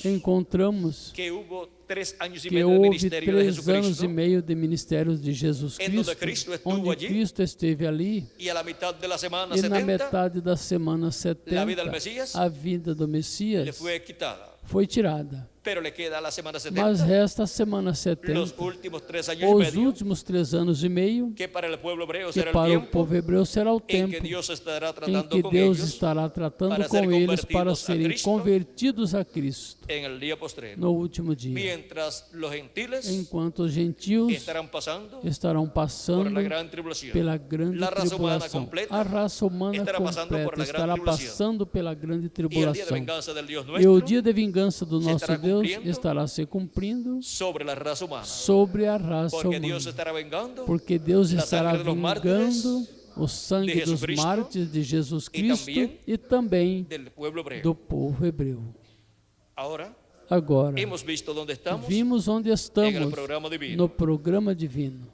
encontramos que hubo 3 años y que medio de houve ministerio de 3 anos Jesucristo, e meio de ministério de Jesus Em donde Cristo, Cristo estuvo onde allí, Cristo esteve ali, y a la mitad de la semana e na 70 metade da semana La vida 70, del Mesías a vida do le Messias fue quitada, foi tirada. pero le queda la semana Mas 70, resta a semana los 70, últimos 3 años y os medio, últimos 3 anos e meio, que para el pueblo hebreo que será el para o tiempo povo hebreu será o en tempo que Dios estará em tratando que con Deus ellos estará tratando para com ser eles para convertidos a serem Cristo convertidos a Cristo en el día postrero, no último dia, mientras los gentiles enquanto os gentios estarán pasando estarão por passando la gran tribulación. pela grande La raza humana tribulação. completa A raça humana estará passando por completa la gran estará tribulación. passando pela grande Y el día de tribulação. venganza del Dios E o nuestro dia de vingança do se nosso estará Deus cumpriendo estará se cumprindo sobre la raza humana, sobre a raça porque humana. Dios estará vengando Porque Deus la estará sangre de los mártires vingando o sangue de dos Jesucristo mártires de Jesus Cristo também e também del pueblo hebreo. do povo hebreu. Ahora Agora, hemos visto dónde estamos vimos onde en el estamos programa divino. no programa divino.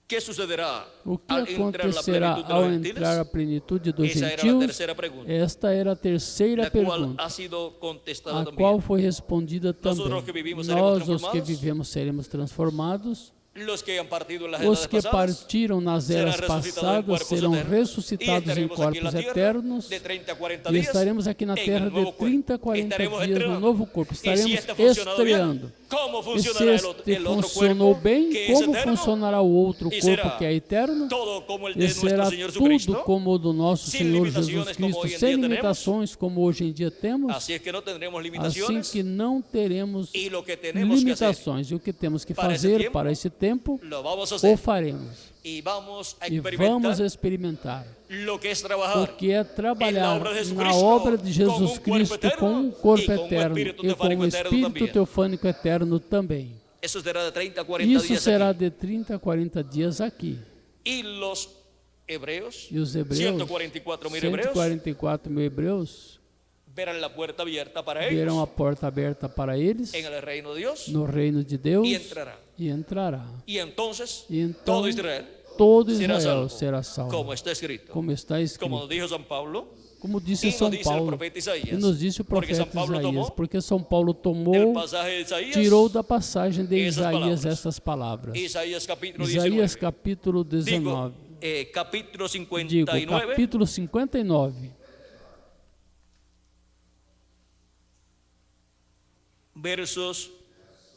¿Qué sucederá O que al entrar la acontecerá plenitud de ao los entrar a gentiles? plenitude dos Esa era la gentios? tercera pregunta, Esta era a terceira la cual pergunta, ha sido contestada a también. qual foi respondida também. Nosotros que vivimos seremos Nós, os que transformados? vivemos, seremos transformados. Los que han partido en las Os edades que pasadas partiram nas serão eras ressuscitados em passadas corpos serão eternos. ressuscitados em E estaremos aqui corpos na terra eternos de 30 a 40 e dias estaremos aqui na em terra um de novo corpo. 30 a 40 Estaremos dias no estreando. novo corpo. E se Estaremos este funcionado estreando. bien, como E se funcionará el este otro funcionou cuerpo bem, que es como eterno? funcionará o outro E corpo será que é eterno? todo como el E de será nuestro Señor tudo Jesucristo. como o do nosso Sem Senhor limitações Jesus como Cristo, hoje em sem dia limitações como hoje em dia temos. Así es que no tendremos Assim limitaciones. que não teremos Y lo que tenemos que hacer, limitações. E o que temos que para esse fazer tempo, para esse tempo, lo vamos a o hacer. faremos. Y vamos a E experimentar vamos experimentar lo que es trabajar o que é trabalhar obra de na Jesucristo, obra de com Jesus corpo Cristo eterno com um corpo e com um eterno espírito e com teofânico um eterno espírito também. teofânico eterno também. Eso será de 30 a 40 Isso días será aquí. de 30 a 40 dias aqui. Y los hebreos, E os hebreus, 144.000 hebreos, 144 mil hebreus, verán la puerta abierta para verão a ellos porta aberta para eles en el reino de Dios no reino de Deus y entrarán. e entrará. Y entonces E então todo Israel todo será Israel salvo, será salvo, como está escrito. como está Como escrito. nos dijo San Pablo, Como disse e São nos dice el Paulo, profeta Isaías, e nos disse o porque profeta São Paulo Isaías, tomou porque São Paulo del tomou, pasaje de Isaías, tirou da passagem de essas Isaías palavras. estas palavras. Isaías capítulo Isaías 19. capítulo 19. Digo, capítulo Digo, 59, capítulo 59, versos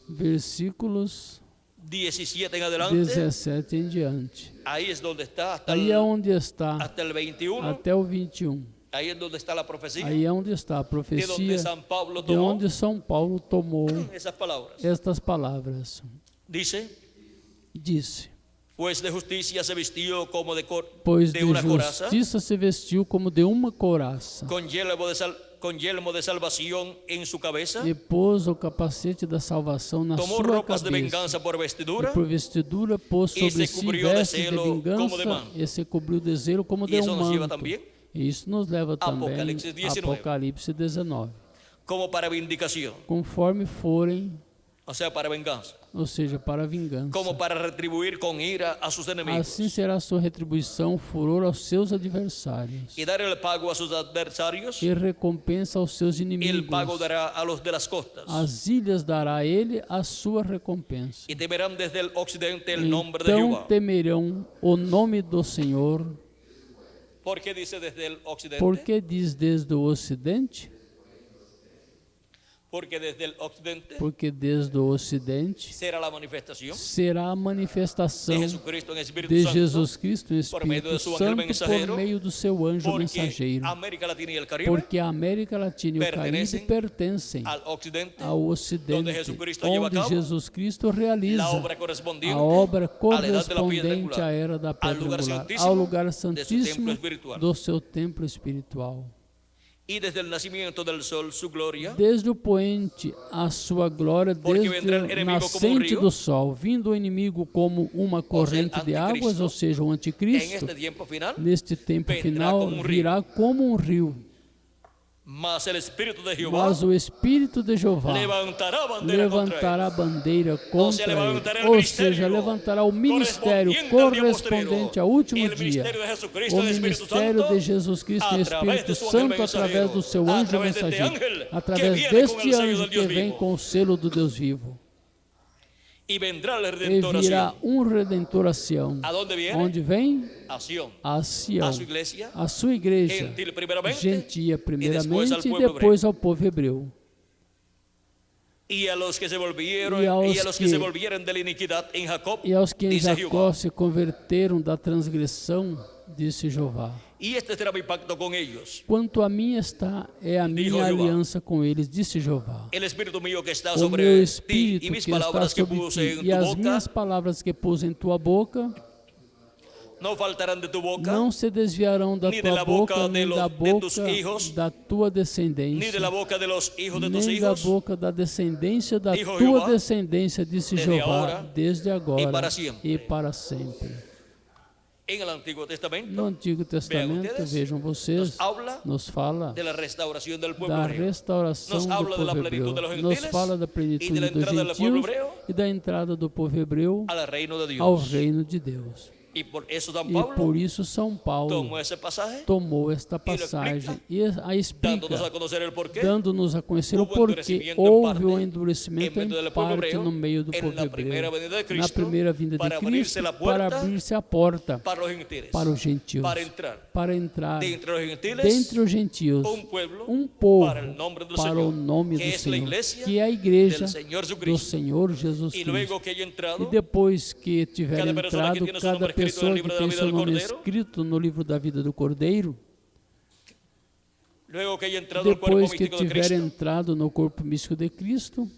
versículos 17 en adelante. 17 em diante. Ahí es donde está hasta Aí é onde está, hasta el 21. até o 21. Ahí es donde está la profecía. Aí é onde está a De profecia donde San Pablo de tomó onde São Paulo tomou esas palabras. estas palavras. Dice, Disse, pues de justicia se vistió como pois de de una coraza, justiça se vestiu como de uma couraça, con yelmo de salvación en su cabeza, e pôs o capacete da salvação na tomó sua ropas de cabeça, venganza por e vestidura, por vestidura pôs e sobre se si cubrió de vestes de celo como de vingança, manto. e se cobriu de zelo como Y de eso um nos lleva manto. también E isso nos leva também Apocalipse 19. a Apocalipse 19. como para vindicación, Conforme forem, o sea, para venganza, ou seja, para a vingança. como para retribuir con ira a sus enemigos Assim será a sua retribuição, furor aos seus adversários, y dar el pago a sus adversarios, e recompensa aos seus y el inimigos. pago dará a los de las costas. As ilhas dará a ele a sua recompensa. Y temerán desde el occidente el nombre de Então Jehová. temerão o nome do Senhor. ¿Por qué dice desde el occidente? Por que diz desde o ocidente? Porque desde el occidente Porque desde o ocidente será la manifestación será a de manifestação Jesucristo en Espíritu de Santo, Jesus Cristo em por meio Espírito de seu ángel Santo mensageiro, por meio do seu anjo porque mensageiro. América Latina y el Caribe Porque a América Latina e o Caribe pertenecem pertencem al occidente, ao ocidente, onde Jesucristo lleva a onde cabo Jesus Cristo realiza la obra correspondiente a obra a la edad de la piedra correspondente à angular, era da al pedra lugar angular, santíssimo ao lugar de seu templo santíssimo espiritual. do seu templo espiritual. Y desde el nacimiento del sol su gloria, Desde o poente a sua glória, Porque desde vendrá el o enemigo como nascente rio, do sol, vindo o inimigo como uma corrente de águas, anticristo, ou seja, o en anticristo, este tiempo final, neste tempo vendrá final como um rio. virá como um rio. mas el Espíritu de Jehová Mas o Espírito de Jeová levantará bandera contra levantará a bandeira Ou seja, contra levantará ele, o ou seja, ministério levantará o ministério correspondente ao último El dia, ministerio de Jesucristo o en el Espíritu ministério Santo, de Jesus Cristo em através Espírito de seu ángel Santo, através do seu mensageiro, anjo através deste mensageiro, ángel que através viene com deste el sello anjo del que Dios vem vivo. com o selo do Deus vivo. y vendrá el E Redentor virá a Sión. um Redentor a Sião. ¿A dónde viene? Onde vem? A Sión. A Sião. A su iglesia, A sua igreja, gentil primeramente, gentia primeiramente al e pueblo depois ao povo hebreu. y a los que se volvieron, Y a los y a los que que- se volvieron de la iniquidad en Jacob, E aos que em dice Jacó Jehová. se converteram da transgressão, disse Jeová. Y este será mi pacto con ellos. Quanto a mim está, é a Dijo minha Jeová. aliança com eles, disse Jeová. El espíritu mío que está O sobre meu ti espírito y mis que está palabras que sobre puse ti en e tu as boca minhas palavras que pus em tua boca no faltarán de tu boca, não se desviarão da ni de tua la boca boca, de nem los- da de tus boca hijos, da tua ni descendência, de la boca de los hijos de tus nem da hijos, boca da descendência da Dijo tua Jehová, descendência, disse desde Jeová, agora desde agora e para sempre. e para sempre. en el Antiguo Testamento. No Antigo Testamento, ustedes, vejam vocês, nos habla nos fala de la restauración del pueblo da hebreo. restauração Nos do habla de la povo plenitud de los hebreu, nos gentiles fala da y de plenitude la dos entrada del pueblo gentios hebreo e da entrada do povo hebreu al reino de ao Dios. reino de Deus. Y por eso San E Pablo por isso São Paulo tomó ese pasaje tomou esta lo passagem e a dándonos a explica, conocer el porqué. dando-nos a conhecer o Houve porquê. endurecimento em Houve parte, um endurecimento em meio em do povo parte hebreu, no meio do en povo la primera hebreu. venida de Na Cristo, primeira vinda de para abrirse Cristo, la para puerta abrir-se a porta para los gentiles, para os gentios, para entrar de entre los gentiles, dentre os gentios, pueblo povo para el nombre del para Señor, o nome que do es la Senhor, iglesia que é a igreja del Señor do Jesucristo. Senhor Jesus Y Cristo. luego que haya E entrado, depois que tiver cada persona que entrado, tiene su nombre cada escrito en pessoa el que libro de la tem vida seu del nome Cordeiro, escrito no livro da vida do Cordeiro, luego que haya entrado el cuerpo depois que místico de tiver Cristo, entrado no corpo místico de Cristo,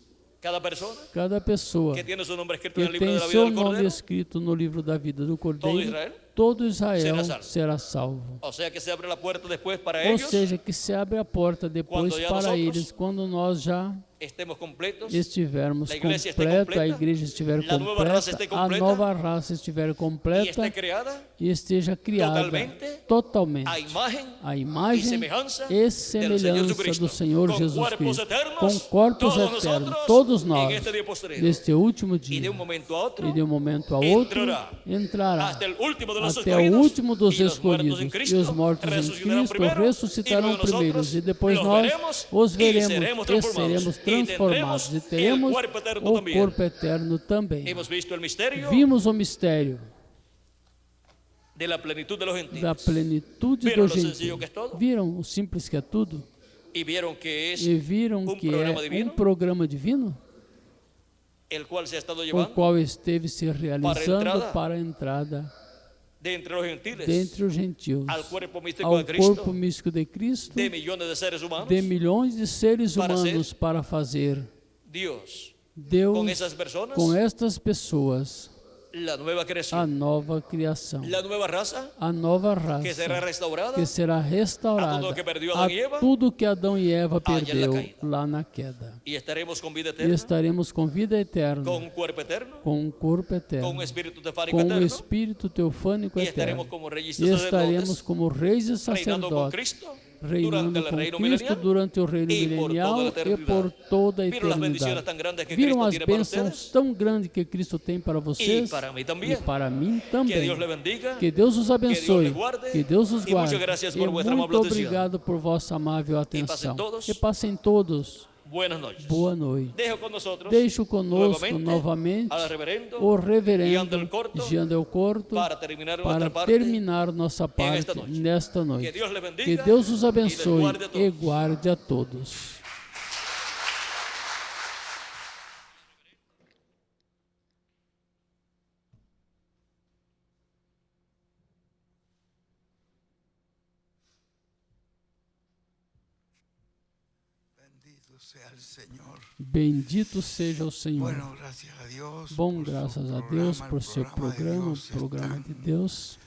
cada persona cada pessoa que tiene su nombre escrito que en el libro tem de la vida seu del nome Cordero, escrito no livro da vida do Cordeiro, Israel todo Israel será será salvo. o sea que se abre la puerta después para Ou ellos, seja, que se abre a porta depois Quando já para nós eles, quando nós já estemos completos, estivermos la iglesia esté completa, a completa, igreja estiver la nueva raza completa, esté a completa, nova raça estiver y completa esté creada e esteja criada totalmente a imagen a y imagem semejanza e del Señor semelhança Jesucristo, do Senhor con Jesus cuerpos Cristo, eternos, com corpos todos eternos, nosotros, todos nós, en este día postrero. neste último Y dia. de un momento a otro, E de um momento a outro entrará hasta el último de los até o escogidos, último dos y los muertos escolhidos, en e Cristo os mortos em resucitarán Cristo primero, ressuscitarão y luego primeiros, nosotros e depois los nós veremos, os y veremos seremos e transformados, seremos y transformados, e teremos el cuerpo eterno o también. corpo eterno também. Hemos visto el misterio Vimos o mistério de la plenitud de los da gentiles, plenitude Viram do o sencillo que é gentio. todo? Viram o simples que é tudo? y vieron que es E viram que programa é divino, programa divino, el cual se ha estado o llevando qual esteve se realizando entrada para a entrada de entre los gentiles dentre os gentios al cuerpo místico ao de Cristo, corpo místico de Cristo, de millones de seres humanos, de milhões de seres para humanos para fazer Dios Deus con esas personas com estas pessoas la nueva a creación, nova criação, la nueva raza a nova que será raça restaurada que será restaurada a tudo que perdeu a Adão e Eva, tudo que Adão e Eva allá na perdeu caída. lá na queda. y estaremos con vida E eterna, estaremos com vida eterna, con un cuerpo eterno, com um corpo eterno, con un espíritu tefánico com o eterno, espírito teofânico y eterno. estaremos como reyes y E estaremos sacerdotes como reis e reinando con sacerdotes, Cristo reinando durante el com reino Cristo milenial durante o reino y por milenial toda la e eternidad. por toda a Viram las bendiciones eternidade. tan grandes que Viram Cristo as tiene para bênçãos ustedes, tão grandes que Cristo tem para vocês y para mí e también. para mim Que também. Dios le bendiga. Que Deus os abençoe, les guarde, que Deus os y muchas guarde. gracias E por vuestra muito amable atención. obrigado por vossa amável atenção. todos. Que passem todos. Buenas noches. Boa noite. Dejo con nosotros Deixo conosco novamente al reverendo o Jean reverendo Del Corto Jean Del Corto para terminar para nuestra parte terminar nossa parte esta noite. nesta noite. Que Deus les bendiga Que Deus os e abençoe les guarde a todos. e guarde a todos. Bendito sea el Señor. Bendito seja o Senhor. Bueno, gracias a Dios. Bom, por su graças a programa, Deus el por seu programa, de o programa Dios de es Deus,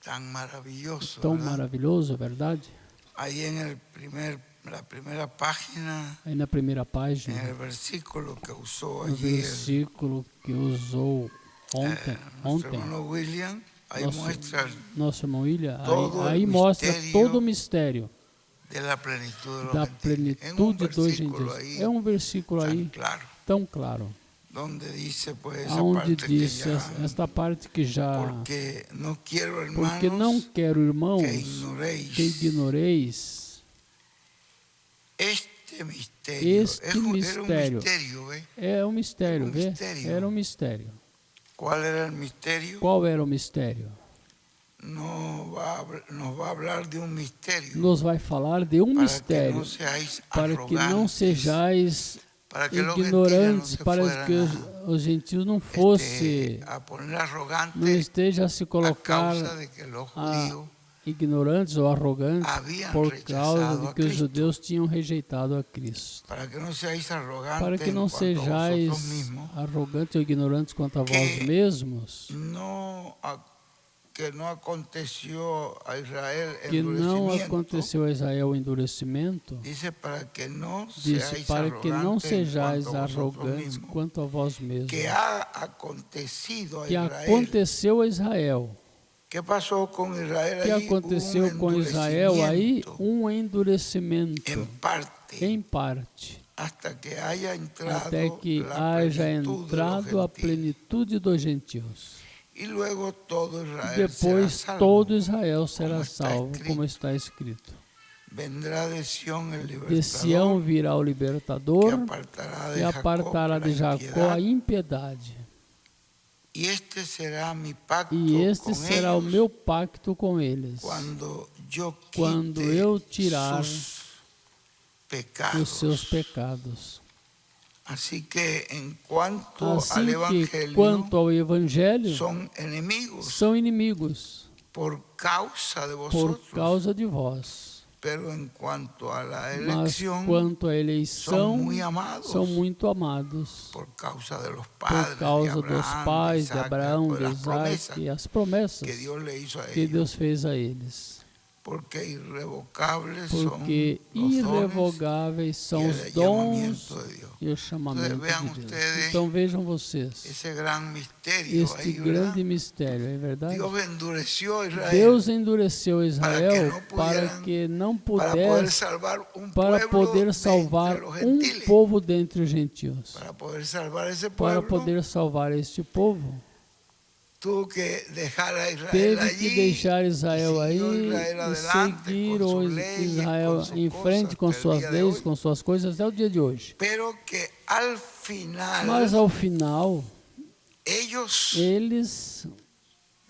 tan maravilloso. tão ¿verdad? maravilhoso, verdade? Ahí en la primera página, Aí na primeira en página, el versículo que usó o allí versículo que usou nuestro ontem, hermano William, ahí nosso, muestra nosso irmão William, todo aí o mostra mistério todo o mistério de la plenitud de los da gentiles. En un plenitude dos versículo gentios. ahí É um versículo tan aí claro, tão claro, donde dice pues esa onde parte que diz ya, esta parte que já, porque no quiero, porque não hermanos, quero, irmãos, que ignoréis este ignoreis este misterio. este Era un mistério. misterio, ¿ve? É um mistério, Um vê? mistério. Era um mistério. ¿Cuál era el misterio? Qual era o mistério? Nos va a hablar de un misterio. Nos vai falar de um para mistério, que no seáis para que não arrogantes, sejais para que los gentiles ignorantes, no se para fueran que os gentios não fosse, a poner não arrogantes esteja a se a colocar causa de que los a judíos ignorantes ou arrogantes habían por causa rechazado de a que os Cristo. judeus tinham rejeitado a Cristo. para que no seáis arrogantes Para que não en cuanto a sejais vosotros mismos, arrogantes ou ignorantes quanto a vós que mesmos, que no aconteció a Israel que não endurecimiento. aconteceu a Israel o endurecimento. Dice para que no Disse, seáis para que não arrogantes sejais en cuanto a vosotros arrogantes mismos, quanto a vós mesmos. que ha acontecido a Que Israel. aconteceu a Israel. ¿Qué pasó con Israel O que ahí? aconteceu Hubo com un Israel aí? endurecimiento Um endurecimento, en parte, em parte, hasta que haya entrado até que la haja plenitud de los entrado a gentiles. plenitude dos gentios. Y luego todo E Israel depois será salvo. todo Israel será como está salvo, escrito. como está escrito. Vendrá de Sión el De Sião libertador, virá o que libertador apartará e apartará de Jacó a impiedade. Y este será mi pacto E este con será o ellos meu pacto com eles, quando yo quando quite eu tirar sus os pecados. seus pecados. Así que en cuanto Assim al que, evangelio, quanto ao Evangelho, son enemigos são inimigos por causa de por vosotros, causa de vós. pero en cuanto a la Mas elección, quanto à eleição, son muy amados são muito amados por causa de los por padres, causa de dos Abraham, pais de Isaac, Abraão, por de las Isaac promesas e as promessas que Dios le hizo a que ellos. Deus fez a eles. porque irrevocables son porque los dones irrevogáveis são y os el dons llamamiento de Dios. e o chamamento Entonces, vean de Deus. ustedes Então vejam vocês ese gran misterio este ahí, ¿verdad? grande mistério, é verdade? Dios endureció a Israel Deus endureceu Israel para para que não para poder pudesse, salvar un para pueblo poder de salvar entre los um gentiles. povo dentre os gentios. Para poder salvar ese Para pueblo, poder salvar este povo, tuvo que dejar a Israel teve allí, que deixar Israel aí siguió Israel e adelante seguir con sus o leyes, Israel con sus em frente com cosas, suas hasta el día de leis, hoy. com suas coisas até o dia de hoje. Pero que al final Mas ao final, ellos eles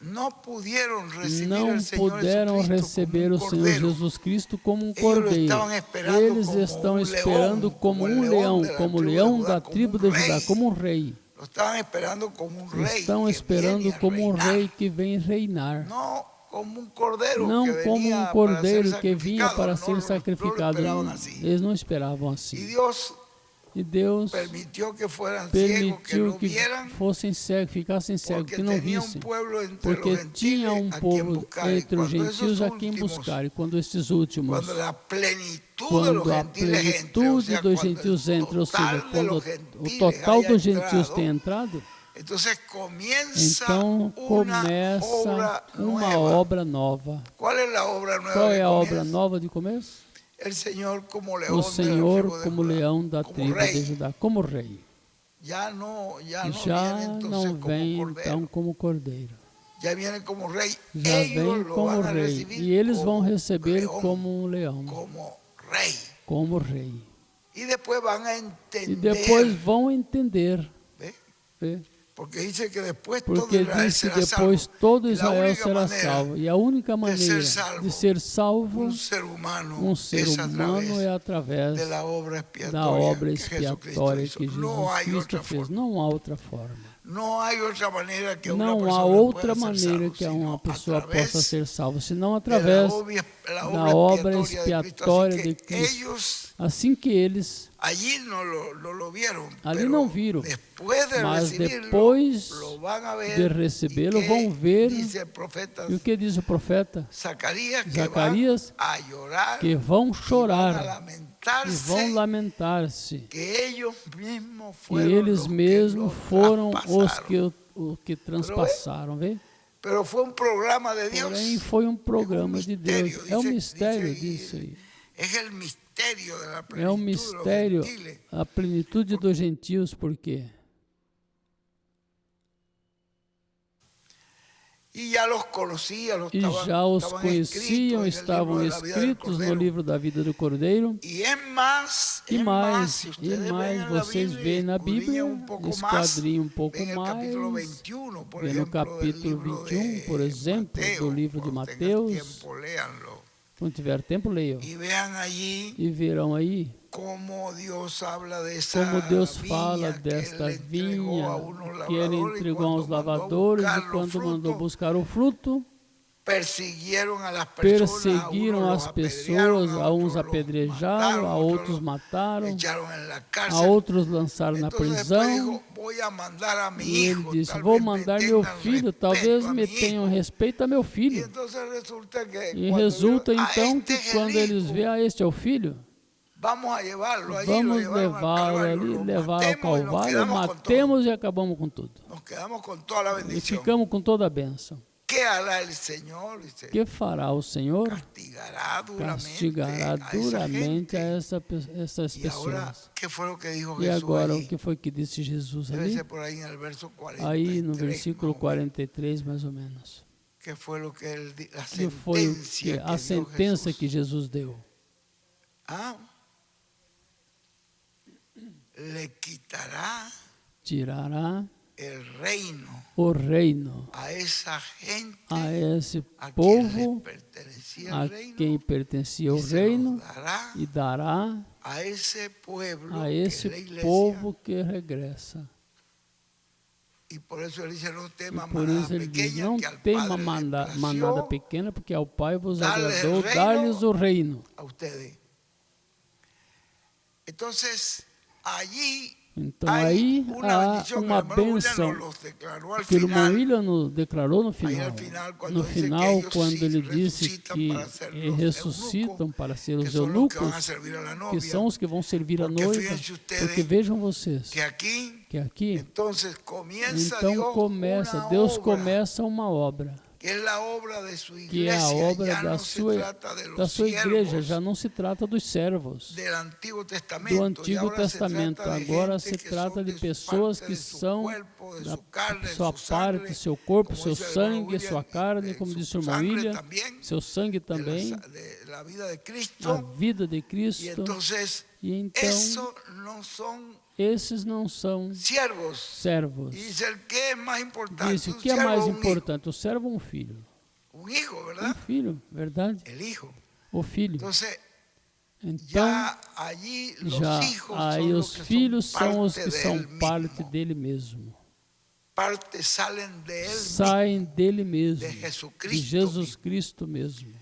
no pudieron recibir não al Señor puderam Jesucristo receber como o un Senhor cordero. Jesus Cristo como um Eles lo cordeiro. estavam esperando Eles como estão um esperando leão, como como um el leão, león de la como o tribu de leão Judá, da como tribo um de Judá, rei. como um rei. Lo estaban esperando como un rey Estão que esperando viene a como um reinar. rei que vem reinar. No como un cordero Não que como venía um para cordeiro ser que vinha sacrificado. para No ser lo sacrificado. esperaban así. Eles não esperavam Y assim. Dios E Deus permitió que fueran ciegos, que permitiu no que vieran, fossem cegos, ficassem cegos, porque que não tenía un vissem. pueblo entre Porque los tinha gentiles um a quien povo buscar. Y entre os cuando gentios esos a quem últimos, buscar. E quando estes últimos, cuando la plenitud de los quando a gentiles entre, o plenitude sea, dos cuando el gentios entra, ou seja, total de quando los o gentiles total haya dos gentios entrado, tem entrado, entonces comienza então una começa obra uma nueva. obra nova. ¿Cuál es la obra nueva? Qual que é a obra comienza? nova de começo? El Señor como león O de la Senhor tribu de como Judá, leão da como tribo rey. de Judá, como rei. Ya no Já viene entonces não como vem cordero. então como cordeiro. Ya viene como rey. Já Ellos vem lo como van a rei. recibir E eles vão como receber león, como um leão, como rey. como rei. Y después van a E entender. depois vão entender. ¿Ve? Vê? Porque dice que después todo Porque Israel diz que será depois salvo. todo E a Israel única será maneira salvo. E a única maneira de ser salvo, Un ser humano, um ser es a humano, través é através de la obra expiatoria, da obra que Jesucristo expiatória hizo. que Jesus No hay Cristo otra fez. forma. Não há outra forma. No hay otra manera que una Não há persona outra pueda ser maneira salvo, que sino uma pessoa através possa ser salva, senão de através la da obra de expiatória de Cristo. Así que Cristo. ellos Assim que eles allí no lo vieron, ali pero não viram, después de mas recibirlo, depois lo van a ver, de recebê-lo, y que vão ver. dice el profeta E o que diz o profeta? Zacarias, Zacarias, que van a llorar, que vão y van a chorar e lamentarse, vão lamentar-se. que ellos mismos Que fueron eles los mesmos que lo foram os traspasaron. que transpassaram, vê? Pero fue un programa de Dios. Porém, foi um programa de Deus. É um mistério dice disso aí. Es el misterio de la É um plenitud mistério, de los gentiles. a plenitude dos gentios, por quê? Y ya los conocía, E já os conheciam, estavam escritos no livro da vida do Cordeiro. E mais, E mais, vocês veem na Bíblia, esquadrinham um pouco mais, vê no capítulo 21, por exemplo, do livro de Mateus. Quando tiver tempo, leiam. E verão aí como Deus fala desta vinha que ele entregou aos lavadores e quando mandou buscar o fruto, perseguiram as pessoas, a uns apedrejaram, a outros mataram, a outros lançaram na prisão. E ele disse, vou mandar meu filho, talvez me tenham respeito a meu filho. E resulta então que quando eles veem, este é o filho, vamos levá-lo ali, levar ao Calvário, matemos e acabamos com tudo. E ficamos com toda a bênção. Que fará o Senhor? Castigará duramente a essas pessoas. E agora, o que foi que disse Jesus ali? Aí no versículo 43, mais ou menos. Que foi a sentença que Jesus deu. Tirará o reino a esse povo a quem pertencia o reino e dará a esse povo que regressa. E por isso ele diz, não tem uma manada pequena, porque ao Pai vos agradou dar-lhes o reino. Então aí há uma bênção que o irmão William nos declarou no final. No final, quando ele disse que ressuscitam para ser os eunucos, que são os que vão servir a noiva, porque vejam vocês, que aqui, então Deus começa uma obra, que é a obra da sua igreja. Já não se trata dos servos do Antigo Testamento, agora se trata de pessoas que são da sua parte, seu corpo, seu sangue, sua carne, como disse o irmão William, seu sangue também, a vida de Cristo. E então, esses não são servos. Disse, o que é mais importante, o servo ou um filho? Um filho, verdade? O filho. Então, já aí os filhos são os que são parte dele mesmo. Saem dele mesmo, de Jesus Cristo mesmo.